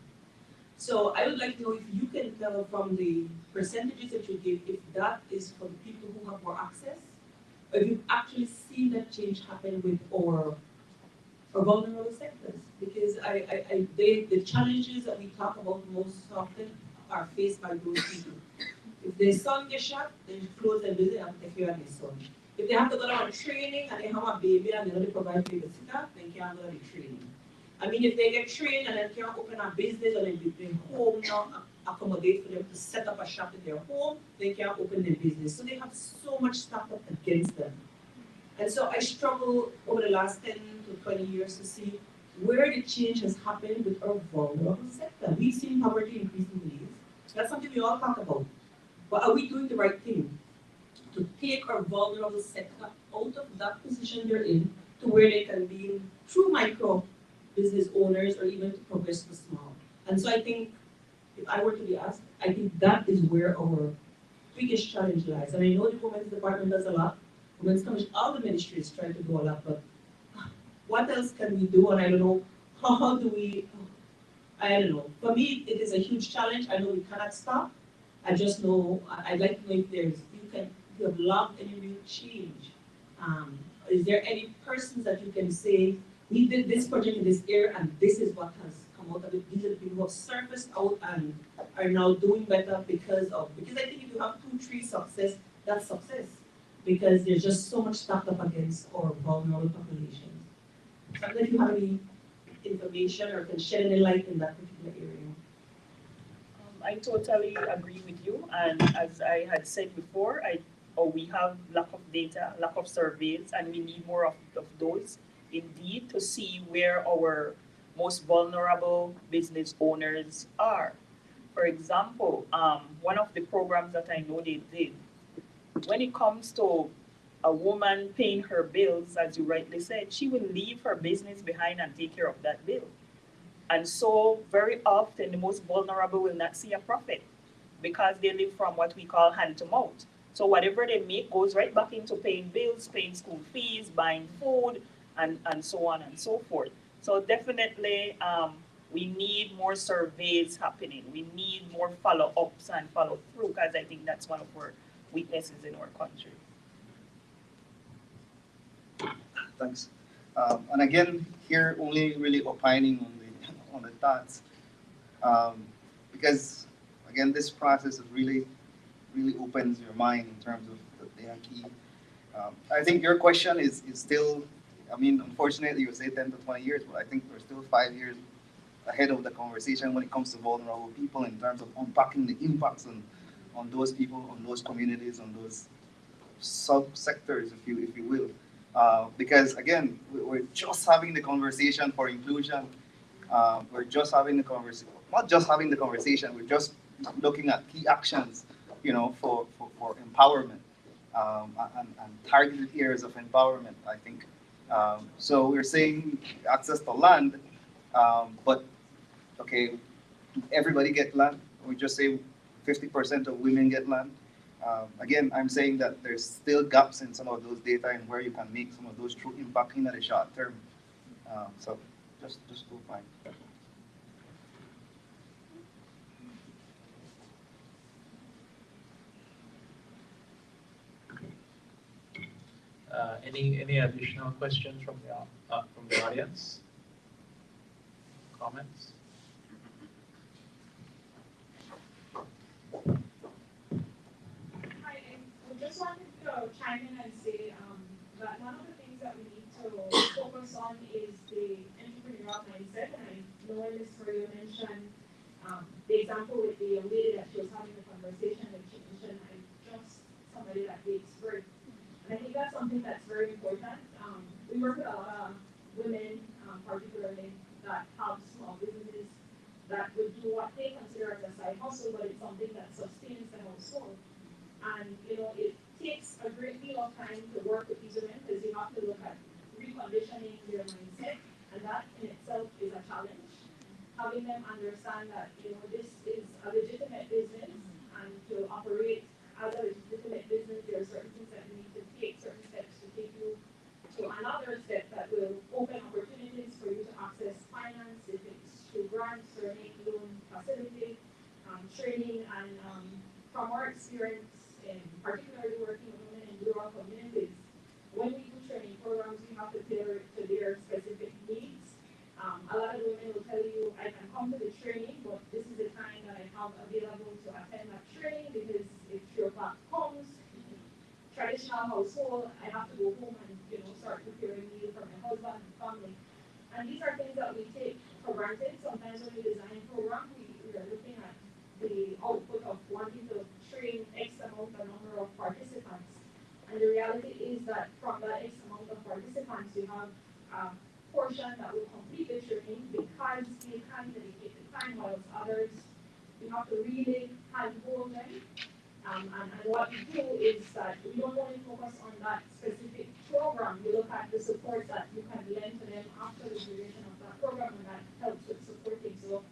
So I would like to know if you can tell from the percentages that you give, if that is for the people who have more access, or if you actually see that change happen with our or vulnerable sectors, because the challenges that we talk about most often are faced by those people. If their son gets shot, they close their business and take care of their son. If they have to go on training and they have a baby and they don't provide babysitter, they can't go to the training. I mean, if they get trained and they can't open a business or their home not accommodate for them to set up a shop in their home, they can't open their business. So they have so much stacked up against them. And so I struggle over the last 10 to 20 years to see where the change has happened with our vulnerable sector. We've seen poverty increase in Belize. That's something we all talk about. But are we doing the right thing to take our vulnerable sector out of that position they're in to where they can be true micro business owners or even to progress to small? And so I think, if I were to be asked, I think that is where our biggest challenge lies. And I know the Women's Department does a lot. Women's Commission, all the ministries try to do a lot, but what else can we do? And I don't know, how do we, I don't know. For me, it is a huge challenge. I know we cannot stop. I just know, I'd like to know if you have logged any real change. Is there any persons that you can say, we did this project in this area and this is what has come out of it. These are the people who have surfaced out and are now doing better because I think if you have 2-3 success, that's success. Because there's just so much stacked up against our vulnerable populations. So I don't know if you have any information or can shed any light in that particular area. I totally agree with you, and as I had said before, we have lack of data, lack of surveys, and we need more of those indeed to see where our most vulnerable business owners are. For example, one of the programs that I know they did, when it comes to a woman paying her bills, as you rightly said, she will leave her business behind and take care of that bill. And so very often the most vulnerable will not see a profit because they live from what we call hand to mouth. So whatever they make goes right back into paying bills, paying school fees, buying food, and so on and so forth. So definitely we need more surveys happening. We need more follow-ups and follow-through because I think that's one of our weaknesses in our country. Thanks. And again, here only really opining on the thoughts, because again, this process really opens your mind in terms of the key. I think your question is still, I mean, unfortunately you say 10 to 20 years, but I think we're still 5 years ahead of the conversation when it comes to vulnerable people in terms of unpacking the impacts on those people, on those communities, on those sub-sectors, if you will. Because again, we're just having the conversation for inclusion. We're just having the conversation, not just having the conversation, we're just looking at key actions, for empowerment and targeted areas of empowerment, I think. So we're saying access to land, but okay, do everybody get land? We just say 50% of women get land. Again, I'm saying that there's still gaps in some of those data and where you can make some of those true impact in the short term. So just go find. Any additional questions from the audience? Comments? Hi, I just wanted to chime in and say that one of the things that we need to focus on is the entrepreneurial mindset. And I know in this story you mentioned the example with the lady that she was having the conversation with. She mentioned somebody that gives birth. And I think that's something that's very important. We work with a lot of women, particularly, that have small businesses that would do what they consider as a side hustle, but it's something that sustains the household. And it takes a great deal of time to work with these women because you have to look at reconditioning their mindset, and that in itself is a challenge. Having them understand that this is a legitimate business, and to operate as a legitimate business, there are certain things that you need to take, certain steps to take you to another step that will open opportunities for you to access finance, if it's through grants or any loan facility, training, and from our experience in particularly working with women in rural communities, when we do training programs, we have to tailor it to their specific needs. A lot of women will tell you, I can come to the training, but this is the time that I have available to attend that training because if 3 o'clock comes, traditional household, I have to go home and start preparing meal for my husband and family. And these are things that we take for granted. Sometimes when we design a program, we are looking at the output of wanting to train X amount of number of participants. And the reality is that from that X amount of participants, you have a portion that will complete the training because they can dedicate the time, while others, you have to really handhold them. And what we do is that we don't only focus on that specific program, we look at the support that you can lend to them after the duration of that program, and that helps with supporting. So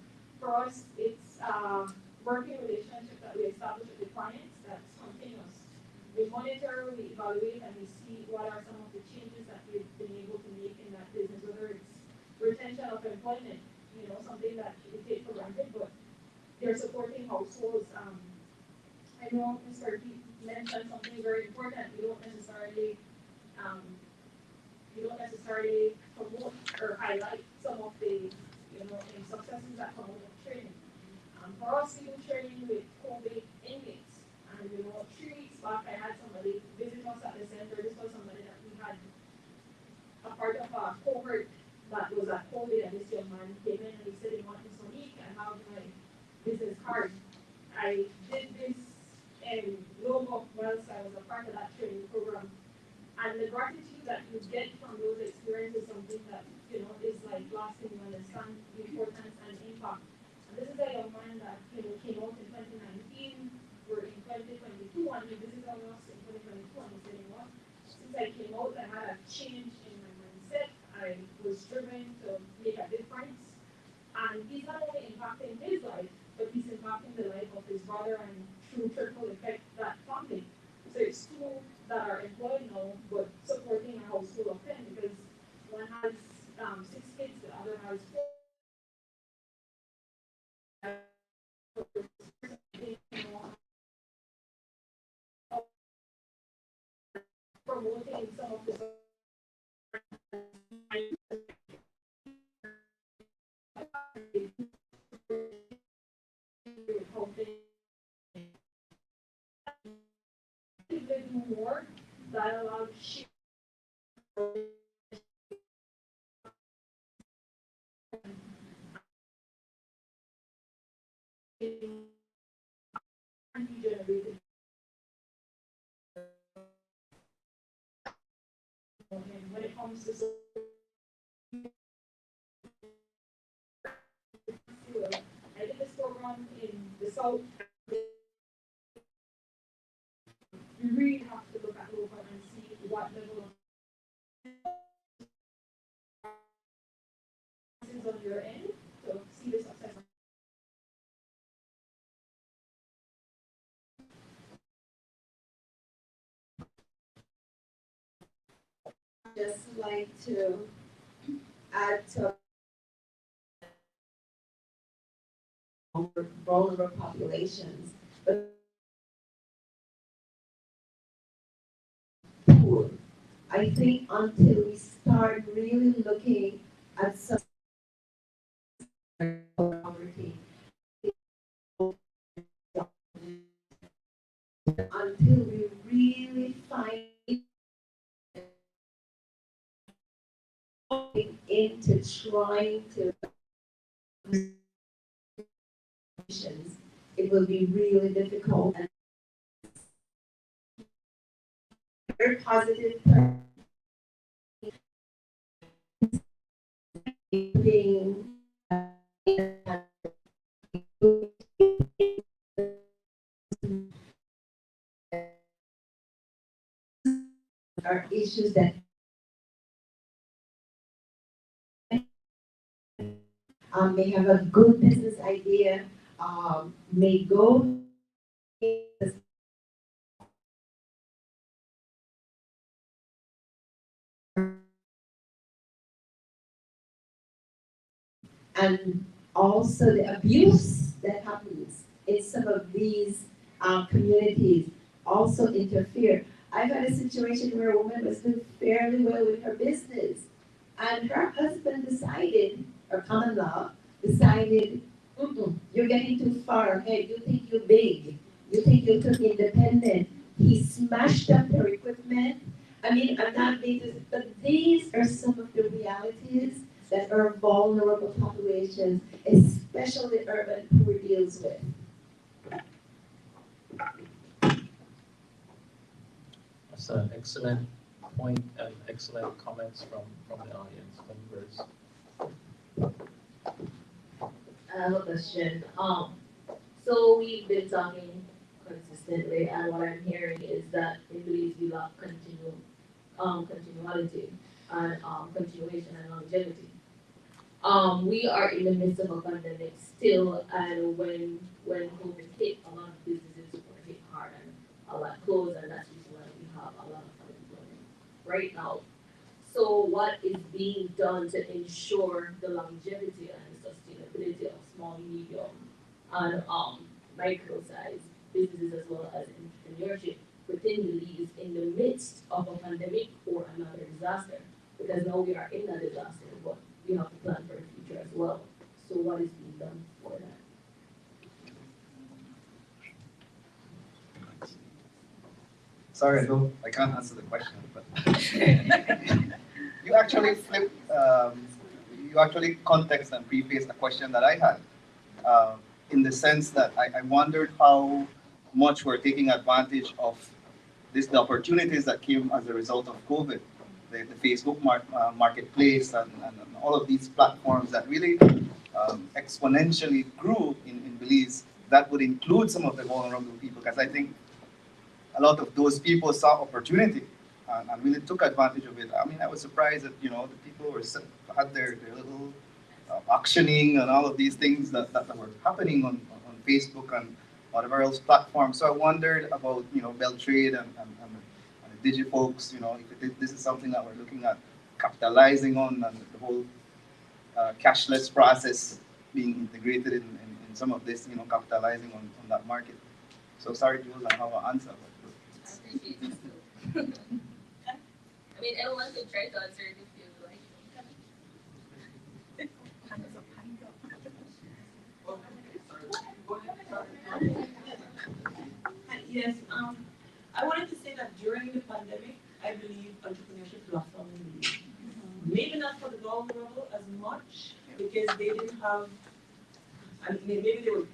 for us, it's a working relationship that we establish with the clients that's continuous. We monitor, we evaluate, and we see what are some of the changes that we've been able to make in that business, whether it's retention of employment, something that we take for granted, but they're supporting households. I know Mr. Pete mentioned something very important. We don't necessarily promote or highlight some of the successes that come out of training. For us, we do training with COVID inmates, and 3 weeks back, I had somebody visit us at the center. This was somebody that we had a part of a cohort that was at COVID, and this young man came in and he said he wanted some meat. I have my business card. I did this logo whilst I was a part of that training program. And the gratitude that you get from those experiences is something that, is like lasting. You understand the importance and impact. And this is a young man that, came out in 2019. We're in 2022, and he visited us in 2022, and he said, since I came out, I had a change in my mindset. I was driven to make a difference. And he's not only impacting his life, but he's impacting the life of his brother, and through trickle effect, that family. So it's 2 that are employed now, but supporting a household of 10, because one has 6 kids, the other has 4. Promoting some of the more that allows shift generated when it comes to I did this program in the south. You really have to look at local and see what level of is on your end to see the success. Just like to add to vulnerable populations, but poor. I think until we start really looking at some poverty, until we really find into trying to it will be really difficult and very positive being are issues that may have a good business idea, may go and also the abuse that happens in some of these communities also interfere. I've had a situation where a woman was doing fairly well with her business, and her husband decided, or common law, decided, you're getting too far ahead, you think you're big, you think you're too independent. He smashed up her equipment. I mean, I'm not being, but these are some of the realities that our vulnerable populations, especially urban poor, deals with. That's an excellent point and excellent comments from the audience, members. I have a question. So we've been talking consistently, and what I'm hearing is that in Belize we lack continuality and continuation and longevity. We are in the midst of a pandemic still, and when COVID hit, a lot of businesses were hit hard and a lot closed, and that's why we have a lot of unemployment right now. So what is being done to ensure the longevity and sustainability of small, medium, and micro-sized businesses as well as entrepreneurship within Belize in the midst of a pandemic or another disaster? Because now we are in a disaster, but we have to plan for the future as well. So what is being done for that? Sorry, I can't answer the question, but you actually flipped, you actually context and prefaced a question that I had, in the sense that I wondered how much we're taking advantage of the opportunities that came as a result of COVID, the Facebook marketplace and all of these platforms that really exponentially grew in Belize. That would include some of the vulnerable people, because I think a lot of those people saw opportunity and really took advantage of it. I mean, I was surprised that, the people had their little auctioning and all of these things that were happening on Facebook and whatever else platform. So I wondered about, Beltrade and the DigiFolks, if this is something that we're looking at capitalizing on, and the whole cashless process being integrated in some of this, capitalizing on that market. So sorry, Jules, I don't have an answer. I appreciate this too. I mean, anyone could try to answer it if you like. Yes, I wanted to say that during the pandemic, I believe entrepreneurship blossomed in Belize. Maybe not for the vulnerable as much, because they didn't have, maybe they were,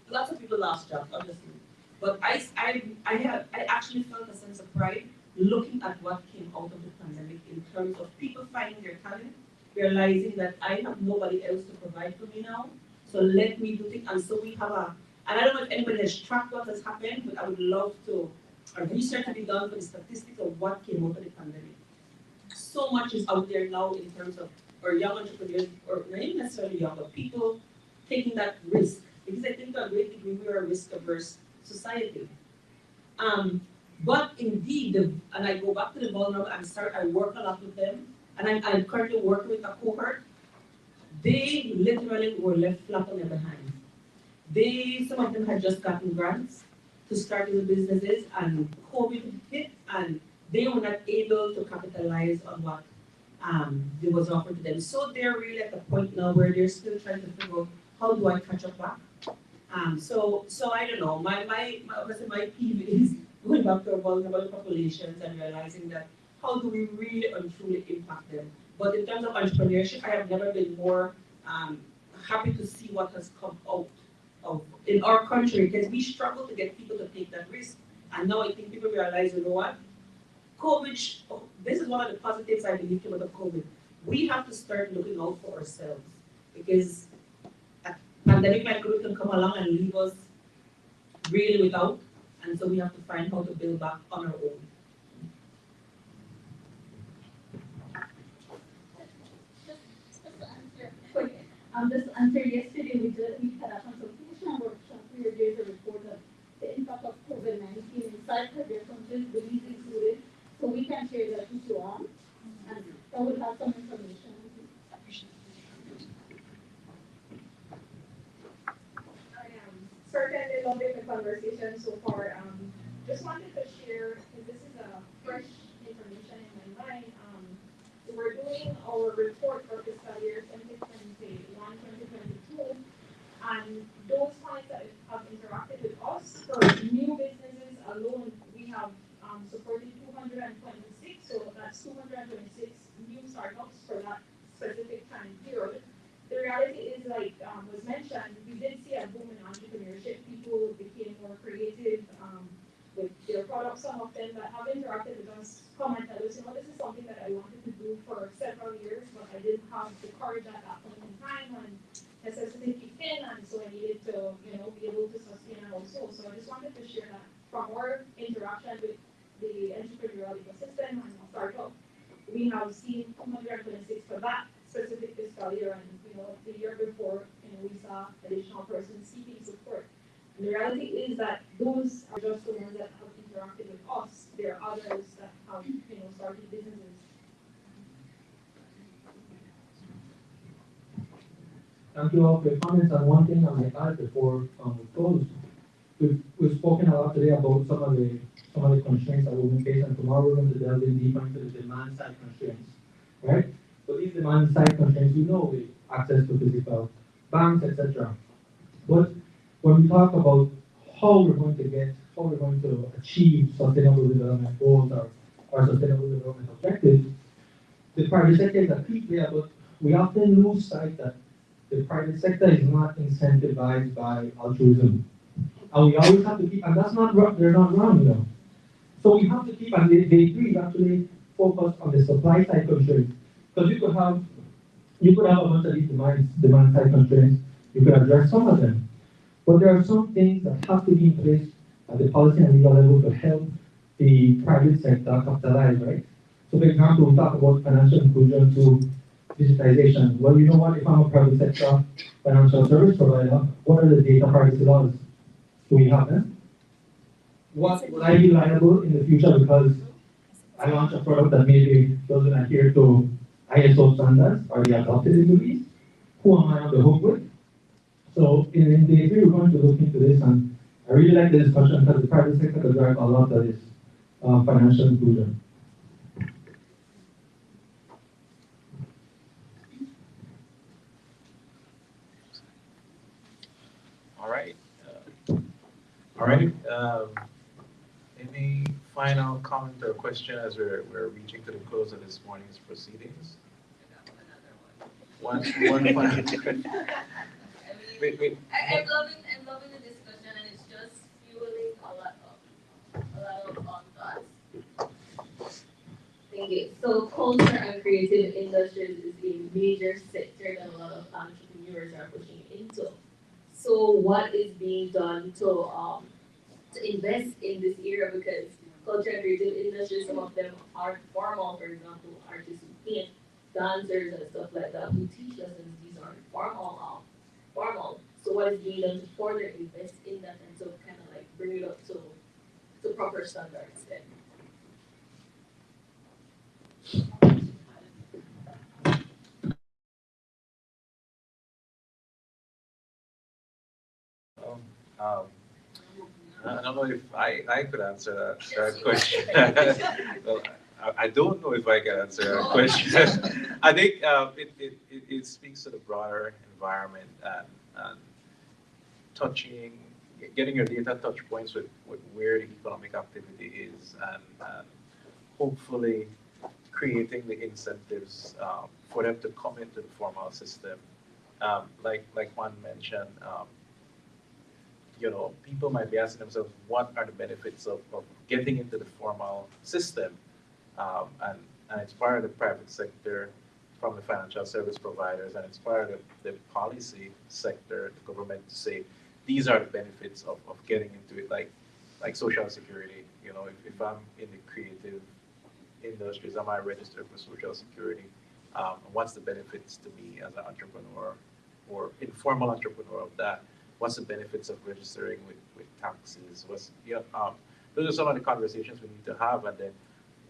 lots of people lost jobs, obviously. But I actually felt a sense of pride looking at what came out of the pandemic in terms of people finding their talent, realizing that I have nobody else to provide for me now, so let me do things. And so we have and I don't know if anybody has tracked what has happened, but I would love to, a research to be done for the statistics of what came out of the pandemic. So much is out there now in terms of, or young entrepreneurs, or not even necessarily young, but people taking that risk. Because I think to a great degree we are a risk-averse society. But indeed, and I go back to the vulnerable, I work a lot with them, and I'm currently working with a cohort. They literally were left flat on their behind. Some of them had just gotten grants to start new businesses, and COVID hit, and they were not able to capitalize on what was offered to them. So they're really at the point now where they're still trying to figure out, how do I catch up back? So I don't know. My peeve is going back to our vulnerable populations and realizing that how do we really and truly impact them? But in terms of entrepreneurship, I have never been more happy to see what has come out of in our country, because we struggle to get people to take that risk. And now I think people realize, you know what? COVID, this is one of the positives I believe came out of COVID. We have to start looking out for ourselves, because a pandemic like COVID can come along and leave us really without, and so we have to find how to build back on our own. Just to answer, yesterday we had a consultation workshop where there's a report of the impact of COVID-19 inside Caribbean countries, Belize included, so we can share that with you all, and that would have some information. Certainly loving the conversation so far. Just wanted to share, this is fresh information in my mind. So we're doing our report for fiscal year 2021-2022, and those clients that have interacted with us for new businesses alone, we have supported 226. So that's 226 new startups for that specific time period. The reality is, like was mentioned, we did see a boom in entrepreneurship. People became more creative with their products. Some of them that have interacted with us come and tell us, you know, this is something that I wanted to do for several years, but I didn't have the courage at that point in time, and necessity kicked in, and so I needed to, you know, be able to sustain a household. So I just wanted to share that from our interaction with the entrepreneurial ecosystem and startup, we have seen 226 for that specific fiscal year, and you know, the year before, you know, we saw additional persons seeking support. And the reality is that those are just the ones that have interacted with us. There are others that have, you know, started businesses. Thank you all for your comments. And one thing I might add before we close, we've spoken a lot today about some of the constraints that women face, and tomorrow we're going to delve in deeper into the demand side constraints, right? So these demand side constraints, we know with access to physical banks, etc. But when we talk about how we're going to achieve sustainable development goals or sustainable development objectives, the private sector is a key player, but we often lose sight that the private sector is not incentivized by altruism. And we always have to keep, and that's not wrong, they're not wrong, you know. So we have to keep, and they agree, actually focus on the supply side constraints. Because you could have a bunch of these demand side constraints, you could address some of them. But there are some things that have to be in place at the policy and legal level to help the private sector capitalize, right? So for example, we talk about financial inclusion through digitization. Well, you know what, if I'm a private sector financial service provider, what are the data privacy laws? Do we have them? What will I be liable in the future because I launch a product that maybe doesn't adhere to ISO standards or the adopted in Belize? Who am I on the hook with? So in the degree we're going to look into this, and I really like the discussion because the private sector could drive a lot of this financial inclusion. All right. Any final comment or question as we're reaching to the close of this morning's proceedings? One final. I'm loving the discussion, and it's just fueling a lot of thoughts. Thank you. So culture and creative industries is a major sector that a lot of entrepreneurs are pushing into. So what is being done to invest in this area? Because culture and creative industries, some of them are formal, for example, artists who paint, dancers and stuff like that who teach lessons. These are formal. So what is being done to further invest in that and to kind of like bring it up to proper standards then? I don't know if I could answer that question. Well, I don't know if I can answer that question. I think it speaks to the broader environment and getting your data touch points with where the economic activity is, and hopefully creating the incentives for them to come into the formal system. Like Juan mentioned, people might be asking themselves, what are the benefits of getting into the formal system? And it's part of the private sector from the financial service providers, and it's part of the policy sector, the government, to say, these are the benefits of getting into it, like Social Security. If I'm in the creative industries, am I registered for Social Security? What's the benefits to me as an entrepreneur or informal entrepreneur of that? What's the benefits of registering with taxes? Those are some of the conversations we need to have. And then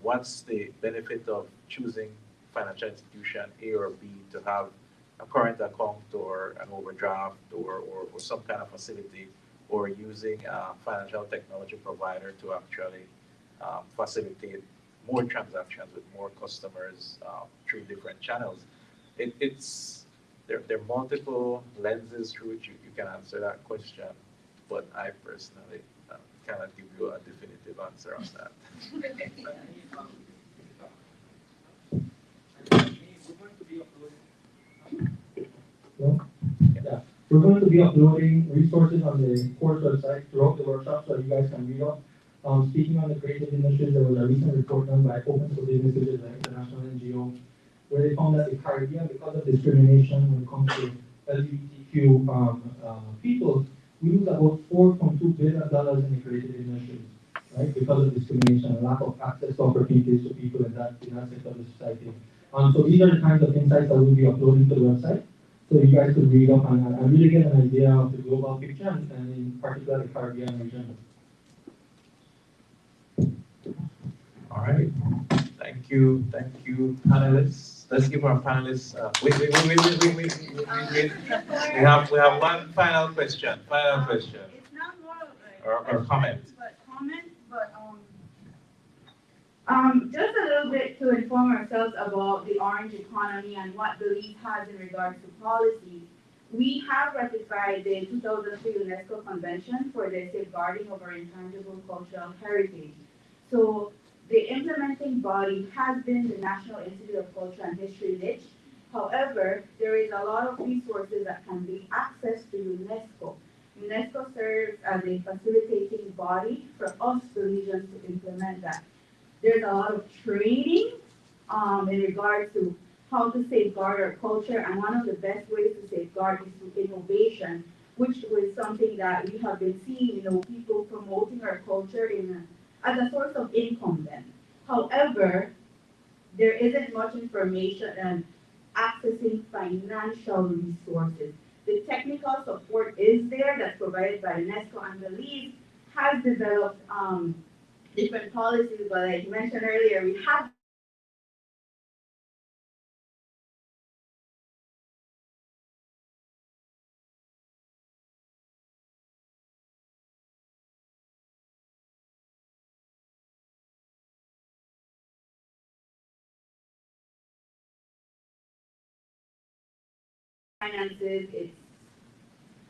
what's the benefit of choosing financial institution A or B to have a current account or an overdraft or some kind of facility, or using a financial technology provider to actually facilitate more transactions with more customers through different channels. There are multiple lenses through which you can answer that question, but I personally cannot give you a definitive answer on that. Yeah, we're going to be uploading resources on the course website throughout the workshop so you guys can read up. Speaking on the creative industries, there was a recent report done by Open for Business, which is an international NGO, where they found that the Caribbean, because of discrimination when it comes to LGBTQ people, we lose about $4.2 billion in the creative industries, right? Because of discrimination and lack of access to opportunities to people in that sector of the society. So these are the kinds of insights that we'll be uploading to the website, so you guys could read up and really get an idea of the global picture and in particular the Caribbean region. All right. Thank you, panelists. Let's give our panelists. Wait. We have one final question. It's not more of Or comment. Just a little bit to inform ourselves about the orange economy and what Belize has in regards to policy. We have ratified the 2003 UNESCO Convention for the safeguarding of our intangible cultural heritage. So the implementing body has been the National Institute of Culture and History, NICH. However, there is a lot of resources that can be accessed to UNESCO. UNESCO serves as a facilitating body for us Belizeans to implement that. There's a lot of training in regards to how to safeguard our culture, and one of the best ways to safeguard is through innovation, which was something that we have been seeing, people promoting our culture as a source of income then. However, there isn't much information and accessing financial resources. The technical support is there that's provided by UNESCO, and Belize has developed different policies, but like you mentioned earlier, we have finances.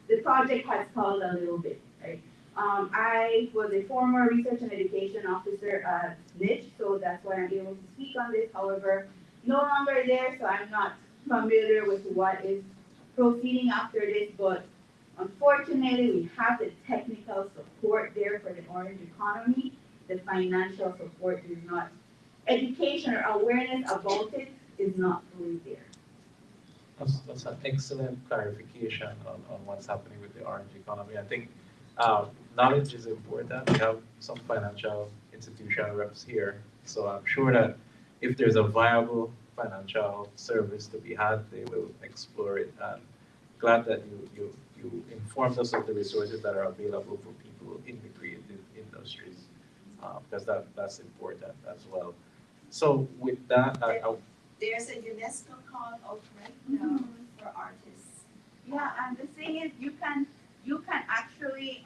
The project has stalled a little bit, right? I was a former research and education officer at NICH, so that's why I'm able to speak on this. However, no longer there, so I'm not familiar with what is proceeding after this, but unfortunately, we have the technical support there for the orange economy. The financial support is not. Education or awareness about it is not fully there. That's an excellent clarification on what's happening with the orange economy. I think knowledge is important. We have some financial institution reps here, so I'm sure that if there's a viable financial service to be had, they will explore it. And glad that you informed us of the resources that are available for people in the creative industries, because that's important as well. So with that, there's a UNESCO call out right now for artists. Yeah, and the thing is, you can actually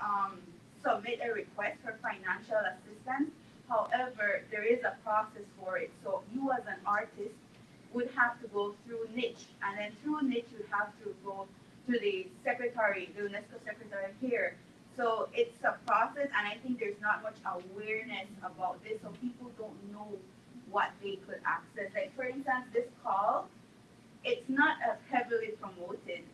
submit a request for financial assistance. However, there is a process for it. So you as an artist would have to go through NICH, and then through NICH you have to go to the secretary, the UNESCO secretary here. So it's a process, and I think there's not much awareness about this, so people don't know what they could access. Like for instance, this call, it's not as heavily promoted.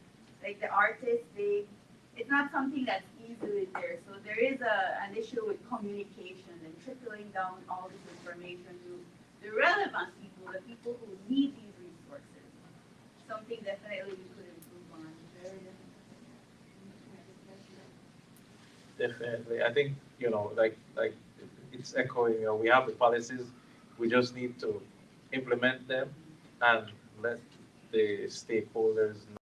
Like the artists, it's not something that's easily there. So there is an issue with communication and trickling down all this information to the relevant people, the people who need these resources. Something definitely we could improve on. Very definitely. I think, like it's echoing, we have the policies, we just need to implement them and let the stakeholders know.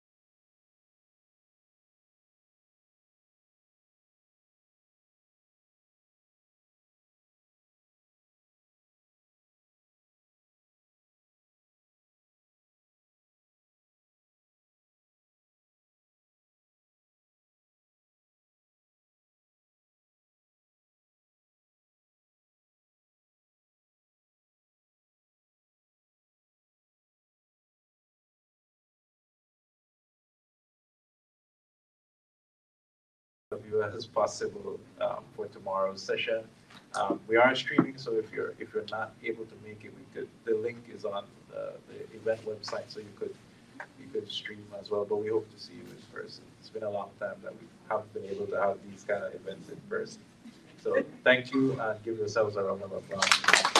of you as possible for tomorrow's session. We are streaming, so if you're not able to make it, the link is on the event website, so you could stream as well. But we hope to see you in person. It's been a long time that we haven't been able to have these kind of events in person. So thank you, and give yourselves a round of applause.